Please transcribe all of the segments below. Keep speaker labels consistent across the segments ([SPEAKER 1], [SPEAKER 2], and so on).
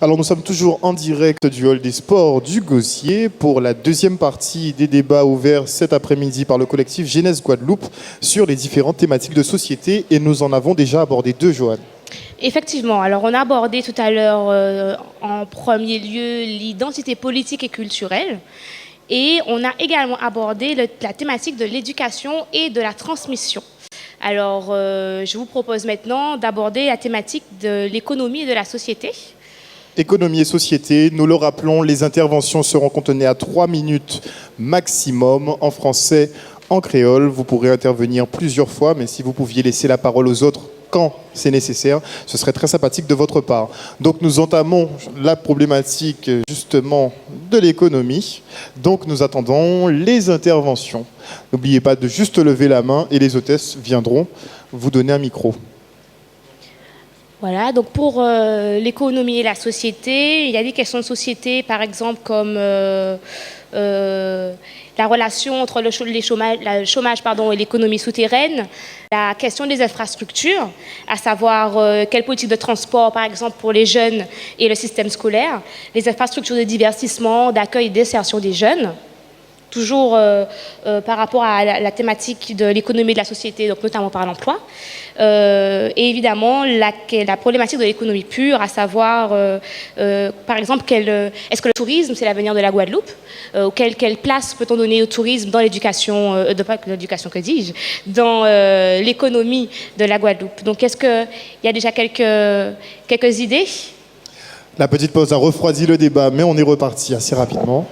[SPEAKER 1] Alors nous sommes toujours en direct du hall des sports du Gosier pour la deuxième partie des débats ouverts cet après-midi par le collectif Jeunesse Guadeloupe sur les différentes thématiques de société et nous en avons déjà abordé deux, Joanne.
[SPEAKER 2] Effectivement, alors on a abordé tout à l'heure en premier lieu l'identité politique et culturelle et on a également abordé la thématique de l'éducation et de la transmission. Alors je vous propose maintenant d'aborder la thématique de l'économie et de la société.
[SPEAKER 1] Économie et société, nous le rappelons, les interventions seront cantonnées à 3 minutes maximum en français, en créole. Vous pourrez intervenir plusieurs fois, mais si vous pouviez laisser la parole aux autres quand c'est nécessaire, ce serait très sympathique de votre part. Donc nous entamons la problématique justement de l'économie. Donc nous attendons les interventions. N'oubliez pas de juste lever la main et les hôtesses viendront vous donner un micro.
[SPEAKER 2] Voilà, donc pour l'économie et la société, il y a des questions de société, par exemple, comme la relation entre le chômage et l'économie souterraine, la question des infrastructures, à savoir quelle politique de transport, par exemple, pour les jeunes et le système scolaire, les infrastructures de divertissement, d'accueil et d'insertion des jeunes. Toujours par rapport à la thématique de l'économie et de la société, donc notamment par l'emploi. Et évidemment, la problématique de l'économie pure, à savoir, par exemple, est-ce que le tourisme, c'est l'avenir de la Guadeloupe quelle place peut-on donner au tourisme dans l'éducation, pas l'éducation, que dis-je, dans l'économie de la Guadeloupe. Donc, est-ce qu'il y a déjà quelques idées?
[SPEAKER 1] La petite pause a refroidi le débat, mais on est reparti assez rapidement.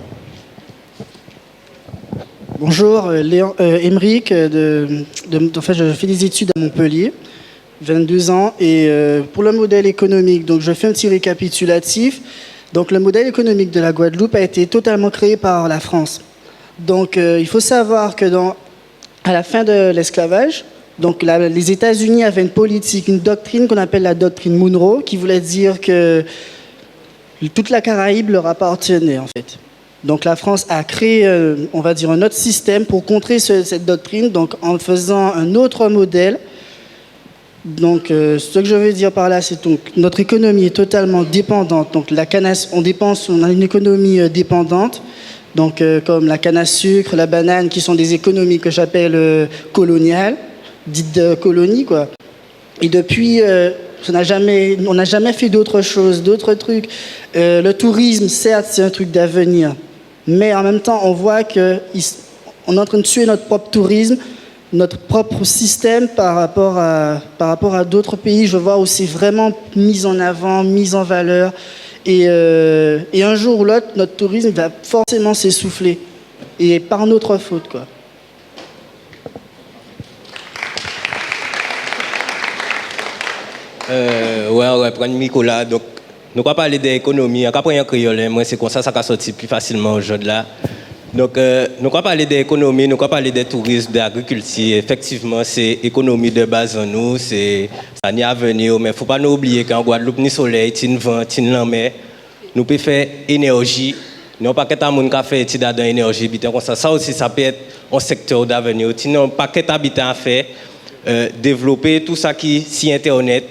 [SPEAKER 3] Bonjour, Léon, Émeric, en fait, je fais des études à Montpellier, 22 ans, et pour le modèle économique, donc je fais un petit récapitulatif. Donc le modèle économique de la Guadeloupe a été totalement créé par la France. Donc il faut savoir que à la fin de l'esclavage, donc les États-Unis avaient une politique, une doctrine qu'on appelle la doctrine Monroe, qui voulait dire que toute la Caraïbe leur appartenait en fait. Donc la France a créé, on va dire, un autre système pour contrer cette doctrine, donc en faisant un autre modèle. Donc ce que je veux dire par là, c'est que notre économie est totalement dépendante. Donc on a une économie dépendante, donc comme la canne à sucre, la banane, qui sont des économies que j'appelle coloniales, dites de colonie, quoi. Et depuis, on n'a jamais fait d'autres choses, d'autres trucs. Le tourisme, certes, c'est un truc d'avenir. Mais en même temps, on voit qu'on est en train de tuer notre propre tourisme, notre propre système par rapport à d'autres pays. Je vois où c'est vraiment mis en avant, mis en valeur. Et un jour ou l'autre, notre tourisme va forcément s'essouffler. Et par notre faute, quoi.
[SPEAKER 4] On va prendre Nicolas. Donc, nous allons parler d'économie. Après, en créole, moi, c'est comme ça va sortir plus facilement aujourd'hui là. Donc, nous allons parler d'économie, nous allons parler de tourisme, d'agriculture. Effectivement, c'est économie de base en nous, ça n'y a venir. Mais il ne faut pas nous oublier qu'en Guadeloupe, ni soleil, ni vent, ni mer, nous pouvons faire énergie. Nous n'avons pas qu'un monde qui fait études dans l'énergie. Ça aussi, ça peut être un secteur d'avenir. Nous n'avons pas qu'un habitat à faire, développer tout ça qui est sur Internet.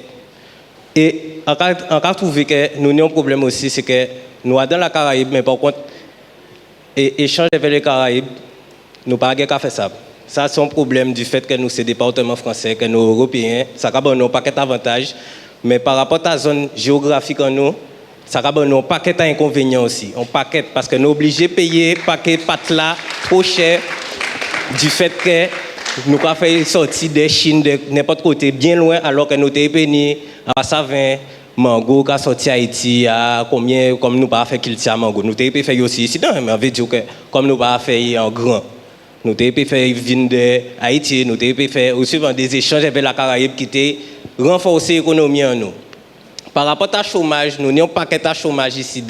[SPEAKER 4] Et on a trouvé que nous avons un problème aussi, c'est que nous sommes dans la Caraïbe, mais par contre, échanger avec les Caraïbes, nous n'avons pas fait ça. Ça, c'est un problème du fait que nous sommes des départements français, que nous sommes européens. Ça n'a pas d'avantage. Mais par rapport à la zone géographique en nous, ça n'a pas d'inconvénients aussi. On paquet parce que nous sommes obligés de payer paquet là trop cher du fait que nous avons fait sortir des Chine de n'importe côté bien loin alors que nous sommes payés à Savin, mango qui a sorti à Haïti à combien comme nous pas fait culture mango. Nous avons fait aussi ici, mais on veut dire que comme nous pas fait en grand. Nous avons fait vin de Haïti, nous avons fait aussi des échanges avec la Caraïbe qui étaient renforcer l'économie en nous. Par rapport au chômage, nous n'avons pas qu'un chômage ici.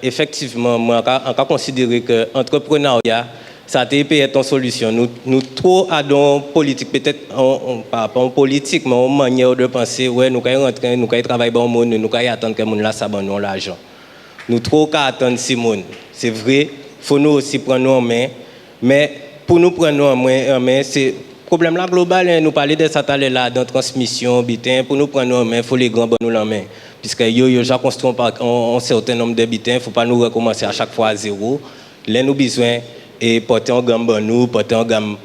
[SPEAKER 4] Effectivement, moi, on peut considérer que l'entrepreneuriat, ça a été une solution. Nous trop adons politique, peut-être pas en politique, mais en manière de penser. Ouais, nous allons rentrer, nous allons travailler dans le monde, nous allons attendre que le monde là s'abonne l'argent. Nous trop attendre ces monde. C'est vrai, il faut nous aussi prendre en main. Mais pour nous prendre en main, c'est problème là global, nous parler de ça là dans transmission, bitin, pour nous prendre en main, il faut les grands nous en main. Puisque yo déjà construit un certain nombre de bitins, il ne faut pas nous recommencer à chaque fois à zéro. Là, nous besoin et porter en gamme nous, porter en gamme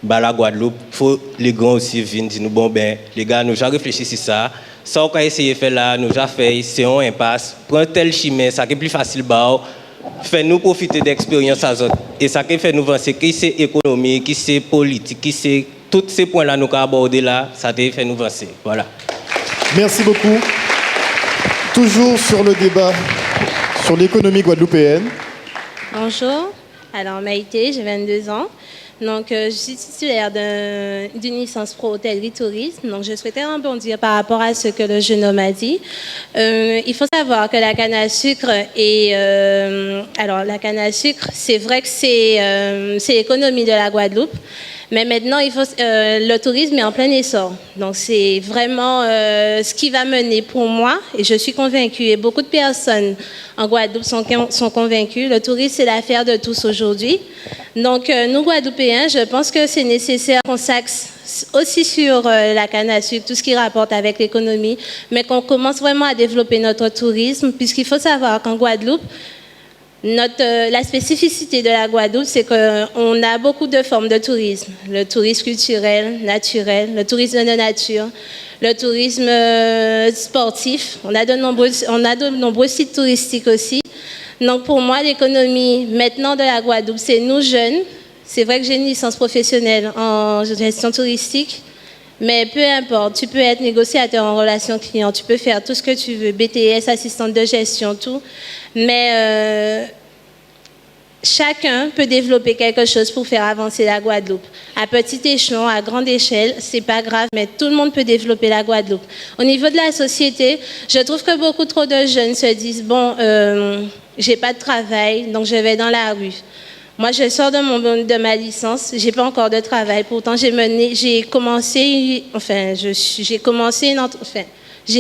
[SPEAKER 4] la Guadeloupe. Il faut les grands aussi venir dire nous bon ben les gars, nous déjà réfléchi sur ça. Ça on a essayé de faire là, nous déjà fait, c'est un impasse. Prends tel chemin, ça qui est plus facile bah. Fait nous profiter d'expérience à autres. Et ça qui fait nous avancer, qui c'est économie, qui c'est politique, qui c'est tous ces points-là nous avons abordés là, ça fait nous avancer. Voilà.
[SPEAKER 1] Merci beaucoup. Toujours sur le débat sur l'économie guadeloupéenne.
[SPEAKER 5] Bonjour, alors Maïté, j'ai 22 ans. Donc, je suis titulaire d'une licence pro hôtellerie tourisme. Donc, je souhaitais rebondir par rapport à ce que le jeune homme a dit. Il faut savoir que la canne à sucre alors, la canne à sucre, c'est vrai que c'est l'économie de la Guadeloupe. Mais maintenant, le tourisme est en plein essor. Donc, c'est vraiment ce qui va mener pour moi, et je suis convaincue, et beaucoup de personnes en Guadeloupe sont convaincues, le tourisme, c'est l'affaire de tous aujourd'hui. Donc, nous, Guadeloupéens, je pense que c'est nécessaire qu'on s'axe aussi sur la canne à sucre, tout ce qui rapporte avec l'économie, mais qu'on commence vraiment à développer notre tourisme, puisqu'il faut savoir qu'en Guadeloupe, la spécificité de la Guadeloupe, c'est qu'on a beaucoup de formes de tourisme. Le tourisme culturel, naturel, le tourisme de nature, le tourisme sportif. On a de nombreux sites touristiques aussi. Donc pour moi, l'économie maintenant de la Guadeloupe, c'est nous jeunes. C'est vrai que j'ai une licence professionnelle en gestion touristique. Mais peu importe, tu peux être négociateur en relations clients, tu peux faire tout ce que tu veux, BTS, assistante de gestion, tout. Mais chacun peut développer quelque chose pour faire avancer la Guadeloupe. À petit échelon, à grande échelle, c'est pas grave, mais tout le monde peut développer la Guadeloupe. Au niveau de la société, je trouve que beaucoup trop de jeunes se disent, bon, j'ai pas de travail, donc je vais dans la rue. Moi, je sors de ma licence, j'ai pas encore de travail. Pourtant, j'ai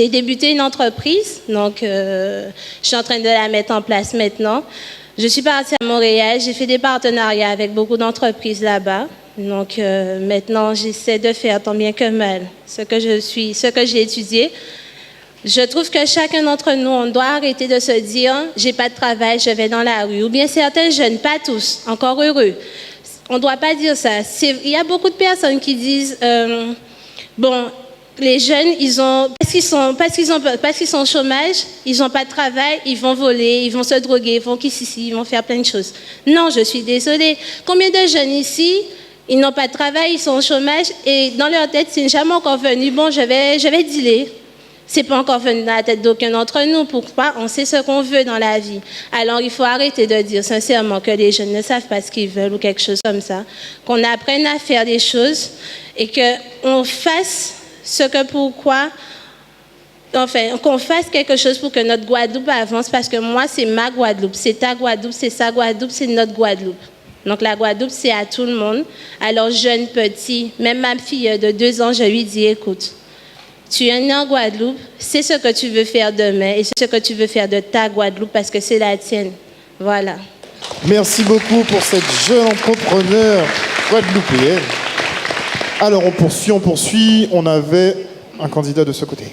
[SPEAKER 5] débuté une entreprise, donc je suis en train de la mettre en place maintenant. Je suis partie à Montréal, j'ai fait des partenariats avec beaucoup d'entreprises là-bas. Donc maintenant, j'essaie de faire tant bien que mal ce que j'ai étudié. Je trouve que chacun d'entre nous, on doit arrêter de se dire « j'ai pas de travail, je vais dans la rue ». Ou bien certains jeunes, pas tous, encore heureux. On ne doit pas dire ça. Il y a beaucoup de personnes qui disent bon, les jeunes, parce qu'ils sont au chômage, ils n'ont pas de travail, ils vont voler, ils vont se droguer, ils vont ils vont faire plein de choses. Non, je suis désolée. Combien de jeunes ici, ils n'ont pas de travail, ils sont au chômage et dans leur tête, c'est jamais encore venu, bon, je vais dealer. C'est pas encore venu dans la tête d'aucun d'entre nous. Pourquoi? On sait ce qu'on veut dans la vie. Alors, il faut arrêter de dire sincèrement que les jeunes ne savent pas ce qu'ils veulent ou quelque chose comme ça. Qu'on apprenne à faire des choses et qu'on fasse qu'on fasse quelque chose pour que notre Guadeloupe avance, parce que moi, c'est ma Guadeloupe, c'est ta Guadeloupe, c'est sa Guadeloupe, c'est notre Guadeloupe. Donc la Guadeloupe, c'est à tout le monde. Alors, jeune, petit, même ma fille de 2 ans, je lui dis, écoute, tu es né en Guadeloupe, c'est ce que tu veux faire demain et c'est ce que tu veux faire de ta Guadeloupe parce que c'est la tienne. Voilà.
[SPEAKER 1] Merci beaucoup pour cette jeune entrepreneur guadeloupéenne. Alors on poursuit. On avait un candidat de ce côté.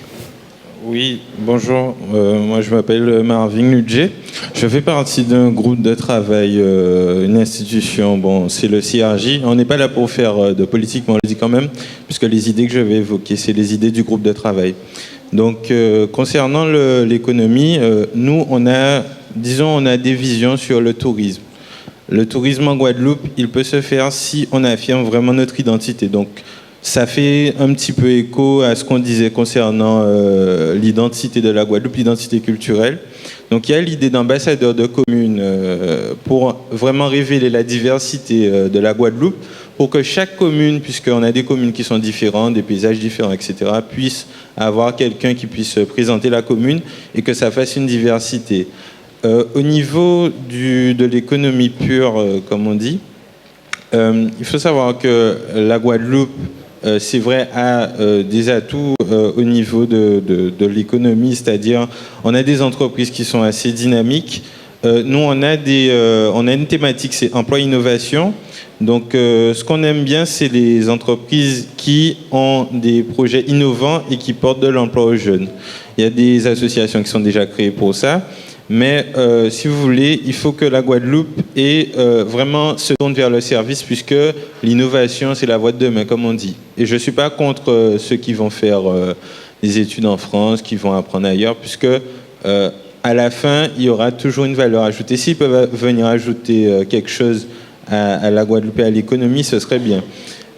[SPEAKER 6] Oui, bonjour. Moi, je m'appelle Marvin Ludger. Je fais partie d'un groupe de travail, une institution. Bon, c'est le CRJ. On n'est pas là pour faire de politique, mais on le dit quand même, puisque les idées que je vais évoquer, c'est les idées du groupe de travail. Donc, concernant l'économie, nous, on a des visions sur le tourisme. Le tourisme en Guadeloupe, il peut se faire si on affirme vraiment notre identité. Donc, ça fait un petit peu écho à ce qu'on disait concernant l'identité de la Guadeloupe, l'identité culturelle. Donc il y a l'idée d'ambassadeur de commune pour vraiment révéler la diversité de la Guadeloupe, pour que chaque commune, puisqu'on a des communes qui sont différentes, des paysages différents, etc., puisse avoir quelqu'un qui puisse présenter la commune et que ça fasse une diversité. Au niveau de l'économie pure, comme on dit, il faut savoir que la Guadeloupe, c'est vrai, a des atouts au niveau de l'économie, c'est-à-dire on a des entreprises qui sont assez dynamiques. Nous, on a une thématique, c'est emploi-innovation. Donc, ce qu'on aime bien, c'est les entreprises qui ont des projets innovants et qui portent de l'emploi aux jeunes. Il y a des associations qui sont déjà créées pour ça. Mais si vous voulez, il faut que la Guadeloupe vraiment se tourne vers le service, puisque l'innovation, c'est la voie de demain, comme on dit. Et je ne suis pas contre ceux qui vont faire des études en France, qui vont apprendre ailleurs, puisque à la fin, il y aura toujours une valeur ajoutée. S'ils peuvent venir ajouter quelque chose à la Guadeloupe et à l'économie, ce serait bien.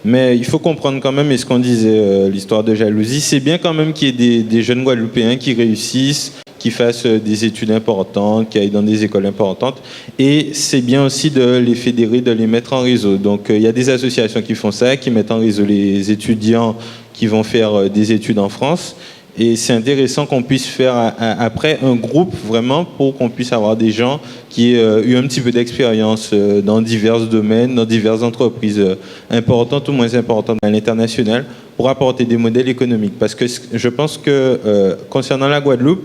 [SPEAKER 6] Mais il faut comprendre quand même, et ce qu'on disait, l'histoire de jalousie, c'est bien quand même qu'il y ait des jeunes Guadeloupéens qui réussissent, qui fassent des études importantes, qui aillent dans des écoles importantes. Et c'est bien aussi de les fédérer, de les mettre en réseau. Donc il y a des associations qui font ça, qui mettent en réseau les étudiants qui vont faire des études en France. Et c'est intéressant qu'on puisse faire après un groupe vraiment pour qu'on puisse avoir des gens qui aient eu un petit peu d'expérience dans divers domaines, dans diverses entreprises importantes ou moins importantes à l'international pour apporter des modèles économiques. Parce que je pense que concernant la Guadeloupe,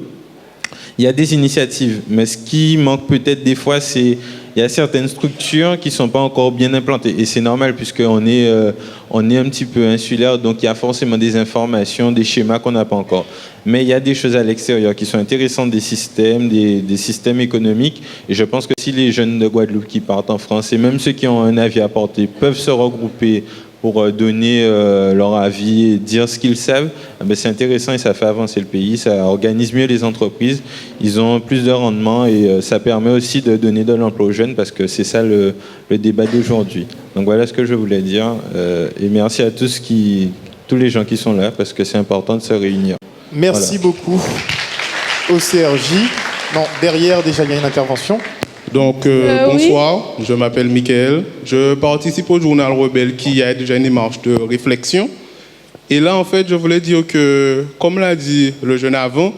[SPEAKER 6] il y a des initiatives, mais ce qui manque peut-être des fois, c'est il y a certaines structures qui ne sont pas encore bien implantées. Et c'est normal puisqu'on est un petit peu insulaire, donc il y a forcément des informations, des schémas qu'on n'a pas encore. Mais il y a des choses à l'extérieur qui sont intéressantes, des systèmes économiques. Et je pense que si les jeunes de Guadeloupe qui partent en France, et même ceux qui ont un avis à porter, peuvent se regrouper pour donner leur avis et dire ce qu'ils savent, c'est intéressant et ça fait avancer le pays, ça organise mieux les entreprises, ils ont plus de rendement et ça permet aussi de donner de l'emploi aux jeunes parce que c'est ça le débat d'aujourd'hui. Donc voilà ce que je voulais dire et merci à tous les gens qui sont là parce que c'est important de se réunir.
[SPEAKER 1] Merci beaucoup au CRJ. Non, derrière déjà il y a une intervention.
[SPEAKER 7] Donc, bonsoir, je m'appelle Mickaël. Je participe au journal Rebelle qui a déjà une démarche de réflexion. Et là, en fait, je voulais dire que, comme l'a dit le jeune avant,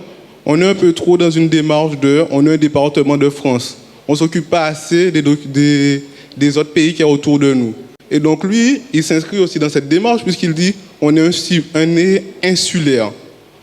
[SPEAKER 7] on est un peu trop dans une démarche on est un département de France. On ne s'occupe pas assez des autres pays qui sont autour de nous. Et donc, lui, il s'inscrit aussi dans cette démarche puisqu'il dit on est insulaire.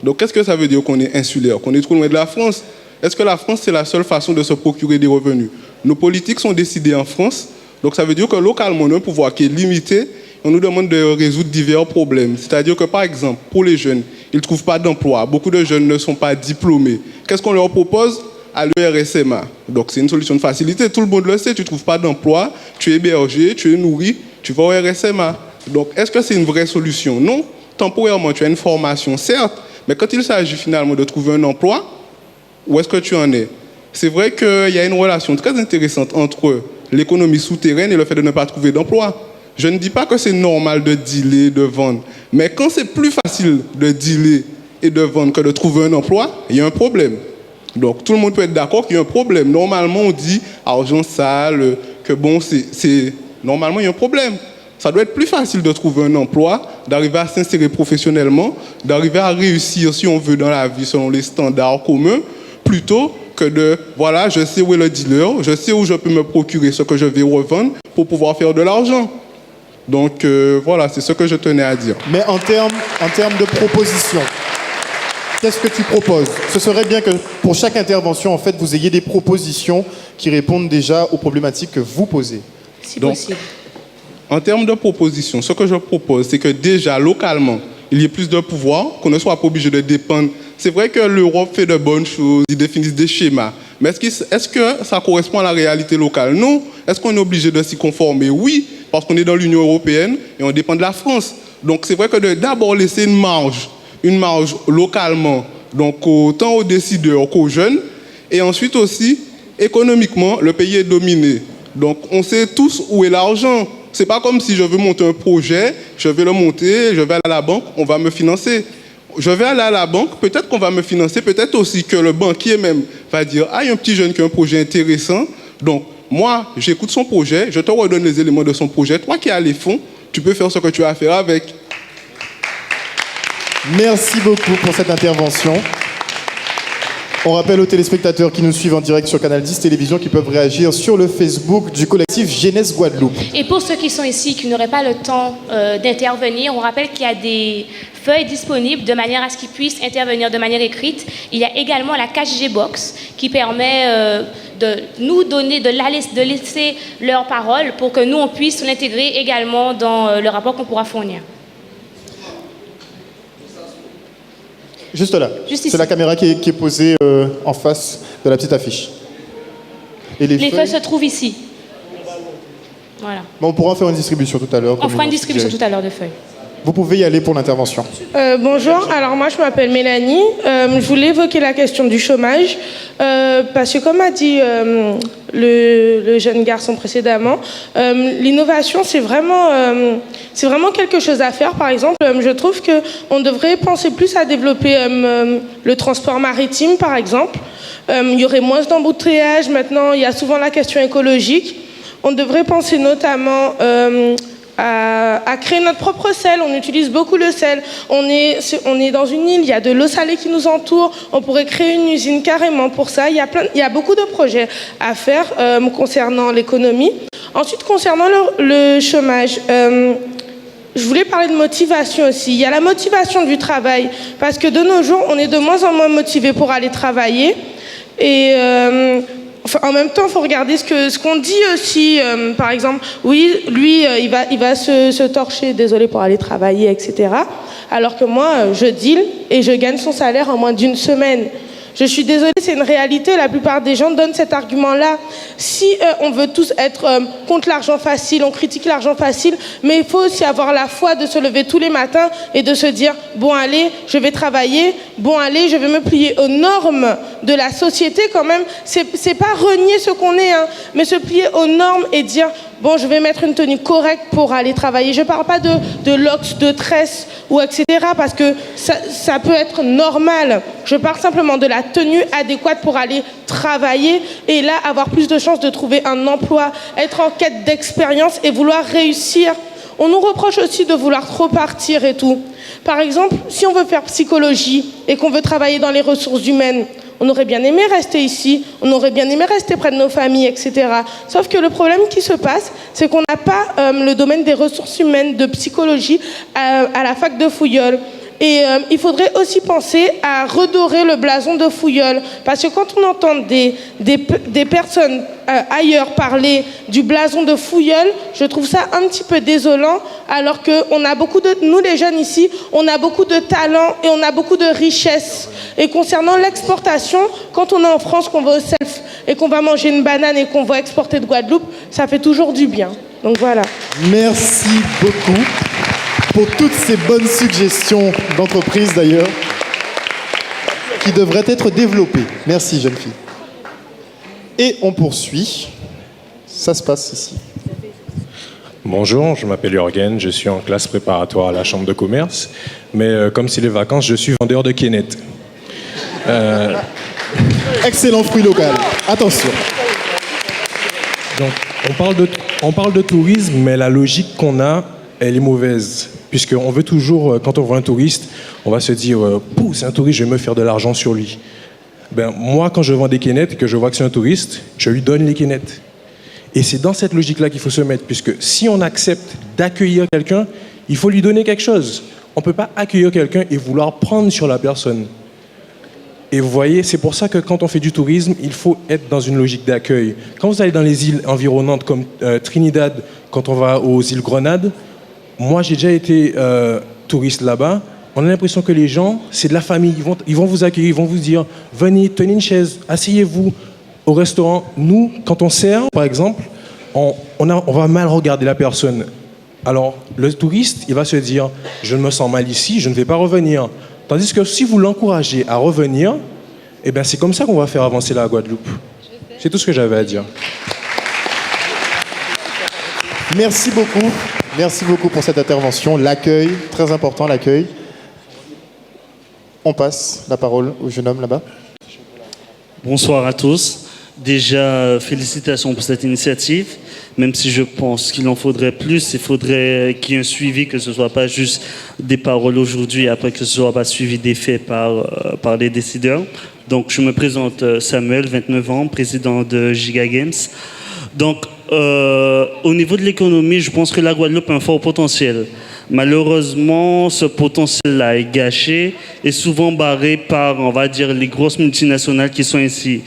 [SPEAKER 7] Donc, qu'est-ce que ça veut dire qu'on est insulaire? Qu'on est trop loin de la France? Est-ce que la France, c'est la seule façon de se procurer des revenus? Nos politiques sont décidées en France, donc ça veut dire que localement, on a un pouvoir qui est limité, et on nous demande de résoudre divers problèmes. C'est-à-dire que, par exemple, pour les jeunes, ils ne trouvent pas d'emploi, beaucoup de jeunes ne sont pas diplômés. Qu'est-ce qu'on leur propose? À l'ERSMA. Donc c'est une solution de facilité, tout le monde le sait, tu ne trouves pas d'emploi, tu es hébergé, tu es nourri, tu vas au RSMA. Donc est-ce que c'est une vraie solution? Non. Temporairement, tu as une formation, certes, mais quand il s'agit finalement de trouver un emploi, où est-ce que tu en es? C'est vrai qu'il y a une relation très intéressante entre l'économie souterraine et le fait de ne pas trouver d'emploi. Je ne dis pas que c'est normal de dealer, de vendre, mais quand c'est plus facile de dealer et de vendre que de trouver un emploi, il y a un problème. Donc tout le monde peut être d'accord qu'il y a un problème. Normalement, on dit argent sale, que bon, normalement, il y a un problème. Ça doit être plus facile de trouver un emploi, d'arriver à s'insérer professionnellement, d'arriver à réussir, si on veut, dans la vie selon les standards communs, plutôt que voilà, je sais où est le dealer, je sais où je peux me procurer ce que je vais revendre pour pouvoir faire de l'argent. Donc voilà, c'est ce que je tenais à dire.
[SPEAKER 1] Mais en termes de propositions, qu'est-ce que tu proposes? Ce serait bien que pour chaque intervention, en fait, vous ayez des propositions qui répondent déjà aux problématiques que vous posez.
[SPEAKER 2] Si possible.
[SPEAKER 7] En termes de propositions, ce que je propose, c'est que déjà, localement, il y ait plus de pouvoir, qu'on ne soit pas obligé de dépendre. C'est vrai que l'Europe fait de bonnes choses, ils définissent des schémas. Mais est-ce que ça correspond à la réalité locale? Non. Est-ce qu'on est obligé de s'y conformer? Oui, parce qu'on est dans l'Union européenne et on dépend de la France. Donc c'est vrai que d'abord laisser une marge localement, donc autant aux décideurs qu'aux jeunes, et ensuite aussi, économiquement, le pays est dominé. Donc on sait tous où est l'argent. C'est pas comme si je veux monter un projet, je vais le monter, je vais aller à la banque, on va me financer. Je vais aller à la banque, peut-être qu'on va me financer, peut-être aussi que le banquier même va dire « Ah, il y a un petit jeune qui a un projet intéressant, donc moi, j'écoute son projet, je te redonne les éléments de son projet, toi qui as les fonds, tu peux faire ce que tu as à faire avec. »
[SPEAKER 1] Merci beaucoup pour cette intervention. On rappelle aux téléspectateurs qui nous suivent en direct sur Canal 10 Télévision qui peuvent réagir sur le Facebook du collectif Jeunesse Guadeloupe.
[SPEAKER 2] Et pour ceux qui sont ici, qui n'auraient pas le temps d'intervenir, on rappelle qu'il y a des feuilles disponibles de manière à ce qu'ils puissent intervenir de manière écrite. Il y a également la KGG Box qui permet nous donner, de laisser leur parole pour que nous, on puisse l'intégrer également dans le rapport qu'on pourra fournir.
[SPEAKER 1] Juste là.
[SPEAKER 2] Juste ici.
[SPEAKER 1] C'est la caméra qui est posée en face de la petite affiche. Et les
[SPEAKER 2] feuilles se trouvent ici. Voilà.
[SPEAKER 1] Mais on pourra en faire une distribution tout à l'heure.
[SPEAKER 2] On fera une distribution tout à l'heure de feuilles.
[SPEAKER 1] Vous pouvez y aller pour l'intervention.
[SPEAKER 8] Bonjour, alors moi je m'appelle Mélanie. Je voulais évoquer la question du chômage parce que comme a dit le jeune garçon précédemment, l'innovation c'est vraiment quelque chose à faire. Par exemple, je trouve qu'on devrait penser plus à développer le transport maritime par exemple. Il y aurait moins d'embouteillages. Maintenant, il y a souvent la question écologique. On devrait penser notamment à créer notre propre sel. On utilise beaucoup le sel. On est dans une île, il y a de l'eau salée qui nous entoure. On pourrait créer une usine carrément pour ça. Il y a beaucoup de projets à faire concernant l'économie. Ensuite, concernant le chômage, je voulais parler de motivation aussi. Il y a la motivation du travail, parce que de nos jours, on est de moins en moins motivé pour aller travailler. Et en même temps, il faut regarder ce qu'on dit aussi. Par exemple, oui, lui, il va se torcher, désolé, pour aller travailler, etc. Alors que moi, je deal et je gagne son salaire en moins d'une semaine. Je suis désolée, c'est une réalité. La plupart des gens donnent cet argument-là. Si on veut tous être contre l'argent facile, on critique l'argent facile, mais il faut aussi avoir la foi de se lever tous les matins et de se dire « Bon, allez, je vais travailler. Bon, allez, je vais me plier aux normes de la société quand même. » C'est pas renier ce qu'on est, hein, mais se plier aux normes et dire « Bon, je vais mettre une tenue correcte pour aller travailler. » Je parle pas de locks, de tresses ou etc. parce que ça peut être normal. Je parle simplement de la tenue adéquate pour aller travailler et là avoir plus de chances de trouver un emploi, être en quête d'expérience et vouloir réussir. On nous reproche aussi de vouloir trop partir et tout. Par exemple, si on veut faire psychologie et qu'on veut travailler dans les ressources humaines, on aurait bien aimé rester ici, on aurait bien aimé rester près de nos familles, etc. Sauf que le problème qui se passe, c'est qu'on n'a pas le domaine des ressources humaines, de psychologie à la fac de Fouilleul. Et il faudrait aussi penser à redorer le blason de Fouilleul. Parce que quand on entend des personnes ailleurs parler du blason de Fouilleul, je trouve ça un petit peu désolant, alors que nous les jeunes ici, on a beaucoup de talent et on a beaucoup de richesse. Et concernant l'exportation, quand on est en France, qu'on va au self et qu'on va manger une banane et qu'on va exporter de Guadeloupe, ça fait toujours du bien. Donc voilà.
[SPEAKER 1] Merci beaucoup pour toutes ces bonnes suggestions d'entreprise d'ailleurs, qui devraient être développées. Merci, jeune fille. Et on poursuit. Ça se passe ici.
[SPEAKER 9] Bonjour, je m'appelle Jürgen, je suis en classe préparatoire à la Chambre de commerce, mais comme c'est les vacances, je suis vendeur de quénettes.
[SPEAKER 1] Excellent fruit local. Attention.
[SPEAKER 9] Donc, on parle de tourisme, mais la logique qu'on a, elle est mauvaise. Puisqu'on veut toujours, quand on voit un touriste, on va se dire « c'est un touriste, je vais me faire de l'argent sur lui ». Moi, quand je vends des quénettes et que je vois que c'est un touriste, je lui donne les quénettes. Et c'est dans cette logique-là qu'il faut se mettre, puisque si on accepte d'accueillir quelqu'un, il faut lui donner quelque chose. On ne peut pas accueillir quelqu'un et vouloir prendre sur la personne. Et vous voyez, c'est pour ça que quand on fait du tourisme, il faut être dans une logique d'accueil. Quand vous allez dans les îles environnantes comme Trinidad, quand on va aux îles Grenade, moi j'ai déjà été touriste là-bas, on a l'impression que les gens, c'est de la famille, ils vont vous accueillir, ils vont vous dire « Venez, tenez une chaise, asseyez-vous » au restaurant. Nous, quand on sert, par exemple, on va mal regarder la personne. Alors, le touriste, il va se dire « Je me sens mal ici, je ne vais pas revenir ». Tandis que si vous l'encouragez à revenir, eh ben c'est comme ça qu'on va faire avancer la Guadeloupe. C'est tout ce que j'avais à dire.
[SPEAKER 1] Merci beaucoup. Merci beaucoup pour cette intervention. L'accueil, très important l'accueil. On passe la parole au jeune homme là-bas.
[SPEAKER 10] Bonsoir à tous. Déjà, félicitations pour cette initiative. Même si je pense qu'il en faudrait plus, il faudrait qu'il y ait un suivi, que ce ne soit pas juste des paroles aujourd'hui, après que ce ne soit pas suivi des faits par les décideurs. Donc, je me présente Samuel, 29 ans, président de Giga Games. Donc, au niveau de l'économie, je pense que la Guadeloupe a un fort potentiel. Malheureusement, ce potentiel-là est gâché et souvent barré par, on va dire, les grosses multinationales qui sont ici.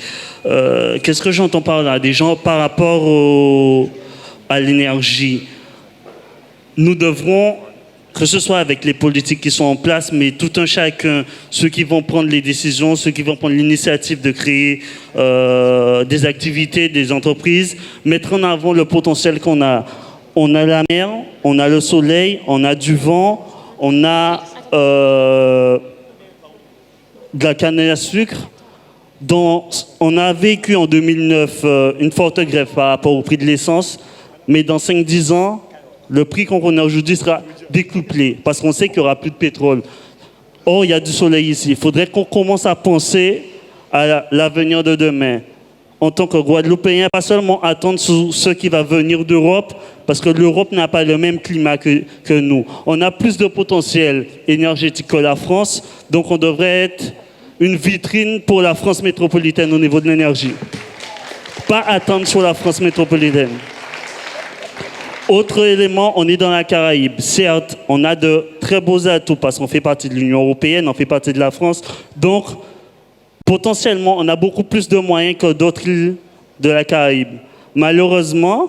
[SPEAKER 10] Qu'est-ce que j'entends par là? Des gens par rapport à l'énergie. Nous devrons, que ce soit avec les politiques qui sont en place, mais tout un chacun, ceux qui vont prendre les décisions, ceux qui vont prendre l'initiative de créer des activités, des entreprises, mettre en avant le potentiel qu'on a. On a la mer, on a le soleil, on a du vent, on a de la canne à sucre. On a vécu en 2009 une forte grève par rapport au prix de l'essence, mais dans 5-10 ans, le prix qu'on connaît aujourd'hui sera décuplé parce qu'on sait qu'il n'y aura plus de pétrole. Or, il y a du soleil ici. Il faudrait qu'on commence à penser à l'avenir de demain. En tant que Guadeloupéen, pas seulement attendre ce qui va venir d'Europe, parce que l'Europe n'a pas le même climat que nous. On a plus de potentiel énergétique que la France, donc on devrait être une vitrine pour la France métropolitaine au niveau de l'énergie. Pas attendre sur la France métropolitaine. Autre élément, on est dans la Caraïbe. Certes, on a de très beaux atouts parce qu'on fait partie de l'Union européenne, on fait partie de la France. Donc, potentiellement, on a beaucoup plus de moyens que d'autres îles de la Caraïbe. Malheureusement,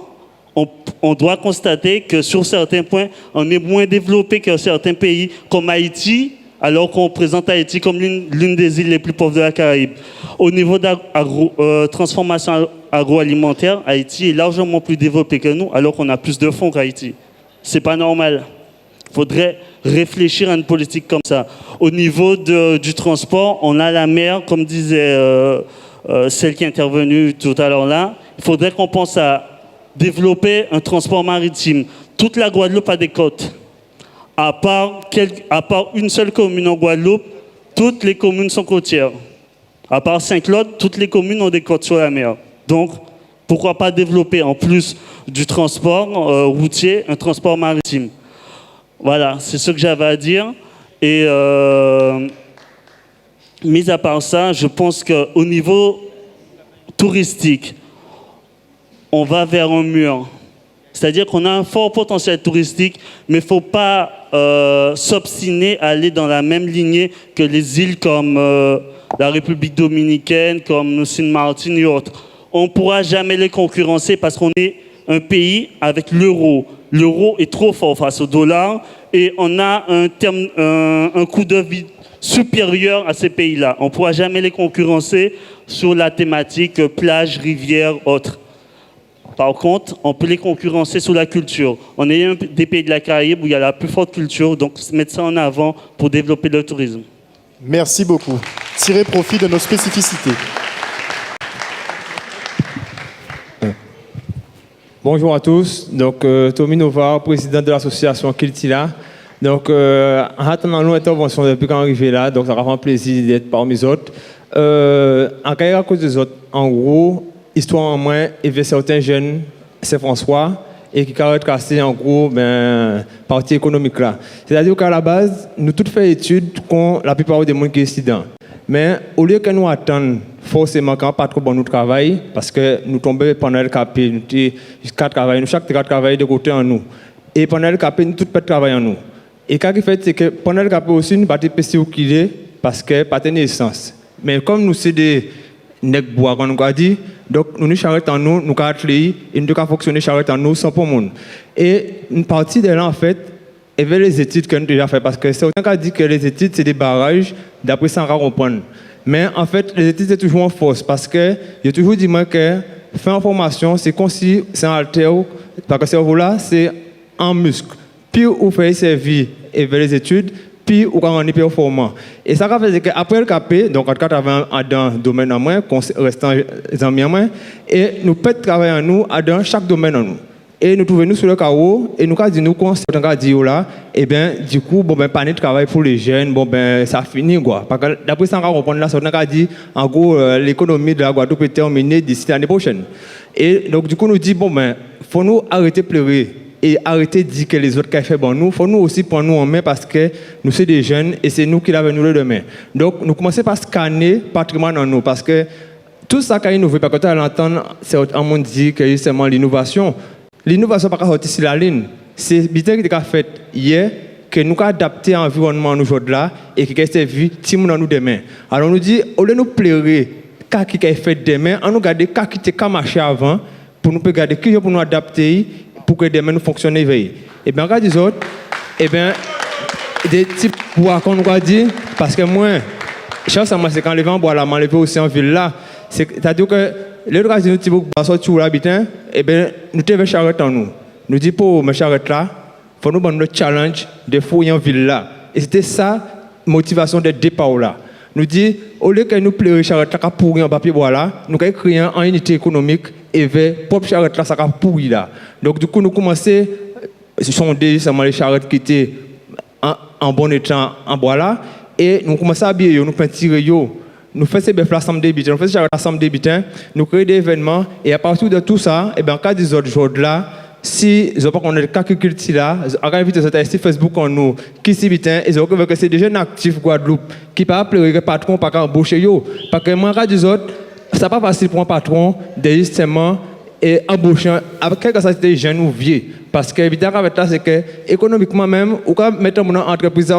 [SPEAKER 10] on doit constater que sur certains points, on est moins développé que certains pays comme Haïti, alors qu'on présente Haïti comme l'une des îles les plus pauvres de la Caraïbe. Au niveau de la transformation agroalimentaire, Haïti est largement plus développé que nous, alors qu'on a plus de fonds qu'Haïti. C'est pas normal. Il faudrait réfléchir à une politique comme ça. Au niveau du transport, on a la mer, comme disait celle qui est intervenue tout à l'heure là. Il faudrait qu'on pense à développer un transport maritime. Toute la Guadeloupe a des côtes. À part une seule commune en Guadeloupe, toutes les communes sont côtières. À part Saint-Claude, toutes les communes ont des côtes sur la mer. Donc, pourquoi pas développer en plus du transport routier, un transport maritime? Voilà, c'est ce que j'avais à dire. Et mis à part ça, je pense qu'au niveau touristique, on va vers un mur. C'est-à-dire qu'on a un fort potentiel touristique, mais il ne faut pas s'obstiner à aller dans la même lignée que les îles comme la République dominicaine, comme Sainte-Martine et autres. On ne pourra jamais les concurrencer parce qu'on est un pays avec l'euro. L'euro est trop fort face au dollar et on a un coût de vie supérieur à ces pays-là. On ne pourra jamais les concurrencer sur la thématique plage, rivière, autres. Par contre, on peut les concurrencer sur la culture. On est un des pays de la Caraïbe où il y a la plus forte culture, donc mettre ça en avant pour développer le tourisme.
[SPEAKER 1] Merci beaucoup. Tirez profit de nos spécificités.
[SPEAKER 11] Bonjour à tous. Donc, Tommy Nova, président de l'association Kiltila. Donc, en attendant l'intervention depuis qu'on est arrivé là, donc ça va faire plaisir d'être parmi les autres. En carrière à cause des autres, en gros, histoire en moins, il y avait certains jeunes, c'est François, et qui ont cassé en gros partie économique là. C'est-à-dire qu'à la base, nous tous fait études qu'on la plupart des gens qui sont mais au lieu que nous attendons forcément quand pas trop bon nous travail, parce que nous tombons pendant le capé, nous quatre travail, nous chaque travail de côté en nous. Et pendant le capé, nous tous pas travail en nous. Et ce qui fait c'est que pendant le capé aussi nous pas de PC au qu'il parce que pas de naissance. Mais comme nous c'est des nèg bois comme on a dit, donc nous charrette en nous, nous atelier et nous devons fonctionner charrette en nous sans pour monde. Et une partie de là en fait, il y avait les études que nous déjà fait parce que certains ont dit que les études c'est des barrages d'après ça on va comprendre. Mais en fait les études c'est toujours en force parce que j'ai toujours dit moi que faire une formation c'est comme si c'est un alter parce que ce cerveau là c'est un muscle. Puis vous faites servir et vers les études puis ou quand on est performant. Et ça fait que après le capé, donc en travaillant dans le domaine en moins, restant les amis en moins, et nous peut travailler en nous dans chaque domaine en nous. Et nous trouvons nous sur le carreau et nous dit nous quand on dit là, et bien du coup bon ben pas de travail pour les jeunes, bon ben ça finit quoi. Parce que d'après ça on comprend là, on a dit en gros l'économie de la Guadeloupe est terminée d'ici l'année prochaine. Et donc du coup nous dit bon ben faut nous arrêter de pleurer. Et arrêter de dire que les autres qui fait bon nous, faut nous aussi prendre nous en main parce que nous sommes des jeunes et c'est nous qui l'avons nous le demain. Donc nous commençons par scanner le patrimoine en nous parce que tout ça qui est innové, parce que tu as l'entendre, c'est un monde dit que c'est seulement l'innovation. L'innovation pas sortir sur la ligne. C'est Biter qui a fait hier que nous adapter à l'environnement nous aujourd'hui là et qui servi tout le monde nous demain. Alors nous dit au lieu de nous plairer qui a fait demain, on nous garde qui a marché avant pour nous regarder qui pour nous adapter pour que demain nous fonctionne veille. Et bien regarde les autres, et bien des types bois qu'on nous a dit parce que moi chance à moi c'est quand les vents bois là m'enlever aussi en ville là, c'est-à-dire que les autres nous types bois sortir où l'habitant, et bien nous devons charrette en nous. Nous dit pour me charrette là, faut nous prendre le challenge de fouiller en ville là. Et c'était ça motivation de départ là. Nous dit au lieu que nous plairer charrette là pourri en papier bois là, nous avons créé une unité économique et vers propre charrette là ça a pourri là. Donc du coup nous commencer sonder seulement les charrettes qui étaient en bon état en bois là et nous commençons à habiller nous peinturer yo. Nous faisons ces bœufs ensemble d'habitants, nous faisons charrettes ensemble d'habitants, nous créons des événements et à partir de tout ça, et bien en cas des autres jours là, si ils n'ont pas qu'on a quelques cultures là, on va inviter sur Facebook en nous, qui s'y bitin, ils ont que c'est des jeunes actifs Guadeloupe qui ne peuvent pas pleurer patron, pas embaucher yo, parce que moi en cas des autres, c'est pas facile pour un patron de justement et embaucher avec quelque chose de jeunes ou vieux, parce que évidemment avec ça c'est que économiquement même, ou quand mettre en entreprise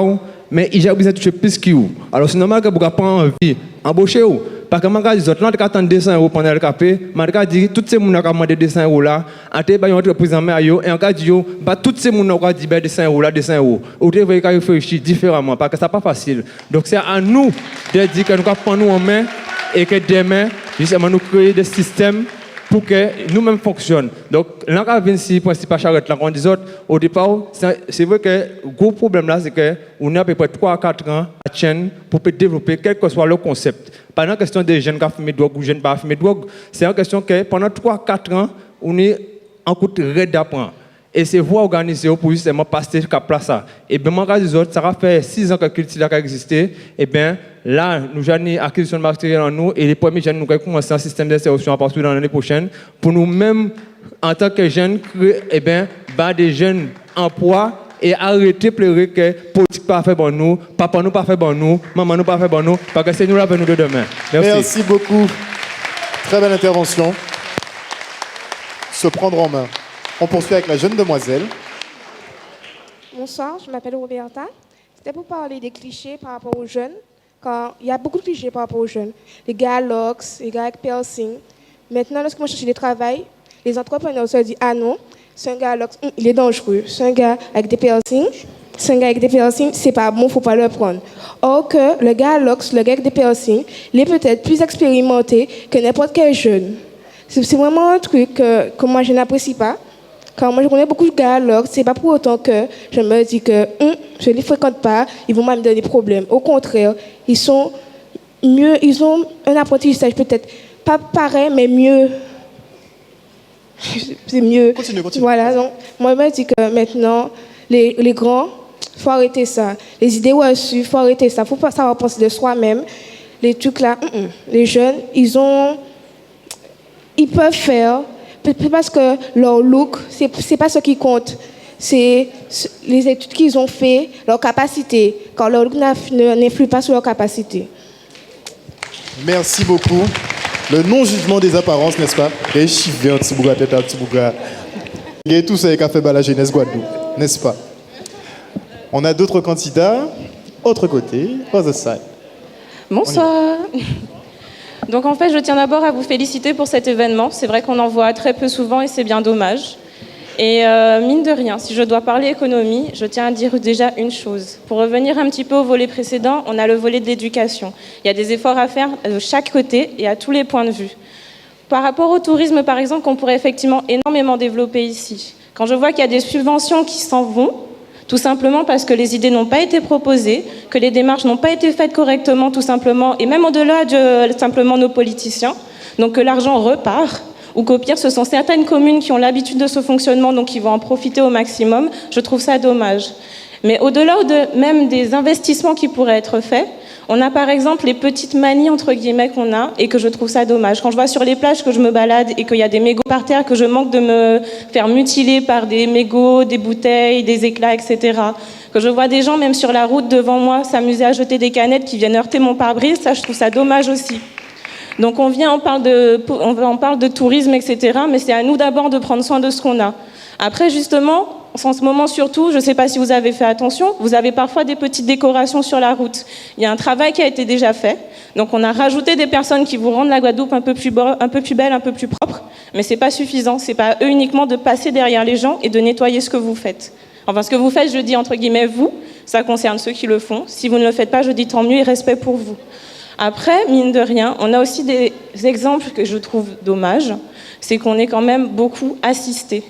[SPEAKER 11] mais il a besoin de toucher plus que vous. Alors c'est normal que vous n'avez pas envie d'embaucher vous. Parce que moi, les autres, quand on attend 200 € pendant le café, je dis tous ces gens qui ont demandé 200 € là, en fait, ils ont entreprise en main, et en cas de tous ces gens qui ont dit 200 € là, 200 €. Vous devez réfléchir différemment, parce que ce n'est pas facile. Donc c'est à nous de dire que nous prenons nous en main et que demain, justement, nous créons des systèmes pour que nous-mêmes fonctionnions. Donc, là, quand on vient principal charrette, là, on dit au départ, c'est vrai que le gros problème là, c'est qu'on a à peu près 3 à 4 ans à chaîne pour développer quel que soit le concept. Pas une question des jeunes qui ont fumé de drogue ou jeunes qui n'ont pas fumé de drogue, c'est une question que pendant 3 à 4 ans, on est en coup de raid d'apprendre. Et c'est vous organiser pour justement passer ce cap-là. Et bien, moi, les autres, ça va faire 6 ans que Cultila a existé. Et bien, là, nous avons une acquisition de matériel en nous. Et les premiers jeunes, nous avons commencé un système d'insertion à partir de l'année prochaine. Pour nous-mêmes, en tant que jeunes, créer des jeunes emplois et arrêter de pleurer que politique pas fait bon nous, papa nous pas fait bon nous, maman nous pas fait bon nous, parce que c'est nous l'avenir de demain.
[SPEAKER 1] Merci beaucoup. Très belle intervention. Se prendre en main. On poursuit avec la jeune demoiselle.
[SPEAKER 12] Bonsoir, je m'appelle Roberta. C'était pour parler des clichés par rapport aux jeunes. Quand il y a beaucoup de clichés par rapport aux jeunes. Les gars locks, les gars avec piercing. Maintenant, lorsque moi je cherche du travail, les entrepreneurs se disent « Ah non, c'est un gars locks, il est dangereux. C'est un gars avec des piercings. C'est pas bon, il ne faut pas le prendre. » Or que le gars locks, le gars avec des piercings, il est peut-être plus expérimenté que n'importe quel jeune. C'est vraiment un truc que moi je n'apprécie pas. Quand moi je connais beaucoup de gars alors, c'est pas pour autant que je me dis que je les fréquente pas, ils vont me donner des problèmes. Au contraire, ils sont mieux, ils ont un apprentissage peut-être pas pareil, mais mieux. C'est mieux.
[SPEAKER 1] Continue.
[SPEAKER 12] Voilà, donc moi je me dis que maintenant, les grands, faut arrêter ça. Les idées reçues, faut arrêter ça. Faut pas savoir penser de soi-même. Les trucs là, les jeunes, ils peuvent faire. Parce que leur look, c'est pas ce qui compte. C'est les études qu'ils ont fait, leur capacité. Quand leur look n'influe pas sur leur capacité.
[SPEAKER 1] Merci beaucoup. Le non-jugement des apparences, n'est-ce pas? Les chiffres, un petit bouga, tête, un petit bouga. Il y a tout ça qui a fait la jeunesse Guadeloupe, n'est-ce pas? On a d'autres candidats. Autre côté, other side.
[SPEAKER 13] Bonsoir. Donc en fait, je tiens d'abord à vous féliciter pour cet événement. C'est vrai qu'on en voit très peu souvent et c'est bien dommage. Et mine de rien, si je dois parler économie, je tiens à dire déjà une chose. Pour revenir un petit peu au volet précédent, on a le volet de l'éducation. Il y a des efforts à faire de chaque côté et à tous les points de vue. Par rapport au tourisme, par exemple, qu'on pourrait effectivement énormément développer ici. Quand je vois qu'il y a des subventions qui s'en vont, tout simplement parce que les idées n'ont pas été proposées, que les démarches n'ont pas été faites correctement, tout simplement, et même au-delà de simplement nos politiciens, donc que l'argent repart, ou qu'au pire, ce sont certaines communes qui ont l'habitude de ce fonctionnement, donc qui vont en profiter au maximum, je trouve ça dommage. Mais au-delà même des investissements qui pourraient être faits, on a par exemple les petites manies entre guillemets qu'on a et que je trouve ça dommage. Quand je vois sur les plages que je me balade et qu'il y a des mégots par terre, que je manque de me faire mutiler par des mégots, des bouteilles, des éclats, etc. Que je vois des gens même sur la route devant moi s'amuser à jeter des canettes qui viennent heurter mon pare-brise, ça je trouve ça dommage aussi. Donc on parle de tourisme, etc. Mais c'est à nous d'abord de prendre soin de ce qu'on a. Après justement, en ce moment surtout, je ne sais pas si vous avez fait attention, vous avez parfois des petites décorations sur la route. Il y a un travail qui a été déjà fait. Donc on a rajouté des personnes qui vous rendent la Guadeloupe un peu plus belle, un peu plus propre. Mais ce n'est pas suffisant. Ce n'est pas à eux uniquement de passer derrière les gens et de nettoyer ce que vous faites. Enfin, ce que vous faites, je dis entre guillemets vous, ça concerne ceux qui le font. Si vous ne le faites pas, je dis tant mieux et respect pour vous. Après, mine de rien, on a aussi des exemples que je trouve dommages. C'est qu'on est quand même beaucoup assisté.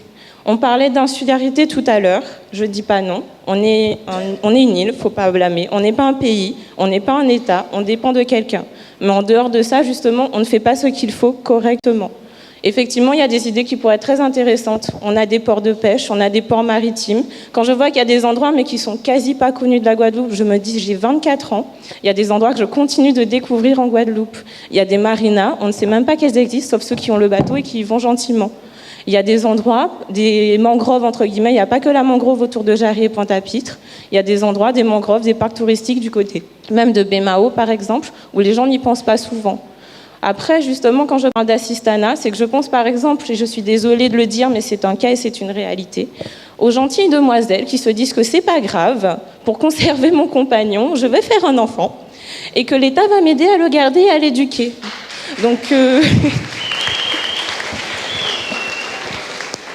[SPEAKER 13] On parlait d'insularité tout à l'heure, je ne dis pas non. On est une île, il ne faut pas blâmer. On n'est pas un pays, on n'est pas un État, on dépend de quelqu'un. Mais en dehors de ça, justement, on ne fait pas ce qu'il faut correctement. Effectivement, il y a des idées qui pourraient être très intéressantes. On a des ports de pêche, on a des ports maritimes. Quand je vois qu'il y a des endroits mais qui sont quasi pas connus de la Guadeloupe, je me dis, j'ai 24 ans, il y a des endroits que je continue de découvrir en Guadeloupe. Il y a des marinas, on ne sait même pas qu'elles existent, sauf ceux qui ont le bateau et qui y vont gentiment. Il y a des endroits, des mangroves entre guillemets, il n'y a pas que la mangrove autour de Jarry et Pointe-à-Pitre. Il y a des endroits, des mangroves, des parcs touristiques du côté, même de Bémao par exemple, où les gens n'y pensent pas souvent. Après, justement, quand je parle d'assistanat, c'est que je pense, par exemple, et je suis désolée de le dire, mais c'est un cas et c'est une réalité, aux gentilles demoiselles qui se disent que c'est pas grave, pour conserver mon compagnon, je vais faire un enfant, et que l'État va m'aider à le garder et à l'éduquer. Donc,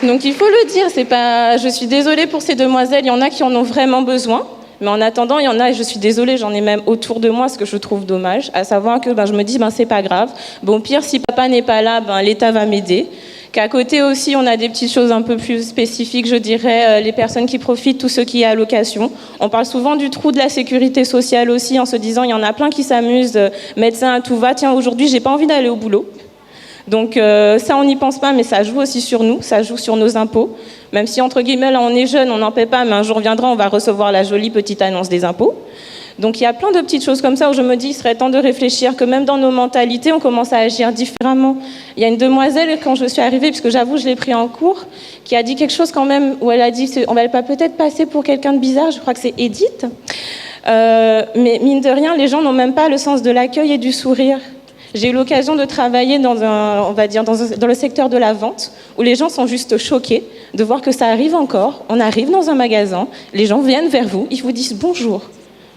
[SPEAKER 13] donc il faut le dire, c'est pas... je suis désolée pour ces demoiselles, il y en a qui en ont vraiment besoin. Mais en attendant, il y en a, et je suis désolée, j'en ai même autour de moi, ce que je trouve dommage, à savoir que je me dis, c'est pas grave. Bon, pire, si papa n'est pas là, l'État va m'aider. Qu'à côté aussi, on a des petites choses un peu plus spécifiques, je dirais, les personnes qui profitent, tout ce qui est allocation. On parle souvent du trou de la sécurité sociale aussi, en se disant, il y en a plein qui s'amusent, médecin à tout va, tiens, aujourd'hui, j'ai pas envie d'aller au boulot. Donc ça, on n'y pense pas, mais ça joue aussi sur nous, ça joue sur nos impôts. Même si, entre guillemets, là, on est jeune, on n'en paie pas, mais un jour viendra, on va recevoir la jolie petite annonce des impôts. Donc il y a plein de petites choses comme ça où je me dis, il serait temps de réfléchir que même dans nos mentalités, on commence à agir différemment. Il y a une demoiselle, quand je suis arrivée, puisque j'avoue, je l'ai pris en cours, qui a dit quelque chose quand même, où elle a dit, on va peut-être passer pour quelqu'un de bizarre, je crois que c'est Edith. Mais mine de rien, les gens n'ont même pas le sens de l'accueil et du sourire. J'ai eu l'occasion de travailler dans le secteur de la vente, où les gens sont juste choqués de voir que ça arrive encore. On arrive dans un magasin, les gens viennent vers vous, ils vous disent bonjour.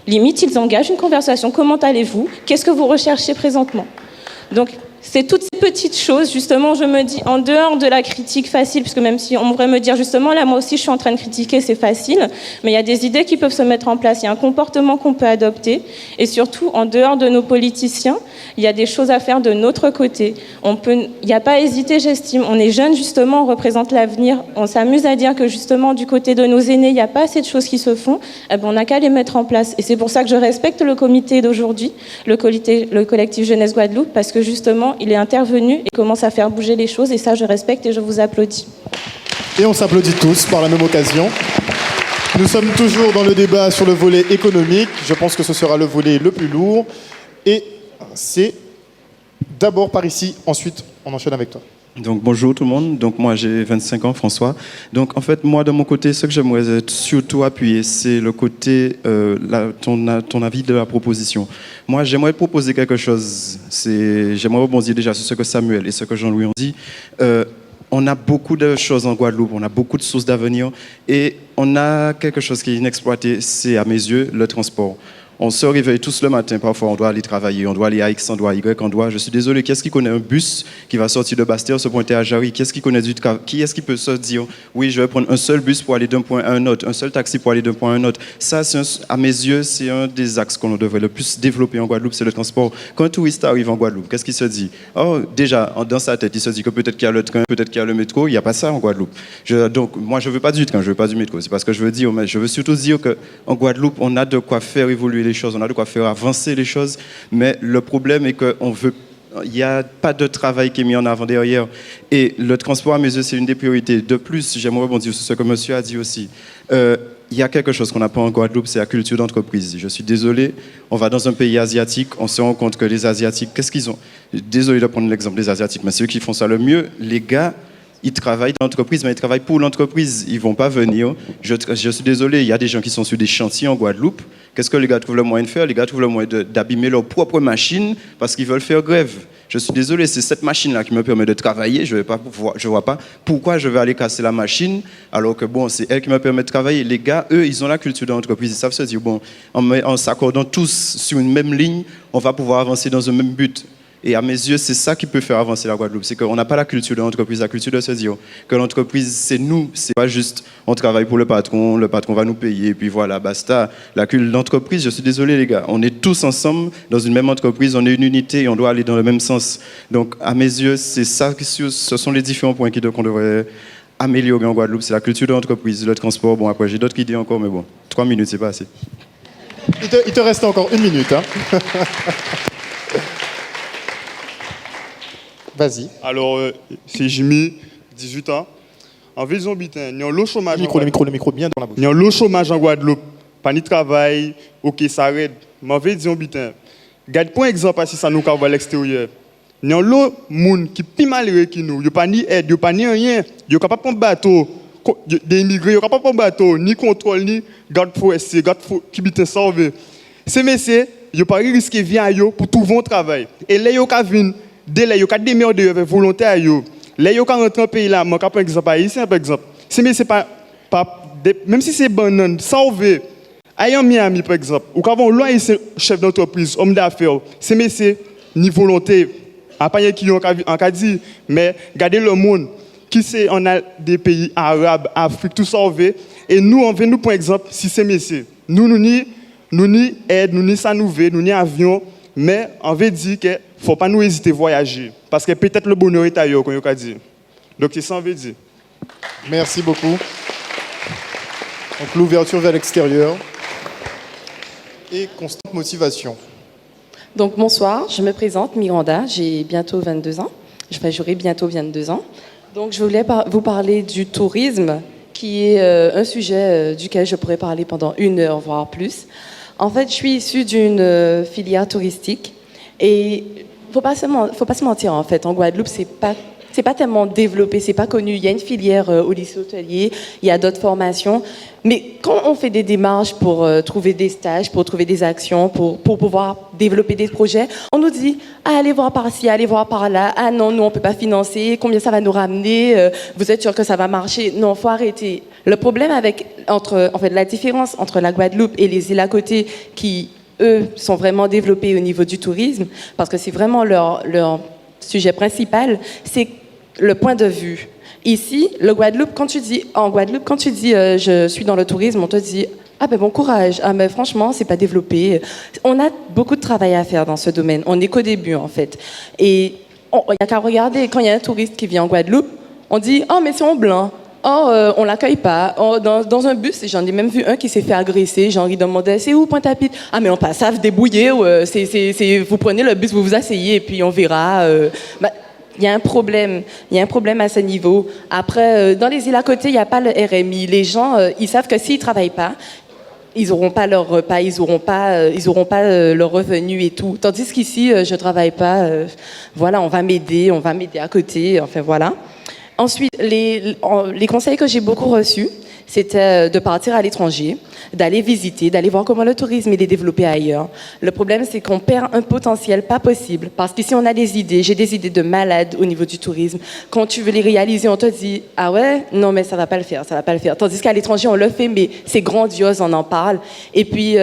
[SPEAKER 13] Limite, ils engagent une conversation. Comment allez-vous? Qu'est-ce que vous recherchez présentement? Donc, c'est toutes ces petites choses, justement, je me dis, en dehors de la critique facile, puisque même si on pourrait me dire, justement, là, moi aussi, je suis en train de critiquer, c'est facile, mais il y a des idées qui peuvent se mettre en place, il y a un comportement qu'on peut adopter, et surtout, en dehors de nos politiciens, il y a des choses à faire de notre côté. Il n'y a pas à hésiter, j'estime. On est jeunes, justement, on représente l'avenir. On s'amuse à dire que, justement, du côté de nos aînés, il n'y a pas assez de choses qui se font. On n'a qu'à les mettre en place. Et c'est pour ça que je respecte le comité d'aujourd'hui, le collectif Jeunesse Guadeloupe, parce que, justement, il est intervenu et commence à faire bouger les choses. Et ça, je respecte et je vous applaudis.
[SPEAKER 1] Et on s'applaudit tous par la même occasion. Nous sommes toujours dans le débat sur le volet économique. Je pense que ce sera le volet le plus lourd. Et c'est d'abord par ici, ensuite on enchaîne avec toi.
[SPEAKER 14] Donc bonjour tout le monde, donc moi j'ai 25 ans, François. Donc en fait moi de mon côté, ce que j'aimerais surtout appuyer, c'est le côté, ton avis de la proposition. Moi j'aimerais proposer quelque chose, j'aimerais rebondir déjà sur ce que Samuel et ce que Jean-Louis ont dit. On a beaucoup de choses en Guadeloupe, on a beaucoup de sources d'avenir et on a quelque chose qui est inexploité, c'est à mes yeux le transport. On se réveille tous le matin, parfois on doit aller travailler, on doit aller à X, on doit à Y, je suis désolé, qui est-ce qui connaît un bus qui va sortir de Bastille, se pointer à Jarry? Qui est-ce qui connaît qui est-ce qui peut se dire, oui, je vais prendre un seul bus pour aller d'un point à un autre, un seul taxi pour aller d'un point à un autre? Ça, à mes yeux, c'est un des axes qu'on devrait le plus développer en Guadeloupe, c'est le transport. Quand un touriste arrive en Guadeloupe, qu'est-ce qu'il se dit? Oh, déjà, dans sa tête, il se dit que peut-être qu'il y a le train, peut-être qu'il y a le métro, il n'y a pas ça en Guadeloupe. Donc, moi, je ne veux pas du train, je ne veux pas du métro, c'est pas ce que je veux dire, mais je veux surtout dire qu'en Guadeloupe, on a de quoi faire évoluer les choses, on a de quoi faire avancer les choses, mais le problème est qu'il n'y a pas de travail qui est mis en avant derrière. Et le transport, à mes yeux, c'est une des priorités. De plus, j'aimerais rebondir sur ce que monsieur a dit aussi. Il y a quelque chose qu'on n'a pas en Guadeloupe, c'est la culture d'entreprise. Je suis désolé, on va dans un pays asiatique, on se rend compte que les Asiatiques, qu'est-ce qu'ils ont? Désolé de prendre l'exemple des Asiatiques, mais ceux qui font ça le mieux, les gars, ils travaillent dans l'entreprise, mais ils travaillent pour l'entreprise. Ils ne vont pas venir. Je suis désolé, il y a des gens qui sont sur des chantiers en Guadeloupe. Qu'est-ce que les gars trouvent le moyen de faire? Les gars trouvent le moyen d'abîmer leur propre machine parce qu'ils veulent faire grève. Je suis désolé, c'est cette machine-là qui me permet de travailler. Je ne vois pas pourquoi je vais aller casser la machine alors que bon, c'est elle qui me permet de travailler. Les gars, eux, ils ont la culture de l'entreprise. Ils savent se dire, bon, en s'accordant tous sur une même ligne, on va pouvoir avancer dans un même but. Et à mes yeux, c'est ça qui peut faire avancer la Guadeloupe. C'est qu'on n'a pas la culture de l'entreprise, la culture de se dire que l'entreprise, c'est nous. C'est pas juste, on travaille pour le patron va nous payer, et puis voilà, basta. La culture de l'entreprise, je suis désolé les gars, on est tous ensemble dans une même entreprise, on est une unité et on doit aller dans le même sens. Donc à mes yeux, c'est ça, ce sont les différents points qu'on devrait améliorer en Guadeloupe. C'est la culture de l'entreprise, le transport. Bon, après, j'ai d'autres idées encore, mais bon, 3 minutes, c'est pas assez.
[SPEAKER 1] Il te reste encore 1 minute. Hein. Vas-y.
[SPEAKER 15] Alors, c'est Jimmy, 18 ans. En ville Zombitin, il y a le chômage.
[SPEAKER 1] Le micro bien dans la bouche.
[SPEAKER 15] Il y a le chômage en Guadeloupe. Pas ni travail, ok, ça arrête. Mais en ville Zombitin, regarde pour exemple, si ça nous va à l'extérieur. Il y a le monde qui est plus malheureux que nous. Il n'y a pas ni aide, il n'y a pas ni rien. Il n'y a pas de bateau. Des immigrés, il n'y a pas de bateau, ni contrôle, ni garde forestier, garde qui bitent sauver. Ces messieurs, il n'y a pas de risque de vie pour trouver un travail. Et là, il y a dès là, il y a des meilleurs de volontaires. Là, il y a rentré dans pays là, par exemple, haïtien, par exemple. Mais c'est pas même si c'est banane, sauver. Ayant Miami, par exemple, ou qu'avant loin, chef d'entreprise, homme d'affaires, c'est messieurs, ni volonté, à pas qui ont en dit, mais regardez le monde, qui c'est, on a des pays arabes, Afrique, tout sauvé. Et nous, on vient nous, par exemple, si c'est messieurs. Nous ni aide, nous ni ça nous veut, nous ni avion, mais on veut dire que faut pas nous hésiter à voyager. Parce que peut-être le bonheur est ailleurs, comme on a dit. Donc c'est ça qu'on veut dire.
[SPEAKER 1] Merci beaucoup. Donc l'ouverture vers l'extérieur et constante motivation.
[SPEAKER 16] Donc bonsoir, je me présente, Miranda, j'ai bientôt 22 ans. J'aurai bientôt 22 ans. Donc je voulais vous parler du tourisme, qui est un sujet duquel je pourrais parler pendant 1 heure, voire plus. En fait, je suis issue d'une filière touristique et faut pas se mentir, en fait, en Guadeloupe, c'est pas tellement développé, c'est pas connu. Il y a une filière au lycée hôtelier, il y a d'autres formations. Mais quand on fait des démarches pour trouver des stages, pour trouver des actions, pour pouvoir développer des projets, on nous dit allez voir par ci, allez voir par là. Ah non, nous on peut pas financer. Combien ça va nous ramener? Vous êtes sûr que ça va marcher? Non, faut arrêter. Le problème la différence entre la Guadeloupe et les îles à côté qui eux sont vraiment développés au niveau du tourisme, parce que c'est vraiment leur sujet principal, c'est le point de vue. Ici, quand tu dis je suis dans le tourisme, on te dit ah ben bon courage, ah mais franchement c'est pas développé. On a beaucoup de travail à faire dans ce domaine. On n'est qu'au début en fait. Et il n'y a qu'à regarder quand il y a un touriste qui vient en Guadeloupe, on dit oh mais c'est en blanc. Oh, on l'accueille pas. Oh, dans un bus, j'en ai même vu un qui s'est fait agresser. J'ai envie de demander, c'est où Pointe-à-Pitre? Ah, mais on passe à se débrouiller. Vous prenez le bus, vous vous asseyez et puis on verra. Il y a un problème. Il y a un problème à ce niveau. Après, dans les îles à côté, il n'y a pas le RMI. Les gens, ils savent que s'ils travaillent pas, ils n'auront pas leur repas, ils n'auront pas leur revenu et tout. Tandis qu'ici, je travaille pas. Voilà, on va m'aider à côté. Enfin voilà. Ensuite, les conseils que j'ai beaucoup reçus, c'était de partir à l'étranger, d'aller visiter, d'aller voir comment le tourisme est développé ailleurs. Le problème, c'est qu'on perd un potentiel pas possible. Parce qu'ici, on a des idées. J'ai des idées de malades au niveau du tourisme. Quand tu veux les réaliser, on te dit « Ah ouais? Non, mais ça va pas le faire, ça va pas le faire. » Tandis qu'à l'étranger, on le fait, mais c'est grandiose, on en parle. Et puis,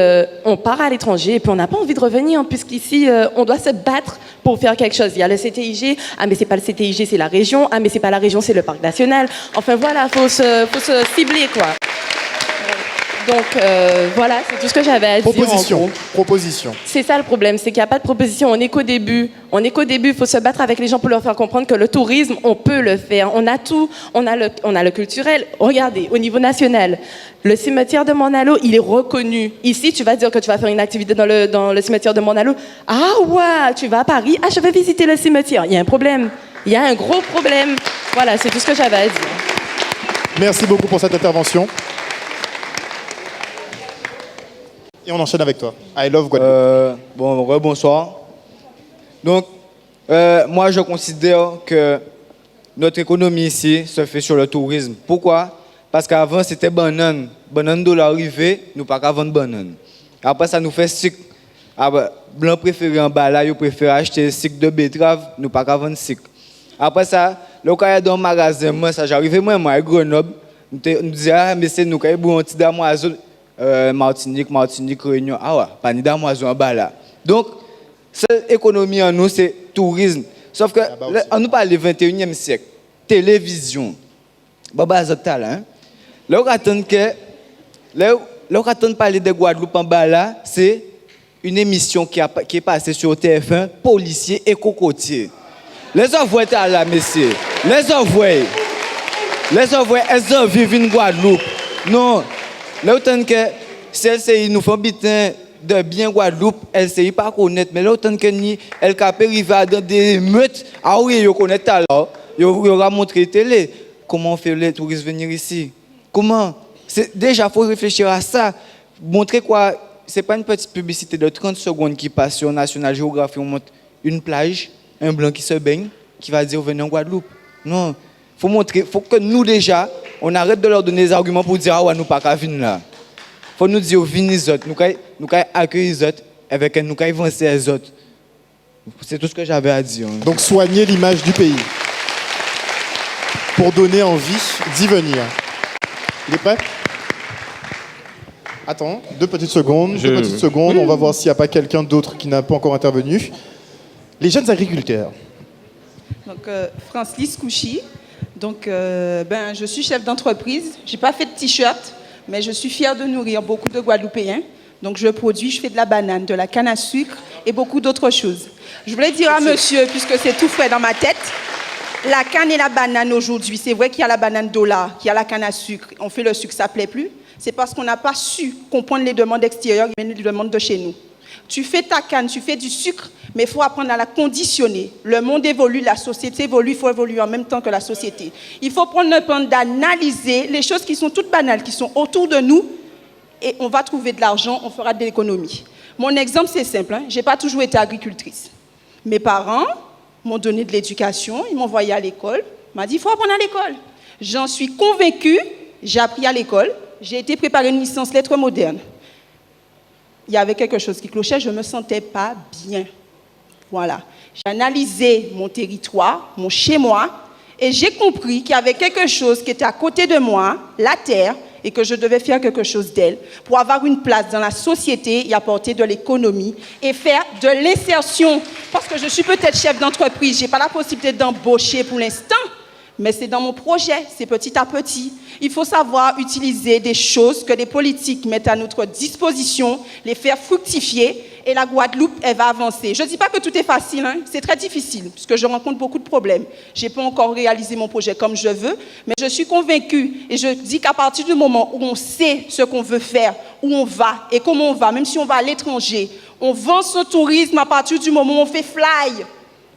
[SPEAKER 16] on part à l'étranger et puis on n'a pas envie de revenir, puisqu'ici, on doit se battre pour faire quelque chose. Il y a le CTIG. Ah, mais c'est pas le CTIG, c'est la région. Ah, mais c'est pas la région, c'est le parc national. Enfin, voilà, faut se cibler, quoi. Donc voilà, c'est tout ce que j'avais à dire.
[SPEAKER 1] Proposition.
[SPEAKER 16] C'est ça le problème, c'est qu'il n'y a pas de proposition. On n'est qu'au début. Il faut se battre avec les gens pour leur faire comprendre que le tourisme, on peut le faire. On a tout. On a le culturel. Regardez, au niveau national, le cimetière de Morne-à-l'Eau, il est reconnu. Ici, tu vas dire que tu vas faire une activité dans le cimetière de Morne-à-l'Eau. Ah ouais, tu vas à Paris. Ah, je vais visiter le cimetière. Il y a un problème. Il y a un gros problème. Voilà, c'est tout ce que j'avais à dire.
[SPEAKER 1] Merci beaucoup pour cette intervention. Et on enchaîne avec toi. I love Guadeloupe.
[SPEAKER 17] Bonsoir. Donc, moi, je considère que notre économie ici se fait sur le tourisme. Pourquoi? Parce qu'avant, c'était banane. Banane de l'arrivée, nous pas qu'à vendre banane. Après, ça nous fait sucre. Ah bah, blanc préféré en bas là, ils préfèrent acheter un cycle de betterave, nous pas qu'à vendre cycle. Après ça, là, quand il y a dans le magasin, moi, ça j'arrivais moi à Grenoble, nous disions, ah, mais c'est nous, quand il y a un petit damoiseau, Martinique, Réunion, ah ouais, pas ni damoiseau en bas là. Donc, cette économie en nous, c'est tourisme. Sauf que, on nous parle du 21e siècle, télévision. Baba Zotal, hein. Là, on attend que, là, on attend de parler de Guadeloupe en bas là, c'est une émission qui est passée sur TF1, policiers et cocotiers. Les envois étaient là, messieurs. Les envois, elles vivent en Guadeloupe. Non, là, autant que celle-ci nous font bitin de bien Guadeloupe, elle ne sait pas connaître. Mais là, autant que ni, elle capte arriver dans des meutes, ah oui, ils connaissent alors. Ils aura montré télé. Comment on fait les touristes venir ici? Comment? Déjà, il faut réfléchir à ça. Montrer quoi? Ce n'est pas une petite publicité de 30 secondes qui passe sur National Geographic. On montre une plage, un blanc qui se baigne, qui va dire venez en Guadeloupe. Non, faut montrer, faut que nous déjà, on arrête de leur donner des arguments pour dire ah ouais nous pas qu'à venir là. Faut nous dire venez les autres, nous qu'à accueillir les autres, avec nous qu'à avancer les autres. C'est tout ce que j'avais à dire.
[SPEAKER 1] Donc soigner l'image du pays pour donner envie d'y venir. Il est prêt? Attends, 2 petites secondes. On va voir s'il n'y a pas quelqu'un d'autre qui n'a pas encore intervenu. Les jeunes agriculteurs.
[SPEAKER 18] Donc, Francis Kouchi. Donc, je suis chef d'entreprise. Je n'ai pas fait de t-shirt, mais je suis fière de nourrir beaucoup de Guadeloupéens. Donc, je fais de la banane, de la canne à sucre et beaucoup d'autres choses. Je voulais dire à monsieur, puisque c'est tout frais dans ma tête, la canne et la banane aujourd'hui, c'est vrai qu'il y a la banane $, qu'il y a la canne à sucre. On fait le sucre, ça ne plaît plus. C'est parce qu'on n'a pas su comprendre les demandes extérieures et les demandes de chez nous. Tu fais ta canne, tu fais du sucre, mais il faut apprendre à la conditionner. Le monde évolue, la société évolue, il faut évoluer en même temps que la société. Il faut prendre le temps d'analyser les choses qui sont toutes banales, qui sont autour de nous, et on va trouver de l'argent, on fera de l'économie. Mon exemple, c'est simple, hein. Je n'ai pas toujours été agricultrice. Mes parents m'ont donné de l'éducation, ils m'ont envoyé à l'école, m'ont dit il faut apprendre à l'école. J'en suis convaincue, j'ai appris à l'école, j'ai été préparer une licence lettres modernes. Il y avait quelque chose qui clochait, je ne me sentais pas bien. Voilà. J'ai analysé mon territoire, mon chez-moi, et j'ai compris qu'il y avait quelque chose qui était à côté de moi, la terre, et que je devais faire quelque chose d'elle pour avoir une place dans la société et apporter de l'économie et faire de l'insertion. Parce que je suis peut-être chef d'entreprise, je n'ai pas la possibilité d'embaucher pour l'instant, mais c'est dans mon projet, c'est petit à petit. Il faut savoir utiliser des choses que les politiques mettent à notre disposition, les faire fructifier, et la Guadeloupe, elle va avancer. Je ne dis pas que tout est facile, hein. C'est très difficile, puisque je rencontre beaucoup de problèmes. Je n'ai pas encore réalisé mon projet comme je veux, mais je suis convaincue, et je dis qu'à partir du moment où on sait ce qu'on veut faire, où on va, et comment on va, même si on va à l'étranger, on vend son tourisme à partir du moment où on fait fly.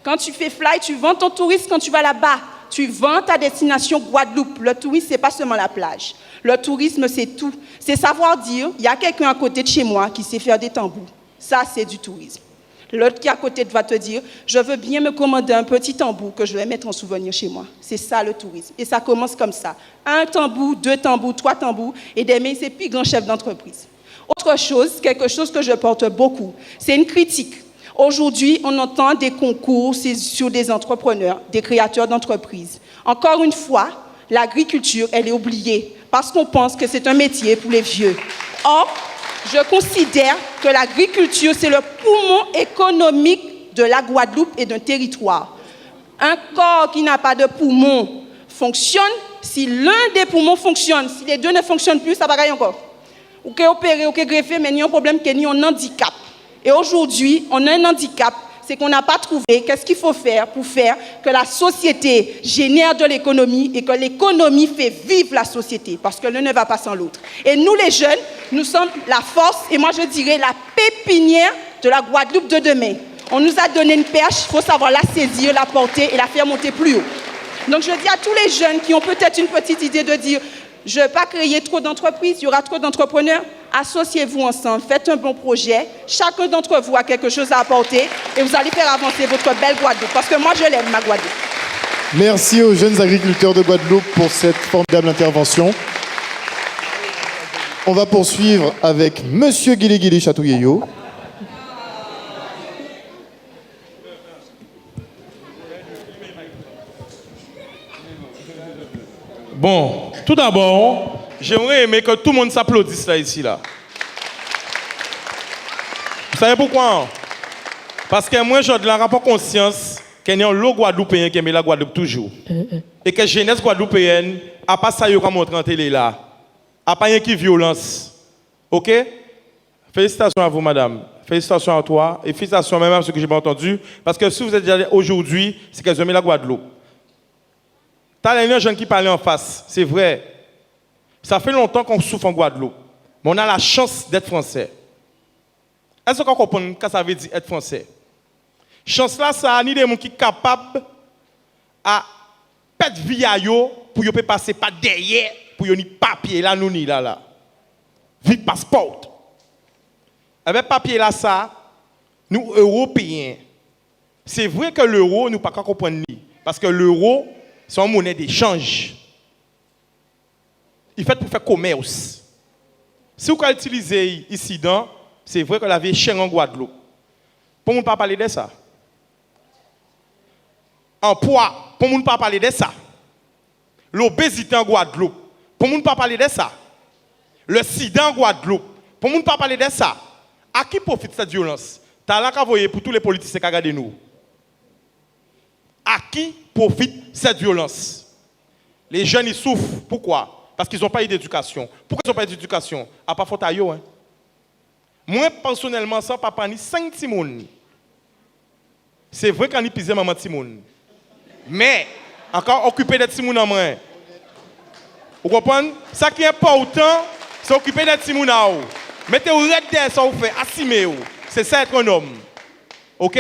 [SPEAKER 18] Quand tu fais fly, tu vends ton tourisme quand tu vas là-bas. Tu vends ta destination Guadeloupe. Le tourisme, ce n'est pas seulement la plage. Le tourisme, c'est tout. C'est savoir dire, il y a quelqu'un à côté de chez moi qui sait faire des tambours. Ça, c'est du tourisme. L'autre qui est à côté va te dire, je veux bien me commander un petit tambour que je vais mettre en souvenir chez moi. C'est ça le tourisme. Et ça commence comme ça. 1 tambour, 2 tambours, 3 tambours. Et demain, c'est plus grand chef d'entreprise. Autre chose, quelque chose que je porte beaucoup, c'est une critique. Aujourd'hui, on entend des concours sur des entrepreneurs, des créateurs d'entreprises. Encore une fois, l'agriculture, elle est oubliée parce qu'on pense que c'est un métier pour les vieux. Or, je considère que l'agriculture, c'est le poumon économique de la Guadeloupe et d'un territoire. Un corps qui n'a pas de poumon fonctionne. Si l'un des poumons fonctionne, si les deux ne fonctionnent plus, ça va rien encore. Ou qu'est opéré, ou qu'est greffé, mais il y a un problème qu'il y a un handicap. Et aujourd'hui, on a un handicap, c'est qu'on n'a pas trouvé qu'est-ce qu'il faut faire pour faire que la société génère de l'économie et que l'économie fait vivre la société, parce que l'un ne va pas sans l'autre. Et nous, les jeunes, nous sommes la force, et moi je dirais la pépinière de la Guadeloupe de demain. On nous a donné une perche, il faut savoir la saisir, la porter et la faire monter plus haut. Donc je dis à tous les jeunes qui ont peut-être une petite idée de dire je ne vais pas créer trop d'entreprises, il y aura trop d'entrepreneurs. Associez-vous ensemble, faites un bon projet. Chacun d'entre vous a quelque chose à apporter et vous allez faire avancer votre belle Guadeloupe. Parce que moi, je l'aime, ma Guadeloupe.
[SPEAKER 1] Merci aux jeunes agriculteurs de Guadeloupe pour cette formidable intervention. On va poursuivre avec Monsieur Guili Chatouyeyo.
[SPEAKER 19] Bon, tout d'abord, j'aimerais aimer que tout le monde s'applaudisse là, ici, là. Vous savez pourquoi? Parce que moi, je n'ai pas conscience qu'il y a un lot guadeloupéen qui aime la Guadeloupe toujours. Et que la jeunesse guadeloupéenne n'a pas ça qu'on montre en télé là. A pas rien qui violence. OK? Félicitations à vous, madame. Félicitations à toi. Et félicitations même à ceux que je n'ai pas entendu. Parce que si vous êtes déjà allé aujourd'hui, c'est qu'elles ont mis la Guadeloupe. T'as les gens qui parlent en face. C'est vrai. Ça fait longtemps qu'on souffre en Guadeloupe. Mais on a la chance d'être français. Est-ce qu'on comprend ce que ça veut dire être français? Chance là, ça a ni des gens qui sont capables à perdre vie à eux pour ne pas passer par derrière, pour ne pas papier là, nous ni là. Vie passeport. Avec papier là, ça, nous, Européens, c'est vrai que l'euro, nous ne pouvons pas comprendre. Parce que l'euro, c'est une monnaie d'échange. Il fait pour faire commerce. Si vous utilisez ici, c'est vrai que la vie est chère en Guadeloupe. Pour ne pas parler de ça. En poids, pour ne pas parler de ça. L'obésité en Guadeloupe, pour ne pas parler de ça. Le sida en Guadeloupe, pour ne pas parler de ça. À qui profite cette violence? T'as là qu'à voir pour tous les politiciens qui regardent nous. À qui profite cette violence? Les jeunes, ils souffrent. Pourquoi? Parce qu'ils n'ont pas eu d'éducation. Pourquoi ils n'ont pas eu d'éducation? À pas faute à eux, hein. Moi, personnellement, sans papa, ni 5 timounes. C'est vrai qu'on y pise maman timoun. Mais, encore occupé des timounes en main. Vous comprenez? Ça qui est important, c'est occuper des timounes à vous. Mettez-vous redde, ça vous fait, assumez-vous. C'est ça être un homme. OK?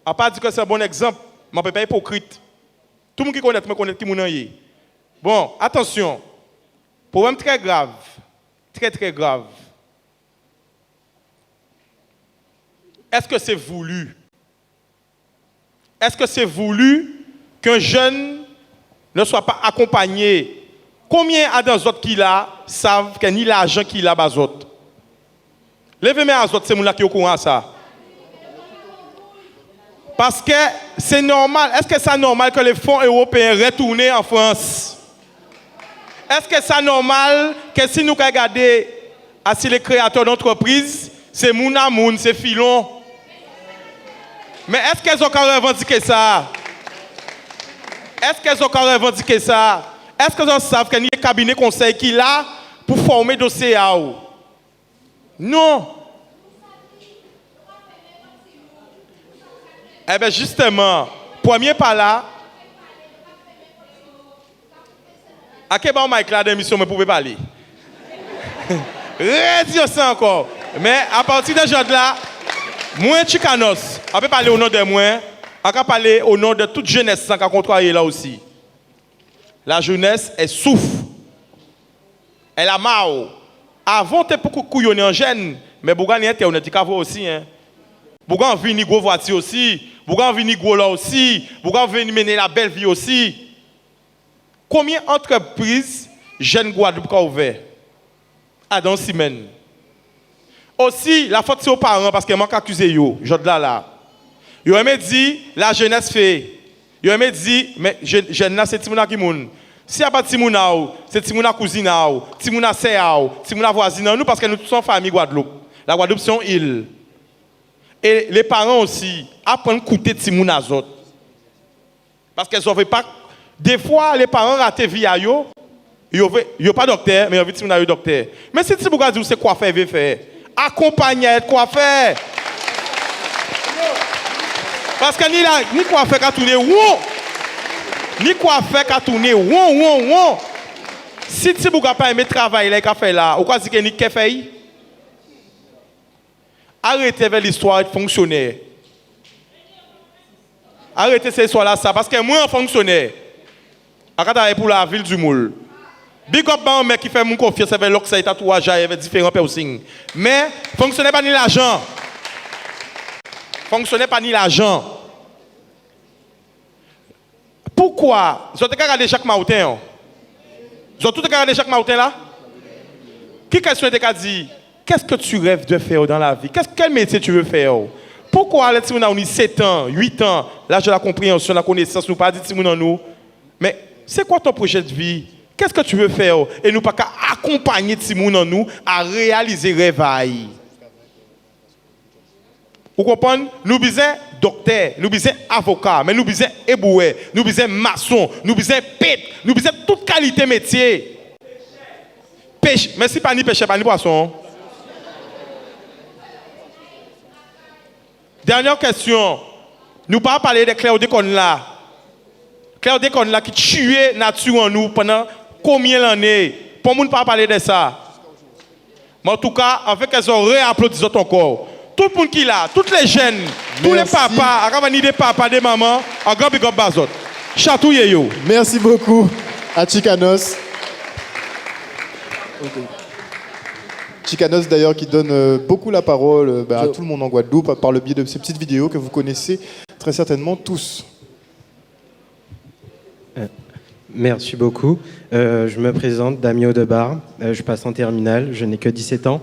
[SPEAKER 19] À part dire que c'est un bon exemple, je ne peux pas être hypocrite. Tout le monde qui connaît, me connaît qui est. Bon, attention. Problème très grave. Très, très grave. Est-ce que c'est voulu? Est-ce que c'est voulu qu'un jeune ne soit pas accompagné? Combien a des autres qui là savent qu'il n'y a ni l'argent qui là bas autres? Levez-moi à autres, c'est mon là qui est au courant de ça. Parce que c'est normal. Est-ce que c'est normal que les fonds européens retournent en France? Est-ce que c'est normal que si nous regardons si les créateurs d'entreprises, c'est Mounamoun, c'est Filon? Mais est-ce qu'elles ont encore revendiqué ça? Est-ce qu'elles ont encore revendiqué ça? Est-ce qu'elles savent qu'il y a un cabinet conseil qui est là pour former dossier à eux? Non. Eh bien, justement, premier pas là, à quel moment Mike là d'émission me pouvez parler? Redis ça encore. Mais à partir de ce là, moi, Chicanos, on peut parler au nom de moi, on peut parler au nom de toute jeunesse qui a contrarié là aussi. La jeunesse, elle souffre. Elle a marre. Avant, tu es beaucoup couillonné en jeune, mais Bougan est on a dit qu'avant aussi. Bougan vient ni gros voiture aussi. Bougan vient ni gros là aussi. Bougan vient mener la belle vie aussi. Combien d'entreprises jeunes Guadeloupe ont ouvert? À dans 6 semaines. Aussi, la faute c'est aux parents parce qu'ils manquent accusé yo. Là. Ils ont dit, la jeunesse fait. Ils ont dit, mais jeune c'est Timouna qui moun. Si n'y a pas de Timouna, c'est Timouna cousine, Timouna sœur, Timouna voisine, nous parce que nous tous sommes famille Guadeloupe. La Guadeloupe c'est une île. Et les parents aussi apprennent à coûter Timouna aux autres. Parce qu'elles ne veulent pas. Des fois, les parents ratent vie à eux. Ils n'ont pas de docteur, mais ils ont envie de Timouna docteur. Mais si Timouna dit c'est quoi faire, veut faire. Accompagner, quoi faire. Parce que ni quoi faire qu'à tourner, ni quoi faire qu'à tourner, si tu n'as pas aimé travailler là, qu'à faire là, ou quoi dire que ni qu'à faire? Arrêtez avec l'histoire de fonctionnaire. Arrêtez cette histoire là, ça, parce que moi, un fonctionnaire, à pour la ville du Moule. Big up, un mec qui fait mon confiance avec l'oxy, tatouage, avec différents piercings. Mais, fonctionnez pas ni l'argent. Fonctionnez pas ni l'argent. Pourquoi? Vous avez regardé chaque matin. Vous avez tout regardé chaque matin là? Qui question te dit? Qu'est-ce que tu rêves de faire dans la vie? Quel métier tu veux faire? Pourquoi les gens ont 7 ans, 8 ans, l'âge de la compréhension, la connaissance, nous pas dit nous. Mais c'est quoi ton projet de vie? Qu'est-ce que tu veux faire? Et nous pas qu'à accompagner Timoun en nous à réaliser réveil. Vous comprenez? Nous besoin docteur, nous besoin avocat, mais nous besoin éboué, nous besoin maçon, nous besoin pète, nous besoin toute qualité métier. Pêche, mais si pas ni pêche, pas ni poisson. Dernière question. Nous pas parler de chlordécone là. Chlordécone là qui tuait nature en nous pendant combien d'années? Pour nous ne pas parler de ça. Mais en tout cas, en fait, qu'elles ont réapplaudi encore. Tout le monde qui est là, toutes les jeunes, tous les papas, accompagnés des papas, des mamans, en grand big up bazot. Chatouille yo.
[SPEAKER 1] Merci beaucoup à Chicanos. Chicanos d'ailleurs qui donne beaucoup la parole à tout le monde en Guadeloupe par le biais de ces petites vidéos que vous connaissez très certainement tous.
[SPEAKER 20] Merci beaucoup. Je me présente, Damien Debar. Je passe en terminale, je n'ai que 17 ans.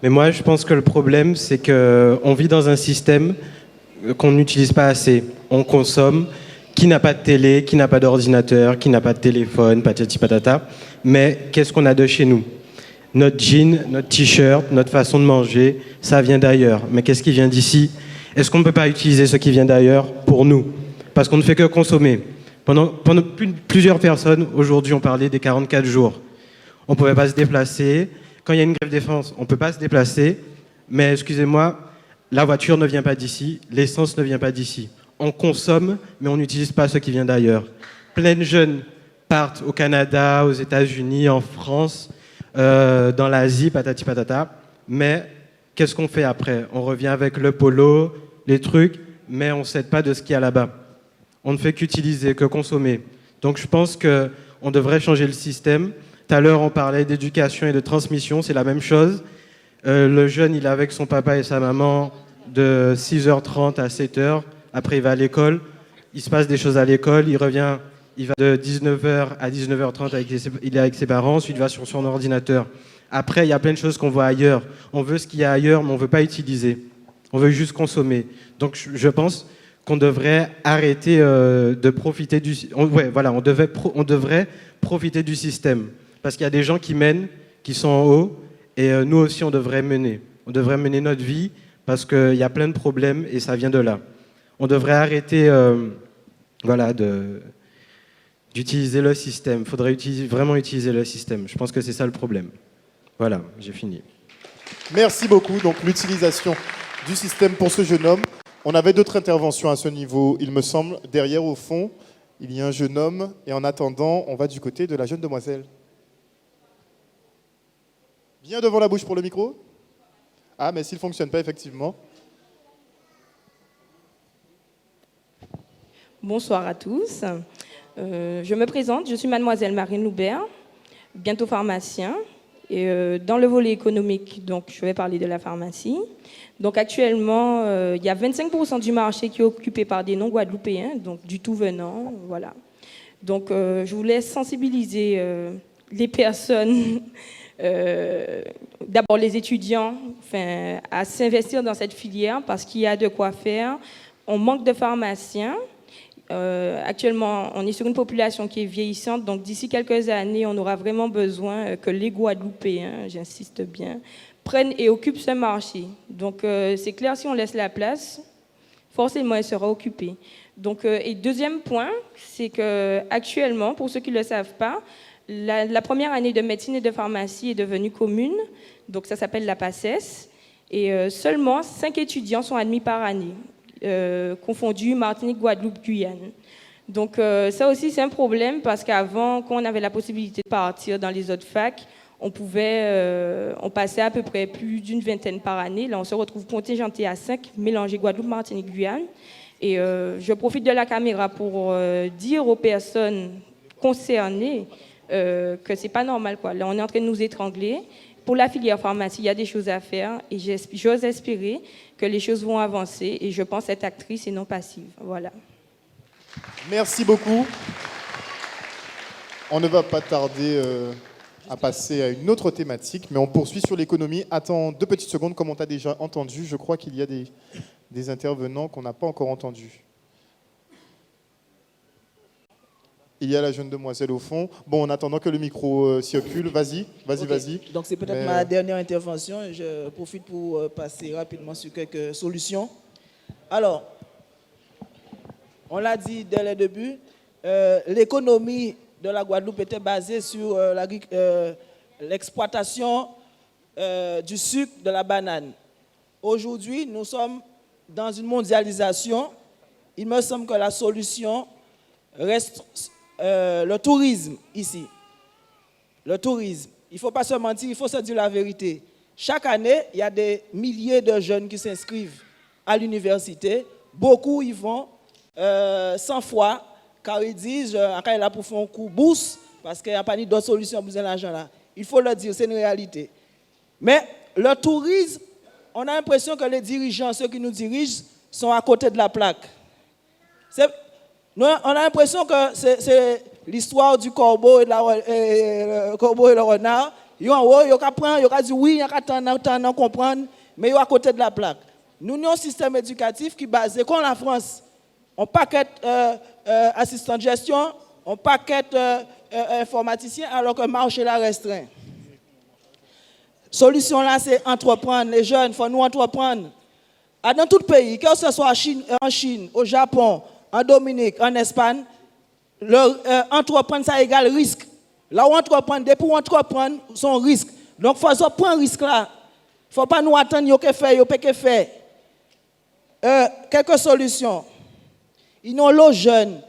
[SPEAKER 20] Mais moi, je pense que le problème, c'est qu'on vit dans un système qu'on n'utilise pas assez. On consomme, qui n'a pas de télé, qui n'a pas d'ordinateur, qui n'a pas de téléphone, patati patata. Mais qu'est-ce qu'on a de chez nous? Notre jean, notre t-shirt, notre façon de manger, ça vient d'ailleurs. Mais qu'est-ce qui vient d'ici? Est-ce qu'on ne peut pas utiliser ce qui vient d'ailleurs pour nous? Parce qu'on ne fait que consommer. Pendant plusieurs personnes, aujourd'hui, ont parlé des 44 jours. On ne pouvait pas se déplacer. Quand il y a une grève défense, on ne peut pas se déplacer. Mais excusez-moi, la voiture ne vient pas d'ici, l'essence ne vient pas d'ici. On consomme, mais on n'utilise pas ce qui vient d'ailleurs. Plein de jeunes partent au Canada, aux États-Unis, en France, dans l'Asie, patati patata. Mais qu'est-ce qu'on fait après? On revient avec le polo, les trucs, mais on ne s'aide pas de ce qu'il y a là-bas. On ne fait qu'utiliser, que consommer. Donc je pense qu'on devrait changer le système. Tout à l'heure, on parlait d'éducation et de transmission, c'est la même chose. Le jeune, il est avec son papa et sa maman de 6h30 à 7h. Après, il va à l'école. Il se passe des choses à l'école. Il revient, il va de 19h à 19h30, il est avec ses parents. Ensuite, il va sur son ordinateur. Après, il y a plein de choses qu'on voit ailleurs. On veut ce qu'il y a ailleurs, mais on ne veut pas utiliser. On veut juste consommer. Donc, je pense qu'on devrait arrêter de profiter du... on devrait profiter du système. Parce qu'il y a des gens qui mènent, qui sont en haut, et nous aussi, on devrait mener. On devrait mener notre vie, parce qu'il y a plein de problèmes, et ça vient de là. On devrait arrêter d'utiliser le système. Il faudrait vraiment utiliser le système. Je pense que c'est ça le problème. Voilà, j'ai fini.
[SPEAKER 1] Merci beaucoup. Donc, l'utilisation du système pour ce jeune homme. On avait d'autres interventions à ce niveau, il me semble. Derrière, au fond, il y a un jeune homme. Et en attendant, on va du côté de la jeune demoiselle. Bien devant la bouche pour le micro. Ah, mais s'il ne fonctionne pas, effectivement.
[SPEAKER 13] Bonsoir à tous. Je me présente, je suis mademoiselle Marine Loubert, bientôt pharmacien. Et dans le volet économique, donc, je vais parler de la pharmacie. Donc actuellement, il y a 25% du marché qui est occupé par des non-guadeloupéens, donc du tout venant, voilà. Donc je voulais sensibiliser les personnes, d'abord les étudiants, à s'investir dans cette filière parce qu'il y a de quoi faire. On manque de pharmaciens. Actuellement, on est sur une population qui est vieillissante, donc d'ici quelques années, on aura vraiment besoin que les Guadeloupéens, j'insiste bien, prennent et occupent ce marché. Donc c'est clair, si on laisse la place, forcément, elle sera occupée. Donc, et deuxième point, c'est qu'actuellement, pour ceux qui ne le savent pas, la première année de médecine et de pharmacie est devenue commune, donc ça s'appelle la PACES, et seulement 5 étudiants sont admis par année. Confondus Martinique, Guadeloupe, Guyane. Donc ça aussi c'est un problème parce qu'avant, quand on avait la possibilité de partir dans les autres facs, on passait à peu près plus d'une vingtaine par année. Là on se retrouve contingenté à 5, mélangés Guadeloupe, Martinique, Guyane. Et je profite de la caméra pour dire aux personnes concernées que c'est pas normal, quoi. Là on est en train de nous étrangler. Pour la filière pharmacie, il y a des choses à faire et j'ose espérer que les choses vont avancer et je pense être actrice et non passive. Voilà.
[SPEAKER 1] Merci beaucoup. On ne va pas tarder à passer à une autre thématique, mais on poursuit sur l'économie. Attends 2 petites secondes, comme on t'a déjà entendu. Je crois qu'il y a des intervenants qu'on n'a pas encore entendus. Il y a la jeune demoiselle au fond. Bon, en attendant que le micro circule, vas-y.
[SPEAKER 21] Donc c'est peut-être ma dernière intervention. Je profite pour passer rapidement sur quelques solutions. Alors, on l'a dit dès le début, l'économie de la Guadeloupe était basée sur l'exploitation du sucre, de la banane. Aujourd'hui, nous sommes dans une mondialisation. Il me semble que la solution reste le tourisme ici. Le tourisme. Il ne faut pas se mentir, il faut se dire la vérité. Chaque année, il y a des milliers de jeunes qui s'inscrivent à l'université. Beaucoup y vont 100 fois, car ils disent quand il a pour faire un coup bourse, parce qu'il n'y a pas d'autre solution pour besoin d'argent là. Il faut le dire, c'est une réalité. Mais le tourisme, on a l'impression que les dirigeants, ceux qui nous dirigent, sont à côté de la plaque. On a l'impression que c'est l'histoire du corbeau et le renard. Ils ont dit oui, ils ont comprendre, mais ils sont à côté de la plaque. Nous avons un système éducatif qui est basé comme la France. On paquet assistant de gestion, on paquet informaticien, alors que le marché là restreint. Solution là, c'est entreprendre. Les jeunes, il faut nous entreprendre. Dans tout pays, que ce soit en Chine, au Japon, en Dominique, en Espagne, entreprendre, ça égale risque. Là où entreprendre, depuis où entreprendre, son risque. Donc, il faut prendre un risque là. Il ne faut pas nous attendre, il y a que faire, il y a que faire. Quelques solutions. Ils ont les jeunes,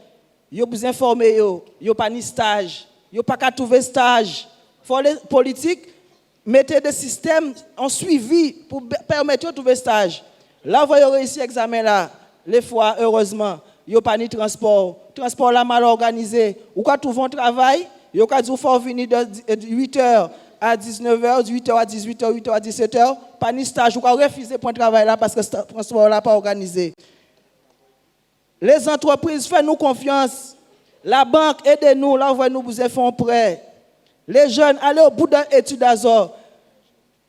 [SPEAKER 21] ils ont besoin d'informer, ils n'ont pas de stage, ils n'ont pas qu'à trouver stage. Il faut les politiques mettre des systèmes en suivi pour permettre de trouver stage. Là, vous avez réussi l'examen là, les fois, heureusement. Il n'y a pas de transport. Le transport là mal organisé. Ou quand tu vas au travail, il y a qu'il faut venir de 8h à 19h, de 8h à 18h, 8h à 17h. Pas de stage. Ou quand refuser pour le travail là parce que le transport là pas organisé. Les entreprises, faites-nous confiance. La banque, aidez-nous. Là, vous nous faire un prêt. Les jeunes, allez au bout d'une étude d'Azor.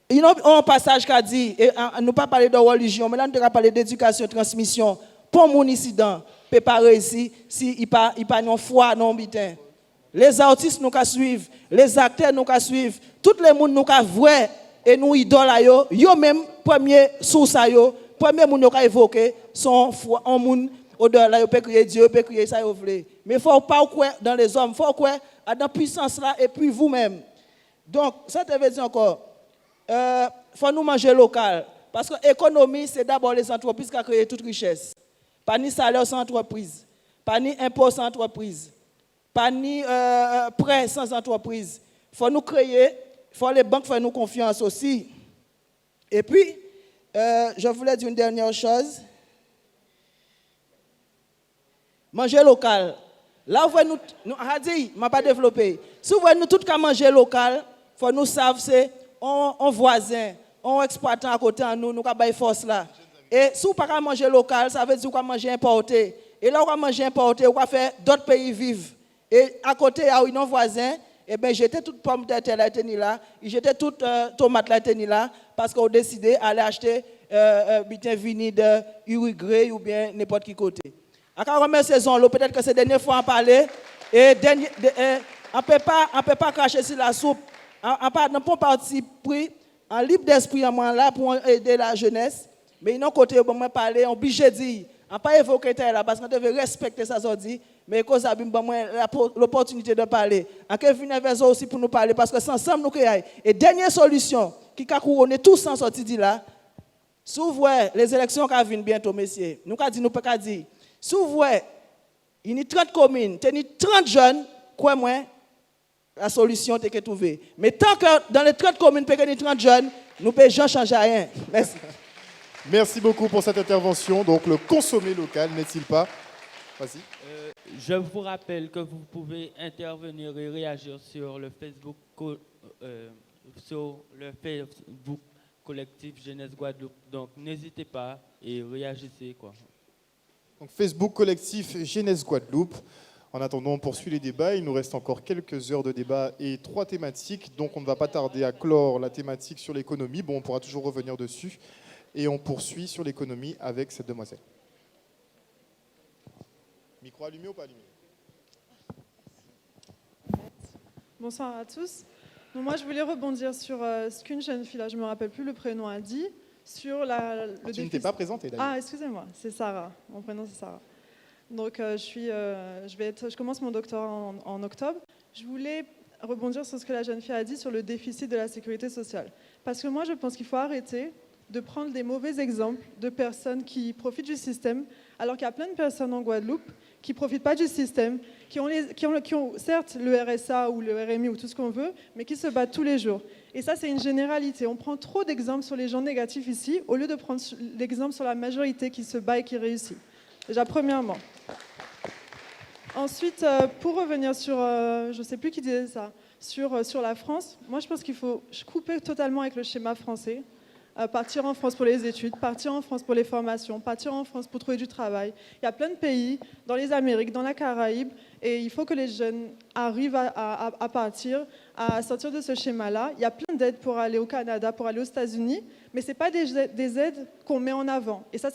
[SPEAKER 21] Il y a un passage qui a dit, et nous pas parler de religion, mais là, nous allons parler d'éducation, transmission. Pour mon incident, préparer ici, s'il n'y a pas de foi, non, bitin. Les artistes nous suivent, les acteurs nous suivent, tout le monde nous voit et nous idolons. Yo même, premier source, premier monde nous évoqué, son foi, un monde au-delà, il peut crier Dieu, il peut crier ça, mais il ne faut pas croire dans les hommes, il faut croire dans la puissance là et puis vous-même. Donc, ça te veut dire encore, il faut nous manger local. Parce que l'économie, c'est d'abord les entreprises qui ont créé toute richesse. Pas ni salaire sans entreprise, pas ni impôt sans entreprise, pas ni prêt sans entreprise. Il faut nous créer, il faut les banques faire nous confiance aussi. Et puis, je voulais dire une dernière chose. Manger local. Là, vous nous a dit, je ne pas développé. Si vous voulez nous tout qu'à manger local, il faut nous savoir c'est un voisin, un exploitant à côté de nous, nous avons force là. Et si vous ne pouvez pas manger local, ça veut dire que vous manger importé. Et là, vous pouvez manger importé, vous pouvez faire d'autres pays vivre. Et à côté, il y a un voisin, et bien, j'étais toute pomme de terre là, j'étais toute tomate là, parce qu'on a décidé d'aller acheter un vini de Uruguay ou bien n'importe qui côté. À la première saison, peut-être que c'est la dernière fois en parler, et on ne peut pas cracher sur la soupe. On ne peut pas partir pris en libre d'esprit là pour aider la jeunesse. Mais il y a un côté où on parler, on obligé de dire, on ne pas évoquer là parce qu'on devait respecter ça, mais cause l'opportunité de parler. On peut venir vers eux aussi pour nous parler parce que c'est ensemble nous créons. Et dernière solution, qui a couronné tous en sortie de là, si vous voyez les élections qui viennent bientôt, messieurs, nous avons dit, nous ne pouvons pas dire. Si vous voyez, il y a 30 communes, il y a 30 jeunes, quoi moins, la solution est trouvée. Mais tant que dans les 30 communes, il y a 30 jeunes, nous ne pouvons jamais changer rien. Merci.
[SPEAKER 1] Merci beaucoup pour cette intervention. Donc, le consommer local, n'est-il pas? Vas-y.
[SPEAKER 22] Je vous rappelle que vous pouvez intervenir et réagir sur le Facebook, collectif Jeunesse Guadeloupe. Donc, n'hésitez pas et réagissez, quoi.
[SPEAKER 1] Donc, Facebook collectif Jeunesse Guadeloupe. En attendant, on poursuit les débats. Il nous reste encore quelques heures de débat et 3 thématiques. Donc, on ne va pas tarder à clore la thématique sur l'économie. Bon, on pourra toujours revenir dessus. Et on poursuit sur l'économie avec cette demoiselle. Micro allumé ou pas allumé?
[SPEAKER 3] Bonsoir à tous. Donc moi, je voulais rebondir sur ce qu'une jeune fille, là, je ne me rappelle plus le prénom, a dit, sur le
[SPEAKER 1] Tu ne t'es pas présentée d'ailleurs.
[SPEAKER 3] Ah, excusez-moi, c'est Sarah. Mon prénom, c'est Sarah. Donc, je commence mon doctorat en octobre. Je voulais rebondir sur ce que la jeune fille a dit sur le déficit de la sécurité sociale. Parce que moi, je pense qu'il faut arrêter de prendre des mauvais exemples de personnes qui profitent du système, alors qu'il y a plein de personnes en Guadeloupe qui ne profitent pas du système, qui ont certes le RSA ou le RMI ou tout ce qu'on veut, mais qui se battent tous les jours. Et ça, c'est une généralité. On prend trop d'exemples sur les gens négatifs ici, au lieu de prendre l'exemple sur la majorité qui se bat et qui réussit. Déjà, premièrement. Ensuite, pour revenir sur, je ne sais plus qui disait ça, sur la France, moi je pense qu'il faut couper totalement avec le schéma français. Partir en France pour les études, partir en France pour les formations, partir en France pour trouver du travail. Il y a plein de pays, dans les Amériques, dans la Caraïbe, et il faut que les jeunes arrivent à partir, à sortir de ce schéma-là. Il y a plein d'aides pour aller au Canada, pour aller aux États-Unis, mais ce n'est pas des aides qu'on met en avant. Et ça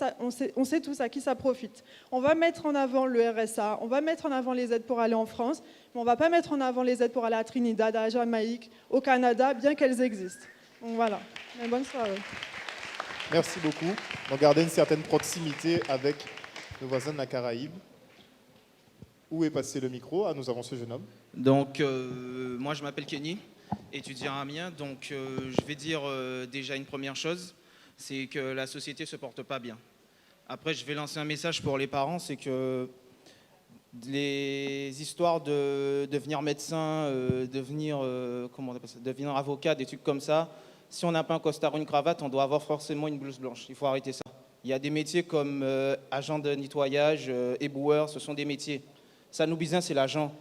[SPEAKER 3] on sait tous à qui ça profite. On va mettre en avant le RSA, on va mettre en avant les aides pour aller en France, mais on ne va pas mettre en avant les aides pour aller à Trinidad, à Jamaïque, au Canada, bien qu'elles existent. Donc voilà, une bonne soirée.
[SPEAKER 1] Merci beaucoup. On gardait une certaine proximité avec nos voisins de la Caraïbe. Où est passé le micro? Ah, nous avons ce jeune homme.
[SPEAKER 4] Donc, moi, je m'appelle Kenny, étudiant à Amiens. Donc, je vais dire déjà une première chose, c'est que la société ne se porte pas bien. Après, je vais lancer un message pour les parents, c'est que les histoires de devenir médecin, devenir avocat, des trucs comme ça, si on n'a pas un costard ou une cravate, on doit avoir forcément une blouse blanche. Il faut arrêter ça. Il y a des métiers comme agent de nettoyage, éboueur, ce sont des métiers. Ça, nous besoin, c'est l'argent.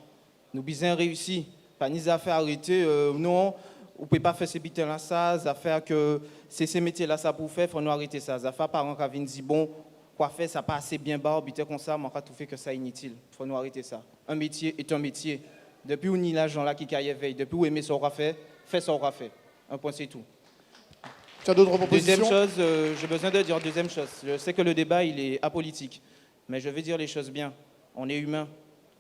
[SPEAKER 4] Nous besoin réussi. Pas ni affaires arrêter, non, vous ne pouvez pas faire ces bitins-là, ça, affaires que c'est ces métiers-là, ça pour faire, il faut nous arrêter ça. Ça fait parents qui viennent dire, bon, quoi faire, ça pas assez bien bas, bitin comme ça, mais on tout fait que ça inutile. Il faut nous arrêter ça. Un métier est un métier. Depuis où ni l'argent là qui caille veille, depuis où aimer ça aura fait ça aura fait. Un point, c'est tout.
[SPEAKER 1] Tu as d'autres propositions?
[SPEAKER 4] Deuxième chose, j'ai besoin de dire deuxième chose. Je sais que le débat, il est apolitique, mais je vais dire les choses bien. On est humain.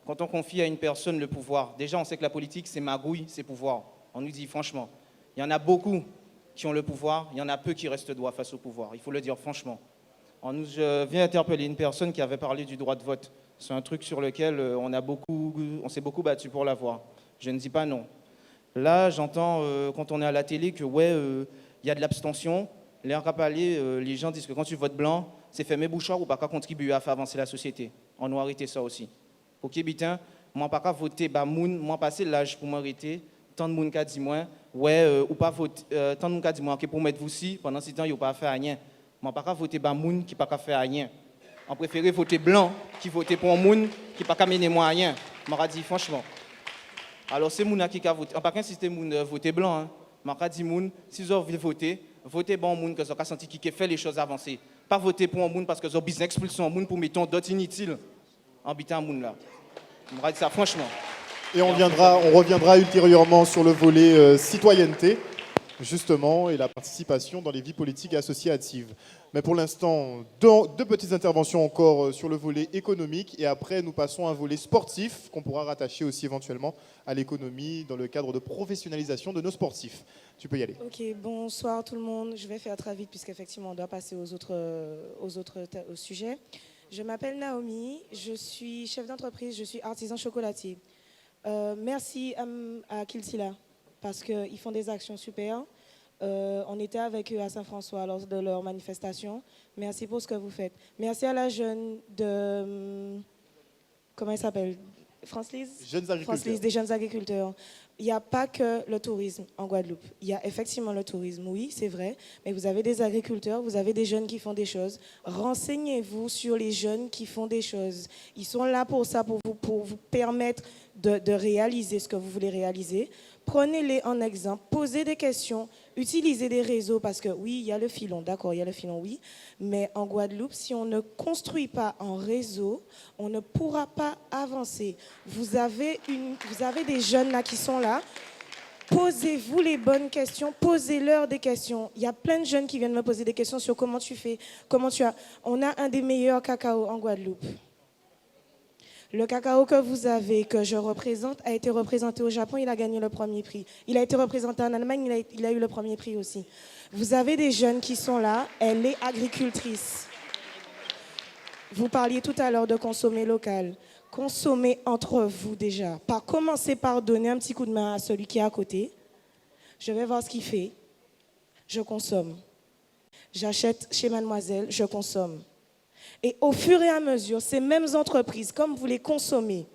[SPEAKER 4] Quand on confie à une personne le pouvoir, déjà on sait que la politique, c'est magouille, c'est pouvoir. On nous dit franchement, il y en a beaucoup qui ont le pouvoir, il y en a peu qui restent droits face au pouvoir. Il faut le dire franchement. Je viens interpeller une personne qui avait parlé du droit de vote. C'est un truc sur lequel on s'est beaucoup battu pour l'avoir. Je ne dis pas non. Là, j'entends quand on est à la télé que il y a de l'abstention. Les gens disent que quand tu votes blanc, c'est fermer bouchard ou pas qu'à contribuer à faire avancer la société. On doit arrêter ça aussi. Ok, bitin, moi pas qu'à voter, moi passer l'âge pour m'arrêter. Tant de monde qui a dit moi, ou pas voter, tant de monde qui a dit moi, ok, pour mettre vous si, pendant ce temps, il n'y a pas à faire rien. Moi pas qu'à voter moun qui pas qu'à faire rien. On préfère voter blanc qui voter pour un moun qui pas qu'à mener moi rien. M'a dit franchement. Alors c'est moun qui a voté. On pas qu'un système moun voter blanc. Hein. M'a dit moun, si vous voulez voter, votez bon moun que vous avez senti qui fait les choses avancer. Pas voter pour un moun parce que vous avez besoin d'expulsion un moun pour mettre d'autres inutiles en habitant un moun là. M'a dit ça franchement.
[SPEAKER 1] Et on reviendra ultérieurement sur le volet citoyenneté, justement, et la participation dans les vies politiques et associatives. Mais pour l'instant, deux petites interventions encore sur le volet économique, et après nous passons à un volet sportif qu'on pourra rattacher aussi éventuellement à l'économie dans le cadre de professionnalisation de nos sportifs. Tu peux y aller.
[SPEAKER 23] Ok, bonsoir tout le monde. Je vais faire très vite puisqu'effectivement on doit passer aux sujets. Je m'appelle Naomi, je suis chef d'entreprise, je suis artisan chocolatier. Merci à Kiltila parce qu'ils font des actions super. On était avec eux à Saint-François lors de leur manifestation. Merci pour ce que vous faites. Merci à la jeune de... Comment elle s'appelle? France-Lise? France-Lise, des jeunes agriculteurs. Il n'y a pas que le tourisme en Guadeloupe. Il y a effectivement le tourisme, oui, c'est vrai. Mais vous avez des agriculteurs, vous avez des jeunes qui font des choses. Renseignez-vous sur les jeunes qui font des choses. Ils sont là pour ça, pour vous permettre de réaliser ce que vous voulez réaliser. Prenez-les en exemple, posez des questions, utilisez des réseaux parce que oui, il y a le filon, d'accord, il y a le filon, oui. Mais en Guadeloupe, si on ne construit pas en réseau, on ne pourra pas avancer. Vous avez des jeunes là qui sont là. Posez-vous les bonnes questions, posez-leur des questions. Il y a plein de jeunes qui viennent me poser des questions sur comment tu fais, comment tu as. On a un des meilleurs cacao en Guadeloupe. Le cacao que vous avez, que je représente, a été représenté au Japon, il a gagné le premier prix. Il a été représenté en Allemagne, il a eu le premier prix aussi. Vous avez des jeunes qui sont là, elle est agricultrice. Vous parliez tout à l'heure de consommer local. Consommez entre vous déjà. Commencez par donner un petit coup de main à celui qui est à côté. Je vais voir ce qu'il fait. Je consomme. J'achète chez Mademoiselle, je consomme. Et au fur et à mesure, ces mêmes entreprises, comme vous les consommez,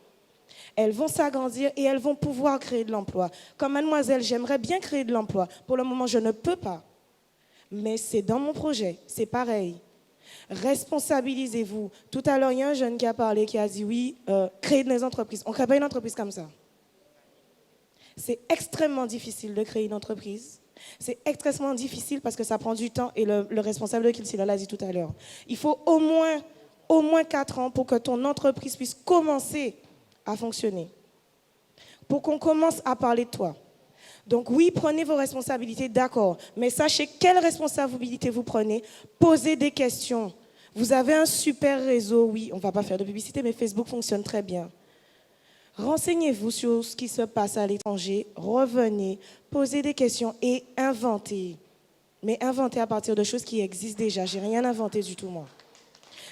[SPEAKER 23] elles vont s'agrandir et elles vont pouvoir créer de l'emploi. Comme Mademoiselle, j'aimerais bien créer de l'emploi. Pour le moment, je ne peux pas. Mais c'est dans mon projet, c'est pareil. Responsabilisez-vous. Tout à l'heure, il y a un jeune qui a parlé, qui a dit oui, créer des entreprises. On ne crée pas une entreprise comme ça. C'est extrêmement difficile de créer une entreprise. C'est extrêmement difficile parce que ça prend du temps et le responsable de Kilsila l'a dit tout à l'heure. Il faut au moins 4 ans pour que ton entreprise puisse commencer à fonctionner. Pour qu'on commence à parler de toi. Donc oui, prenez vos responsabilités, d'accord. Mais sachez quelles responsabilités vous prenez. Posez des questions. Vous avez un super réseau, oui, on ne va pas faire de publicité, mais Facebook fonctionne très bien. Renseignez-vous sur ce qui se passe à l'étranger, revenez, posez des questions et inventez. Mais inventez à partir de choses qui existent déjà. Je n'ai rien inventé du tout, moi.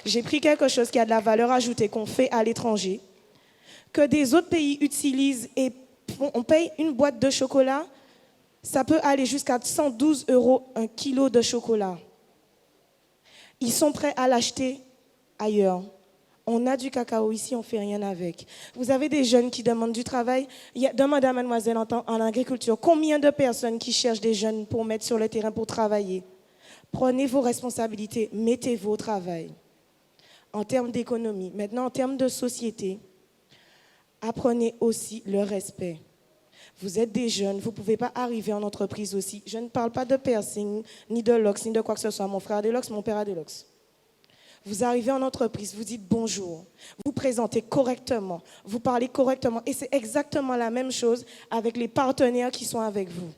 [SPEAKER 23] J'ai pris quelque chose qui a de la valeur ajoutée qu'on fait à l'étranger, que des autres pays utilisent et on paye une boîte de chocolat, ça peut aller jusqu'à 112 € un kilo de chocolat. Ils sont prêts à l'acheter ailleurs. On a du cacao ici, on ne fait rien avec. Vous avez des jeunes qui demandent du travail. Demandez à Mademoiselle en agriculture, combien de personnes qui cherchent des jeunes pour mettre sur le terrain pour travailler? Prenez vos responsabilités, mettez-vous au travail. En termes d'économie, maintenant en termes de société, apprenez aussi le respect. Vous êtes des jeunes, vous ne pouvez pas arriver en entreprise aussi. Je ne parle pas de piercing, ni de locks, ni de quoi que ce soit. Mon frère a des locks, mon père a des locks. Vous arrivez en entreprise, vous dites bonjour, vous présentez correctement, vous parlez correctement. Et c'est exactement la même chose avec les partenaires qui sont avec vous.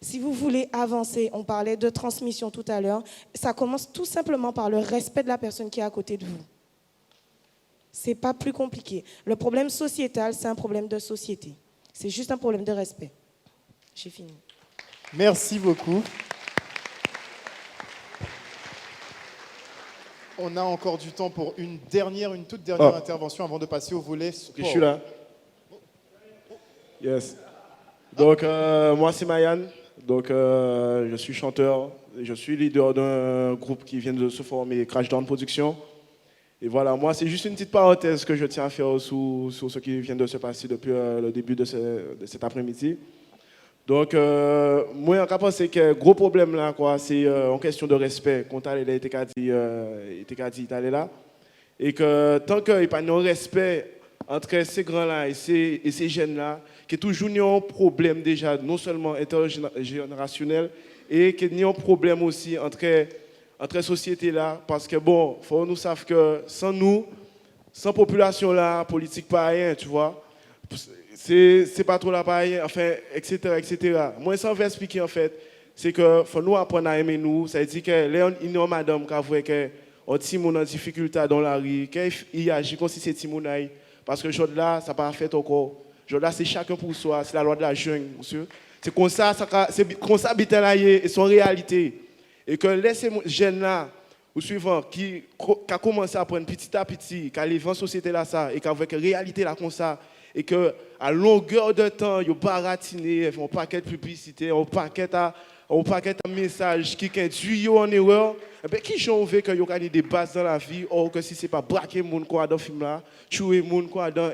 [SPEAKER 23] Si vous voulez avancer, on parlait de transmission tout à l'heure, ça commence tout simplement par le respect de la personne qui est à côté de vous. Ce n'est pas plus compliqué. Le problème sociétal, c'est un problème de société. C'est juste un problème de respect. J'ai fini.
[SPEAKER 1] Merci beaucoup. On a encore du temps pour une toute dernière intervention avant de passer au volet sport.
[SPEAKER 5] Okay, je suis là. Yes. Donc, moi, c'est Mayan. Donc, je suis chanteur. Je suis leader d'un groupe qui vient de se former, Crashdown Production. Et voilà, moi, c'est juste une petite parenthèse que je tiens à faire sur ce qui vient de se passer depuis le début de cet après-midi. Donc, moi, je pense que le gros problème là, c'est en question de respect. Quand tu es là, et que tant qu'il n'y a pas de respect entre ces grands-là et ces jeunes-là, qu'il y a toujours un problème déjà, non seulement intergénérationnel, et qu'il y a un problème aussi entre sociétés là, parce que bon, faut nous savoir que sans nous, sans population là, politique pas rien, tu vois. C'est pas trop la paille, enfin, etc., etc. Moi, ça veut expliquer, en fait, c'est que faut nous apprendre à aimer nous. Ça veut dire que là, il y a une madame qui a vu qu'un petit monde en difficulté dans la rue, qu'il agit comme si c'était petit monde. Parce que aujourd'hui là, ça n'a pas fait encore. Aujourd'hui là, c'est chacun pour soi, c'est la loi de la jungle, monsieur. C'est comme ça habiter là, et son réalité. Et que laissez ces jeunes-là, ou suivant, qui a commencé à prendre petit à petit, qui a les 20 sociétés là, ça, et qui a vu que réalité là, comme ça, et que à longueur de temps, ils ont baratiné, un paquet de publicité, un paquet de messages qui induisent en erreur. Eh bien, qui j'en veux que vous avez des bases dans la vie, or que si ce n'est pas braquer les gens dans le film là, tuer les gens dans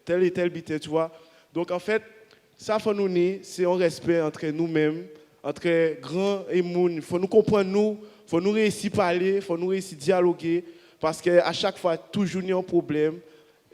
[SPEAKER 5] tel et tel bité, tu vois. Donc en fait, ça, c'est un respect entre nous-mêmes, entre grands et gens. Il faut nous comprendre, il faut nous réussir à parler, il faut nous réussir à dialoguer, parce qu'à chaque fois, toujours il y a un problème.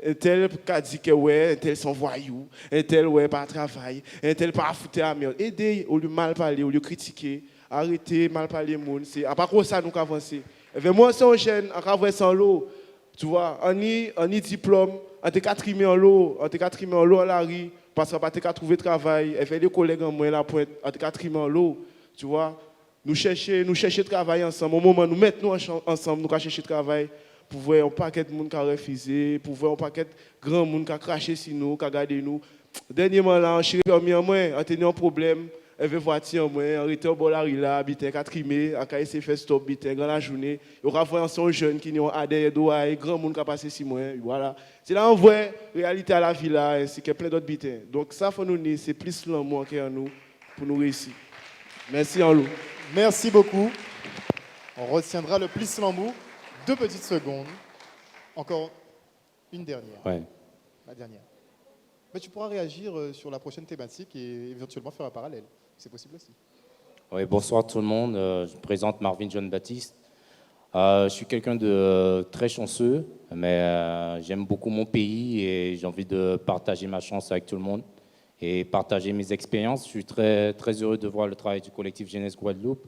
[SPEAKER 5] Un tel qui a dit que ouais, un tel sans voyou, un tel ouais pas travail, un tel pas foutre à merde. Aidez au lieu de mal parler, au lieu de critiquer, arrêtez mal parler monde. C'est à part comme ça nous avancer. Et moi c'est un jeune, on va sans l'eau. Tu vois, on y diplôme, on te quatrième en l'eau, à la rue parce qu'on pas te trouver travail. Et fait des collègues en moins la pointe, on te quatrième en l'eau. Tu vois, nous chercher travail ensemble. Au moment nous mettons ensemble, nous chercher travail. pour voir un paquet de monde qui a refusé, pour voir un paquet de grands monde qui a craché sur nous, qui a gardé nous. Dernièrement, là, on chiré permis en moins, on a tenu un problème, on avait voiture en moins, on était au Bolari là, habité 4 mai, on a essayé de faire stop, habité dans la journée. On a vu un jeune qui ont adhéré d'Ouaï, grand monde qui a passé 6 mois. Voilà. C'est là on voit la réalité à la ville là, ainsi que plein d'autres bitins. Donc ça, faut nous dire, c'est plus l'amour qu'il y a en nous pour nous réussir. Merci en loup.
[SPEAKER 1] Merci beaucoup. On retiendra le plis lambou. 2 petites secondes. Encore une dernière.
[SPEAKER 2] Ouais.
[SPEAKER 1] La dernière. Mais tu pourras réagir sur la prochaine thématique et éventuellement faire un parallèle. C'est possible aussi.
[SPEAKER 2] Oui, bonsoir tout le monde. Je me présente Marvin John Baptiste. Je suis quelqu'un de très chanceux, mais j'aime beaucoup mon pays et j'ai envie de partager ma chance avec tout le monde et partager mes expériences. Je suis très, très heureux de voir le travail du collectif Jeunesse Guadeloupe.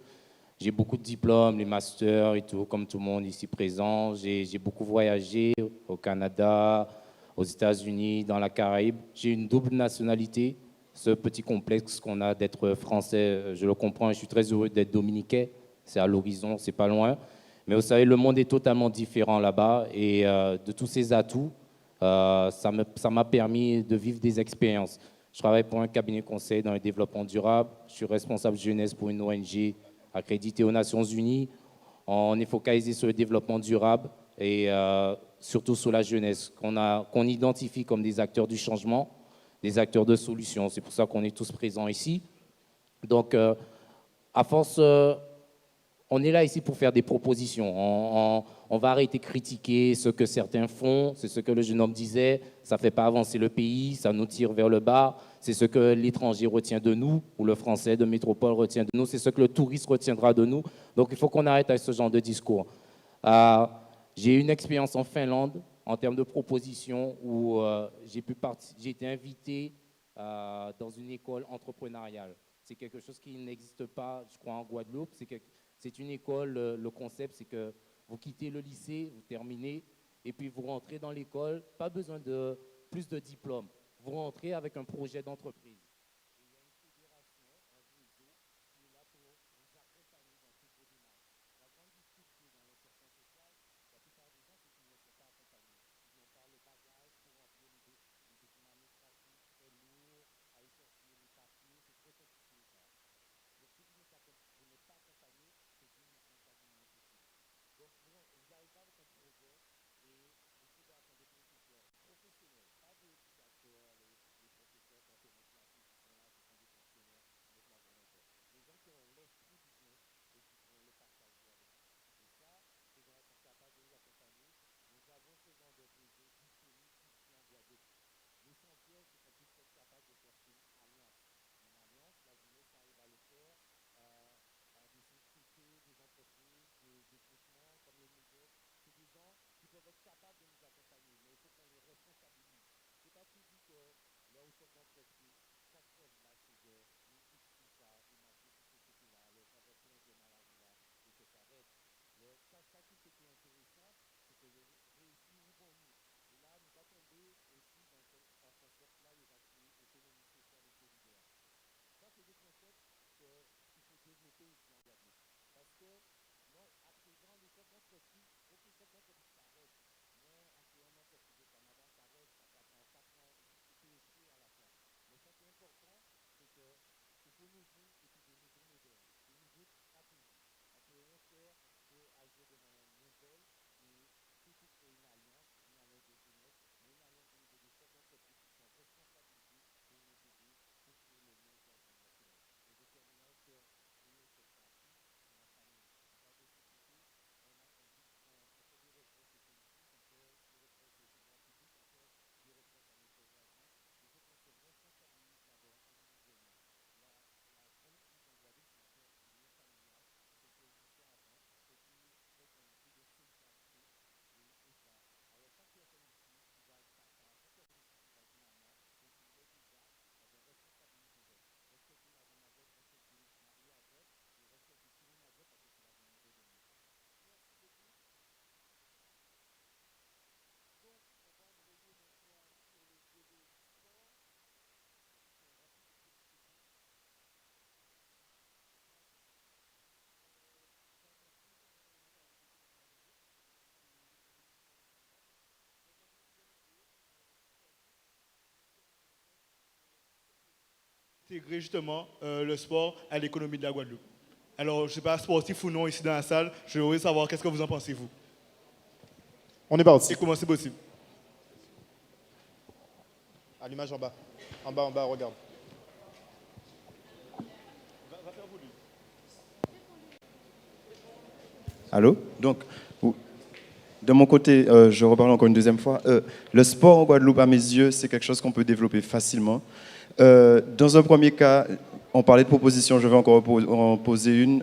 [SPEAKER 2] J'ai beaucoup de diplômes, les masters et tout, comme tout le monde ici présent. J'ai beaucoup voyagé au Canada, aux États-Unis, dans la Caraïbe. J'ai une double nationalité. Ce petit complexe qu'on a d'être français, je le comprends et je suis très heureux d'être dominicain. C'est à l'horizon, c'est pas loin. Mais vous savez, le monde est totalement différent là-bas et de tous ces atouts, ça m'a permis de vivre des expériences. Je travaille pour un cabinet conseil dans le développement durable. Je suis responsable jeunesse pour une ONG accréditée aux Nations Unies. On est focalisé sur le développement durable et surtout sur la jeunesse, qu'on identifie comme des acteurs du changement, des acteurs de solutions. C'est pour ça qu'on est tous présents ici. Donc, à force, on est là ici pour faire des propositions. On va arrêter de critiquer ce que certains font. C'est ce que le jeune homme disait. Ça ne fait pas avancer le pays, ça nous tire vers le bas. C'est ce que l'étranger retient de nous, ou le français de métropole retient de nous. C'est ce que le touriste retiendra de nous. Donc, il faut qu'on arrête avec ce genre de discours. J'ai eu une expérience en Finlande en termes de propositions où j'ai été invité dans une école entrepreneuriale. C'est quelque chose qui n'existe pas, je crois, en Guadeloupe. C'est une école, le concept, c'est que vous quittez le lycée, vous terminez, et puis vous rentrez dans l'école, pas besoin de plus de diplômes. Vous rentrez avec un projet d'entreprise.
[SPEAKER 5] intégrer justement le sport à l'économie de la Guadeloupe. Alors, je ne sais pas sportif ou non ici dans la salle, je voudrais savoir qu'est-ce que vous en pensez, vous.
[SPEAKER 1] On est parti.
[SPEAKER 5] Et comment c'est possible?
[SPEAKER 1] À l'image en bas. En bas, regarde.
[SPEAKER 14] Allô? Donc, de mon côté, je reparle encore une deuxième fois. Le sport en Guadeloupe, à mes yeux, c'est quelque chose qu'on peut développer facilement. Dans un premier cas, on parlait de propositions, je vais encore en poser une.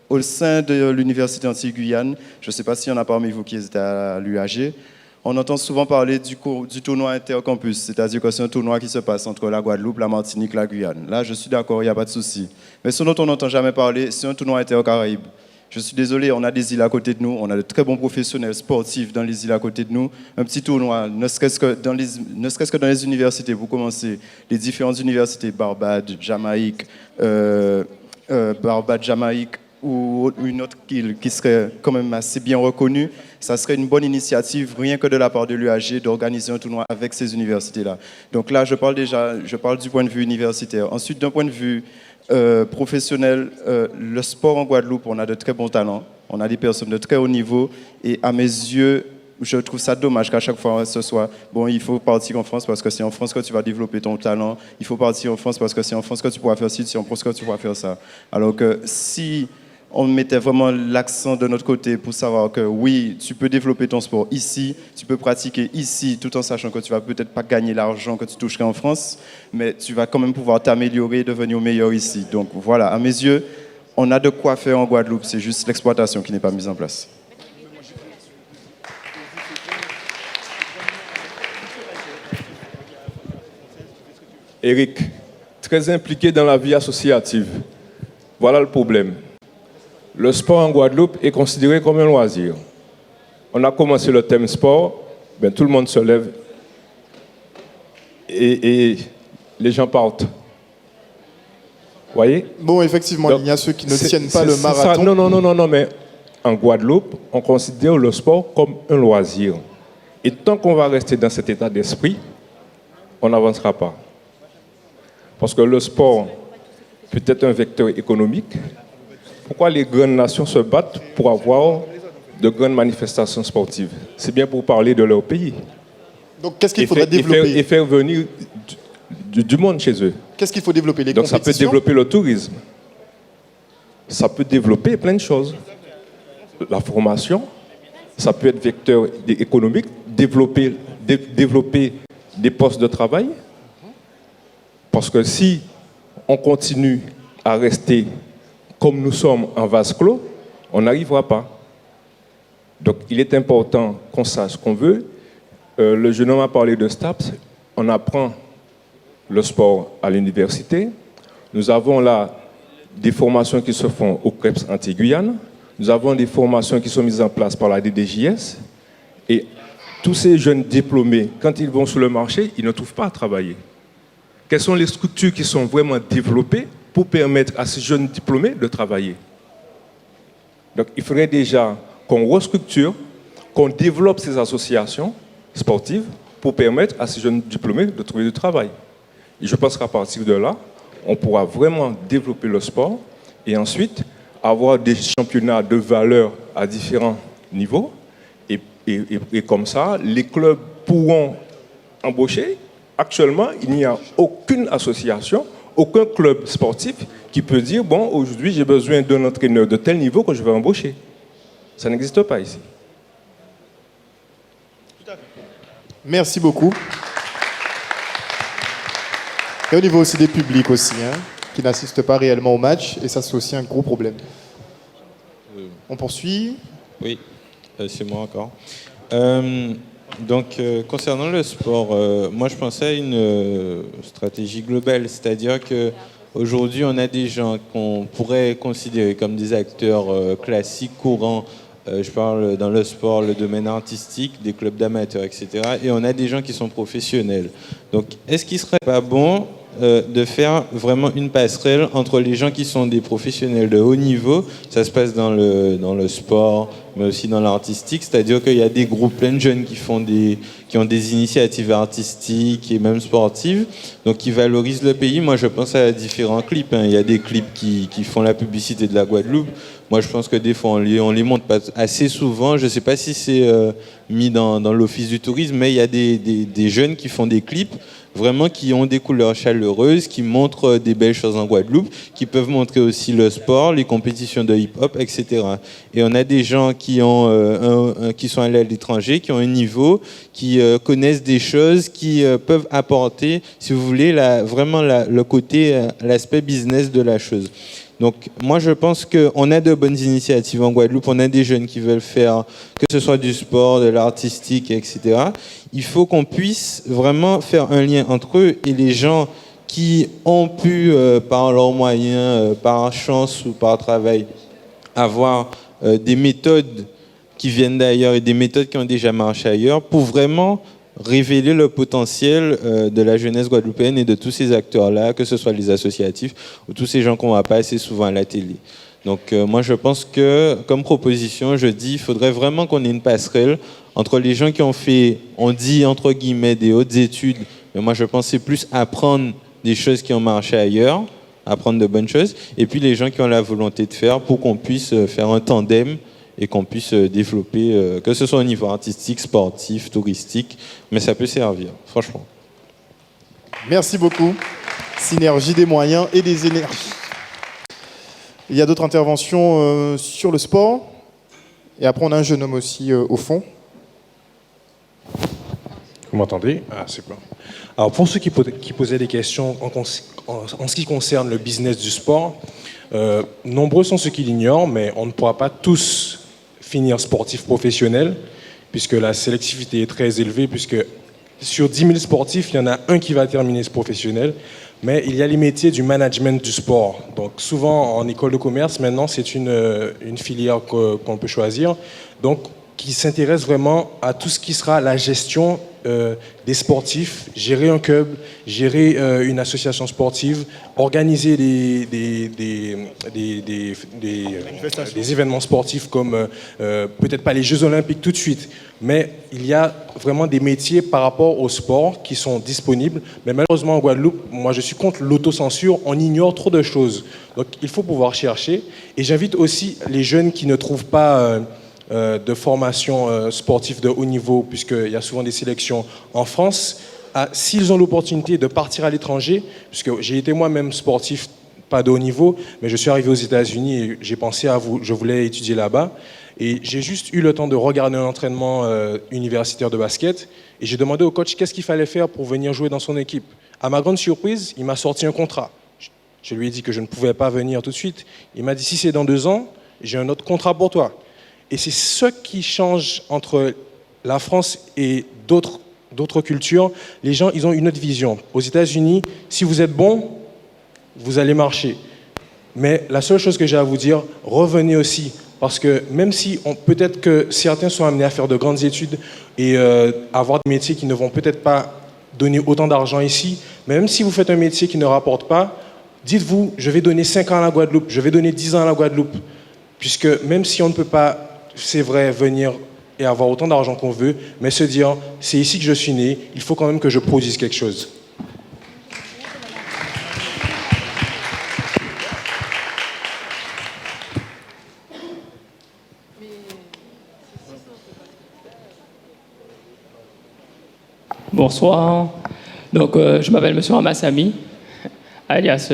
[SPEAKER 14] Au sein de l'Université Antilles-Guyane, je ne sais pas s'il y en a parmi vous qui étaient à l'UAG, on entend souvent parler du tournoi intercampus, c'est-à-dire que c'est un tournoi qui se passe entre la Guadeloupe, la Martinique, la Guyane. Là, je suis d'accord, il n'y a pas de souci. Mais ce dont on n'entend jamais parler, c'est un tournoi intercaraïbe. Je suis désolé, on a des îles à côté de nous, on a de très bons professionnels sportifs dans les îles à côté de nous. Un petit tournoi, ne serait-ce que dans les universités, vous commencez les différentes universités, Barbade, Jamaïque, ou une autre île qui serait quand même assez bien reconnue, ça serait une bonne initiative, rien que de la part de l'UAG, d'organiser un tournoi avec ces universités-là. Donc là, je parle du point de vue universitaire. Ensuite, d'un point de vue professionnel, le sport en Guadeloupe, on a de très bons talents, on a des personnes de très haut niveau, et à mes yeux, je trouve ça dommage qu'à chaque fois ce soit bon, il faut partir en France parce que c'est en France que tu vas développer ton talent, il faut partir en France parce que c'est en France que tu pourras faire ci, c'est en France que tu pourras faire ça. Alors que si on mettait vraiment l'accent de notre côté pour savoir que oui, tu peux développer ton sport ici, tu peux pratiquer ici, tout en sachant que tu vas peut-être pas gagner l'argent que tu toucherais en France, mais tu vas quand même pouvoir t'améliorer et devenir meilleur ici. Donc voilà, à mes yeux, on a de quoi faire en Guadeloupe, c'est juste l'exploitation qui n'est pas mise en place.
[SPEAKER 6] Eric, très impliqué dans la vie associative. Voilà le problème. Le sport en Guadeloupe est considéré comme un loisir. On a commencé le thème sport, ben, tout le monde se lève et les gens partent. Vous voyez?
[SPEAKER 1] Bon, effectivement, il y a ceux qui ne tiennent pas le marathon.
[SPEAKER 6] Non, mais en Guadeloupe, on considère le sport comme un loisir. Et tant qu'on va rester dans cet état d'esprit, on n'avancera pas. Parce que le sport peut être un vecteur économique. Pourquoi les grandes nations se battent pour avoir de grandes manifestations sportives? C'est bien pour parler de leur pays.
[SPEAKER 1] Donc qu'est-ce qu'il faudrait développer?
[SPEAKER 6] Et faire venir du monde chez eux.
[SPEAKER 1] Qu'est-ce qu'il faut développer? Les
[SPEAKER 6] Donc ça
[SPEAKER 1] compétitions?
[SPEAKER 6] peut développer le tourisme. Ça peut développer plein de choses. La formation, ça peut être vecteur économique, développer des postes de travail. Parce que si on continue à rester comme nous sommes en vase clos, on n'arrivera pas. Donc il est important qu'on sache ce qu'on veut. Le jeune homme a parlé de STAPS. On apprend le sport à l'université. Nous avons là des formations qui se font au CREPS Antilles-Guyane. Nous avons des formations qui sont mises en place par la DDJS. Et tous ces jeunes diplômés, quand ils vont sur le marché, ils ne trouvent pas à travailler. Quelles sont les structures qui sont vraiment développées pour permettre à ces jeunes diplômés de travailler? Donc il faudrait déjà qu'on restructure, qu'on développe ces associations sportives pour permettre à ces jeunes diplômés de trouver du travail. Et je pense qu'à partir de là, on pourra vraiment développer le sport et ensuite avoir des championnats de valeur à différents niveaux. Et comme ça, les clubs pourront embaucher. Actuellement, il n'y a aucune association, aucun club sportif qui peut dire « Bon, aujourd'hui, j'ai besoin d'un entraîneur de tel niveau que je vais embaucher ». Ça n'existe pas ici.
[SPEAKER 1] Merci beaucoup. Et au niveau aussi des publics aussi, hein, qui n'assistent pas réellement au match, et ça c'est aussi un gros problème. On poursuit.
[SPEAKER 7] Oui, c'est moi encore. Donc, concernant le sport, moi je pensais à une stratégie globale, c'est-à-dire qu'aujourd'hui on a des gens qu'on pourrait considérer comme des acteurs classiques, courants, je parle dans le sport, le domaine artistique, des clubs d'amateurs, etc. Et on a des gens qui sont professionnels. Donc, est-ce qu'il ne serait pas bon de faire vraiment une passerelle entre les gens qui sont des professionnels de haut niveau, ça se passe dans le sport, mais aussi dans l'artistique. C'est-à-dire qu'il y a des groupes, plein de jeunes qui ont des initiatives artistiques et même sportives, donc qui valorisent le pays. Moi, je pense à différents clips. Il y a des clips qui font la publicité de la Guadeloupe. Moi, je pense que des fois, on les montre pas assez souvent. Je ne sais pas si c'est mis dans l'Office du tourisme, mais il y a des jeunes qui font des clips vraiment qui ont des couleurs chaleureuses, qui montrent des belles choses en Guadeloupe, qui peuvent montrer aussi le sport, les compétitions de hip-hop, etc. Et on a des gens qui sont allés à l'étranger, qui ont un niveau, qui connaissent des choses, qui peuvent apporter, si vous voulez, vraiment le côté, l'aspect business de la chose. Donc moi je pense qu'on a de bonnes initiatives en Guadeloupe, on a des jeunes qui veulent faire, que ce soit du sport, de l'artistique, etc. Il faut qu'on puisse vraiment faire un lien entre eux et les gens qui ont pu, par leurs moyens, par chance ou par travail, avoir des méthodes qui viennent d'ailleurs et des méthodes qui ont déjà marché ailleurs pour vraiment révéler le potentiel de la jeunesse guadeloupéenne et de tous ces acteurs-là, que ce soit les associatifs ou tous ces gens qu'on ne voit pas assez souvent à la télé. Donc moi je pense que, comme proposition, je dis qu'il faudrait vraiment qu'on ait une passerelle entre les gens qui ont fait, on dit entre guillemets, des hautes études, mais moi je pense que c'est plus apprendre des choses qui ont marché ailleurs, apprendre de bonnes choses, et puis les gens qui ont la volonté de faire pour qu'on puisse faire un tandem et qu'on puisse développer, que ce soit au niveau artistique, sportif, touristique, mais ça peut servir, franchement.
[SPEAKER 1] Merci beaucoup. Synergie des moyens et des énergies. Il y a d'autres interventions sur le sport. Et après, on a un jeune homme aussi au fond.
[SPEAKER 8] Vous m'entendez? Ah, c'est bon. Alors, pour ceux qui posaient des questions en ce qui concerne le business du sport, nombreux sont ceux qui l'ignorent, mais on ne pourra pas tous finir sportif professionnel, puisque la sélectivité est très élevée, puisque sur 10 000 sportifs, il y en a un qui va terminer ce professionnel, mais il y a les métiers du management du sport. Donc souvent, en école de commerce, maintenant, c'est une filière qu'on peut choisir, donc qui s'intéresse vraiment à tout ce qui sera la gestion des sportifs, gérer un club, gérer une association sportive, organiser des événements sportifs comme peut-être pas les Jeux Olympiques tout de suite, mais il y a vraiment des métiers par rapport au sport qui sont disponibles. Mais malheureusement en Guadeloupe, moi je suis contre l'autocensure, on ignore trop de choses. Donc il faut pouvoir chercher. Et j'invite aussi les jeunes qui ne trouvent pas de formation sportive de haut niveau, puisqu'il y a souvent des sélections en France, s'ils ont l'opportunité de partir à l'étranger, puisque j'ai été moi-même sportif, pas de haut niveau, mais je suis arrivé aux États-Unis et j'ai pensé à vous, je voulais étudier là-bas, et j'ai juste eu le temps de regarder un entraînement universitaire de basket, et j'ai demandé au coach qu'est-ce qu'il fallait faire pour venir jouer dans son équipe. À ma grande surprise, il m'a sorti un contrat. Je lui ai dit que je ne pouvais pas venir tout de suite. Il m'a dit, si c'est dans 2 ans, j'ai un autre contrat pour toi. Et c'est ce qui change entre la France et d'autres cultures. Les gens, ils ont une autre vision. Aux États-Unis, si vous êtes bon, vous allez marcher. Mais la seule chose que j'ai à vous dire, revenez aussi. Parce que même si peut-être que certains sont amenés à faire de grandes études et avoir des métiers qui ne vont peut-être pas donner autant d'argent ici, mais même si vous faites un métier qui ne rapporte pas, dites-vous, je vais donner 5 ans à la Guadeloupe, je vais donner 10 ans à la Guadeloupe. Puisque même si on ne peut pas, c'est vrai, venir et avoir autant d'argent qu'on veut, mais se dire, c'est ici que je suis né, il faut quand même que je produise quelque chose.
[SPEAKER 9] Bonsoir. Donc, je m'appelle Monsieur Ramassami, alias,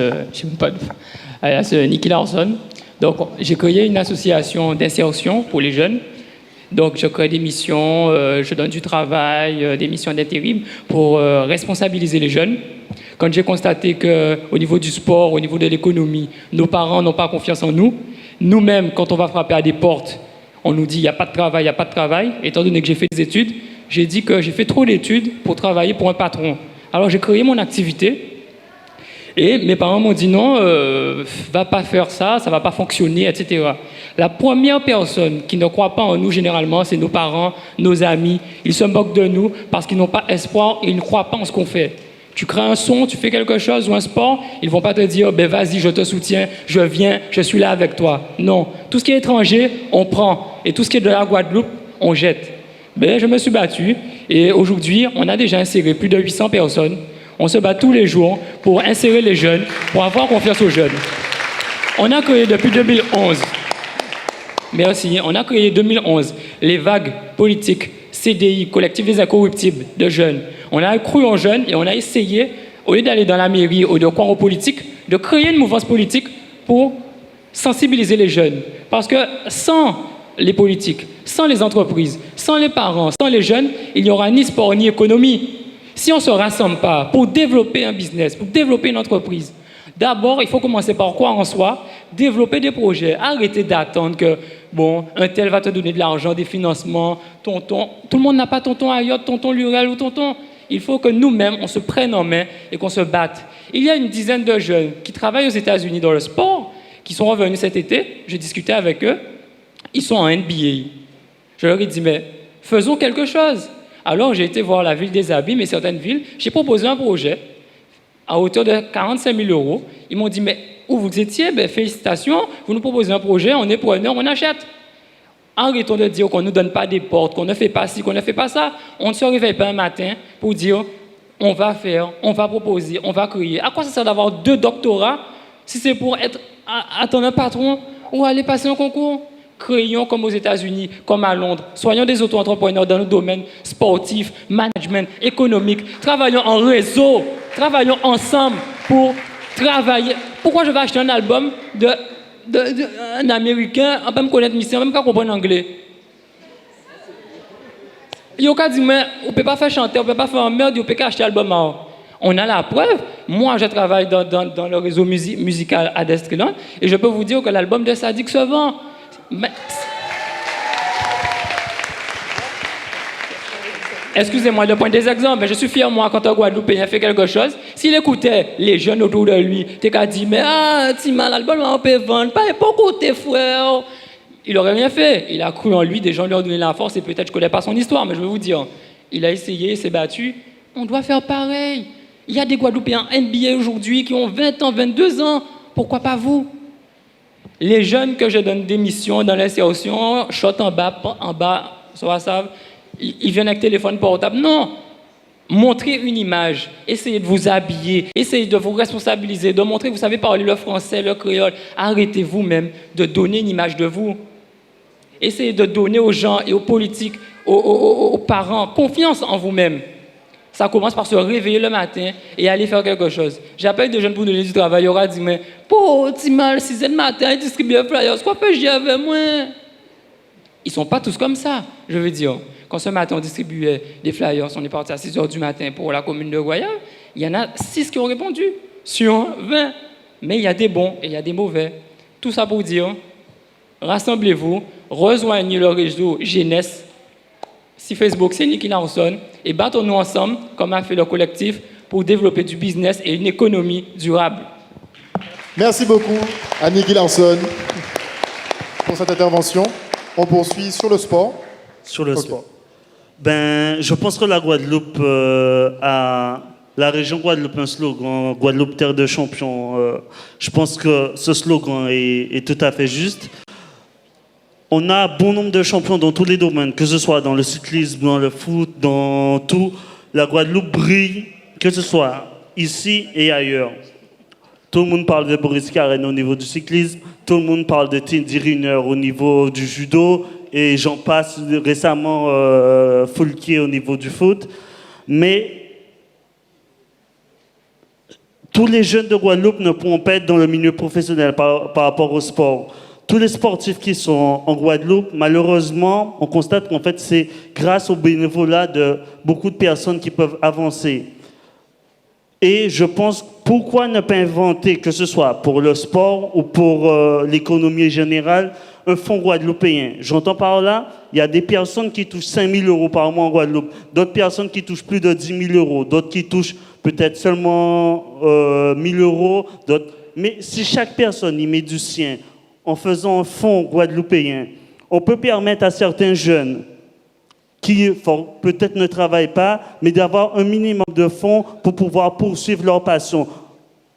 [SPEAKER 9] alias Nicky Larson. Donc, j'ai créé une association d'insertion pour les jeunes. Donc, je crée des missions, je donne du travail, des missions d'intérim pour responsabiliser les jeunes. Quand j'ai constaté qu'au niveau du sport, au niveau de l'économie, nos parents n'ont pas confiance en nous, nous-mêmes, quand on va frapper à des portes, on nous dit il n'y a pas de travail, il n'y a pas de travail. Étant donné que j'ai fait des études, j'ai dit que j'ai fait trop d'études pour travailler pour un patron. Alors, j'ai créé mon activité. Et mes parents m'ont dit non, va pas faire ça, ça va pas fonctionner, etc. La première personne qui ne croit pas en nous, généralement, c'est nos parents, nos amis. Ils se moquent de nous parce qu'ils n'ont pas espoir et ils ne croient pas en ce qu'on fait. Tu crées un son, tu fais quelque chose ou un sport, ils ne vont pas te dire ben vas-y, je te soutiens, je viens, je suis là avec toi. Non, tout ce qui est étranger, on prend. Et tout ce qui est de la Guadeloupe, on jette. Ben, je me suis battu et aujourd'hui, on a déjà inséré plus de 800 personnes. On se bat tous les jours pour insérer les jeunes, pour avoir confiance aux jeunes. On a créé depuis 2011, merci, on a créé 2011 les vagues politiques CDI, Collectif des Incorruptibles de jeunes. On a cru en jeunes et on a essayé, au lieu d'aller dans la mairie ou de croire aux politiques, de créer une mouvance politique pour sensibiliser les jeunes. Parce que sans les politiques, sans les entreprises, sans les parents, sans les jeunes, il n'y aura ni sport ni économie. Si on ne se rassemble pas pour développer un business, pour développer une entreprise, d'abord, il faut commencer par croire en soi, développer des projets, arrêter d'attendre que, bon, un tel va te donner de l'argent, des financements, tonton. Tout le monde n'a pas tonton Ayotte, tonton Lurel ou tonton. Il faut que nous-mêmes, on se prenne en main et qu'on se batte. Il y a une dizaine de jeunes qui travaillent aux États-Unis dans le sport, qui sont revenus cet été. J'ai discuté avec eux. Ils sont en NBA. Je leur ai dit, mais faisons quelque chose. Alors, j'ai été voir la ville des Abîmes et certaines villes. J'ai proposé un projet à hauteur de 45 000 €. Ils m'ont dit, mais où vous étiez? Ben, félicitations, vous nous proposez un projet, on est preneur, on achète. Arrêtons de dire qu'on ne nous donne pas des portes, qu'on ne fait pas ci, qu'on ne fait pas ça. On ne se réveille pas un matin pour dire, on va faire, on va proposer, on va créer. À quoi ça sert d'avoir 2 doctorats si c'est pour attendre un patron ou aller passer un concours? Créons comme aux États-Unis, comme à Londres. Soyons des auto-entrepreneurs dans le domaine sportif, management, économique. Travaillons en réseau. Travaillons ensemble pour travailler. Pourquoi je vais acheter un album d'un Américain, on peut me connaître, mais même pas comprendre l'anglais? Il y a dit, mais on ne peut pas faire chanter, on ne peut pas faire un merde, on ne peut pas acheter l'album. On a la preuve. Moi, je travaille dans le réseau musical à Destriland et je peux vous dire que l'album de Sadik se vend. Mais... Excusez-moi de prendre des exemples, mais je suis fier, moi, quand un Guadeloupéen fait quelque chose, s'il écoutait les jeunes autour de lui, t'es qu'à dire, mais Tima, l'album, on peut vendre, pas côté frère. Il n'aurait rien fait. Il a cru en lui, des gens lui ont donné la force, et peut-être je ne connais pas son histoire, mais je vais vous dire, il a essayé, il s'est battu. On doit faire pareil. Il y a des Guadeloupéens NBA aujourd'hui qui ont 20 ans, 22 ans. Pourquoi pas vous? Les jeunes que je donne des missions dans l'insertion, shot en bas, sur WhatsApp, ils viennent avec téléphone portable. Non, montrez une image, essayez de vous habiller, essayez de vous responsabiliser, de montrer que vous savez parler le français, le créole. Arrêtez vous-même de donner une image de vous. Essayez de donner aux gens et aux politiques, aux parents, confiance en vous-même. Ça commence par se réveiller le matin et aller faire quelque chose. J'appelle des jeunes pour donner du travail. Il y aura dit, mais, petit mal, 6 h du matin, ils distribuent un flyer. Quoi peux-je dire avec moi? Ils ne sont pas tous comme ça, je veux dire. Quand ce matin, on distribuait des flyers, on est parti à 6 h du matin pour la commune de Royal, il y en a 6 qui ont répondu sur 20. Mais il y a des bons et il y a des mauvais. Tout ça pour dire, rassemblez-vous, rejoignez le réseau jeunesse. Si Facebook, c'est Nicky Larson, et battons-nous ensemble, comme a fait le collectif, pour développer du business et une économie durable.
[SPEAKER 1] Merci beaucoup à Nicky Larson pour cette intervention. On poursuit sur le sport.
[SPEAKER 10] Sur le sport. Ben, je pense que la Guadeloupe a... La région Guadeloupe a un slogan, Guadeloupe terre de champions. Je pense que ce slogan est tout à fait juste. On a bon nombre de champions dans tous les domaines, que ce soit dans le cyclisme, dans le foot, dans tout. La Guadeloupe brille, que ce soit ici et ailleurs. Tout le monde parle de Boris Karen au niveau du cyclisme, tout le monde parle de Tinddy Riner au niveau du judo, et j'en passe récemment Foulquier au niveau du foot. Mais tous les jeunes de Guadeloupe ne pourront pas être dans le milieu professionnel par rapport au sport. Tous les sportifs qui sont en Guadeloupe, malheureusement, on constate qu'en fait, c'est grâce au bénévolat de beaucoup de personnes qui peuvent avancer. Et je pense, pourquoi ne pas inventer, que ce soit pour le sport ou pour l'économie générale, un fonds guadeloupéen. J'entends par là, il y a des personnes qui touchent 5 000 € par mois en Guadeloupe, d'autres personnes qui touchent plus de 10 000 €, d'autres qui touchent peut-être seulement 1 000 €. Mais si chaque personne y met du sien, en faisant un fonds guadeloupéen, on peut permettre à certains jeunes qui peut-être ne travaillent pas, mais d'avoir un minimum de fonds pour pouvoir poursuivre leur passion.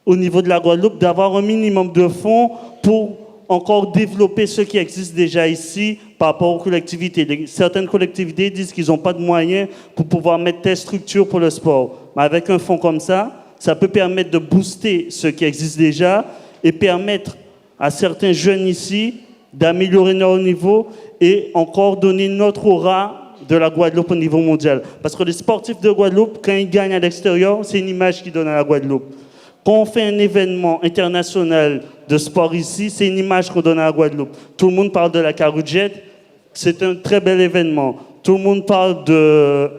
[SPEAKER 10] Au niveau de la Guadeloupe, d'avoir un minimum de fonds pour encore développer ce qui existe déjà ici par rapport aux collectivités. Certaines collectivités disent qu'ils n'ont pas de moyens pour pouvoir mettre telle structure pour le sport. Mais avec un fonds comme ça peut permettre de booster ce qui existe déjà et permettre à certains jeunes ici d'améliorer leur niveau et encore donner notre aura de la Guadeloupe au niveau mondial. Parce que les sportifs de Guadeloupe, quand ils gagnent à l'extérieur, c'est une image qu'ils donnent à la Guadeloupe. Quand on fait un événement international de sport ici, c'est une image qu'on donne à la Guadeloupe. Tout le monde parle de la Caroujet, c'est un très bel événement. Tout le monde parle de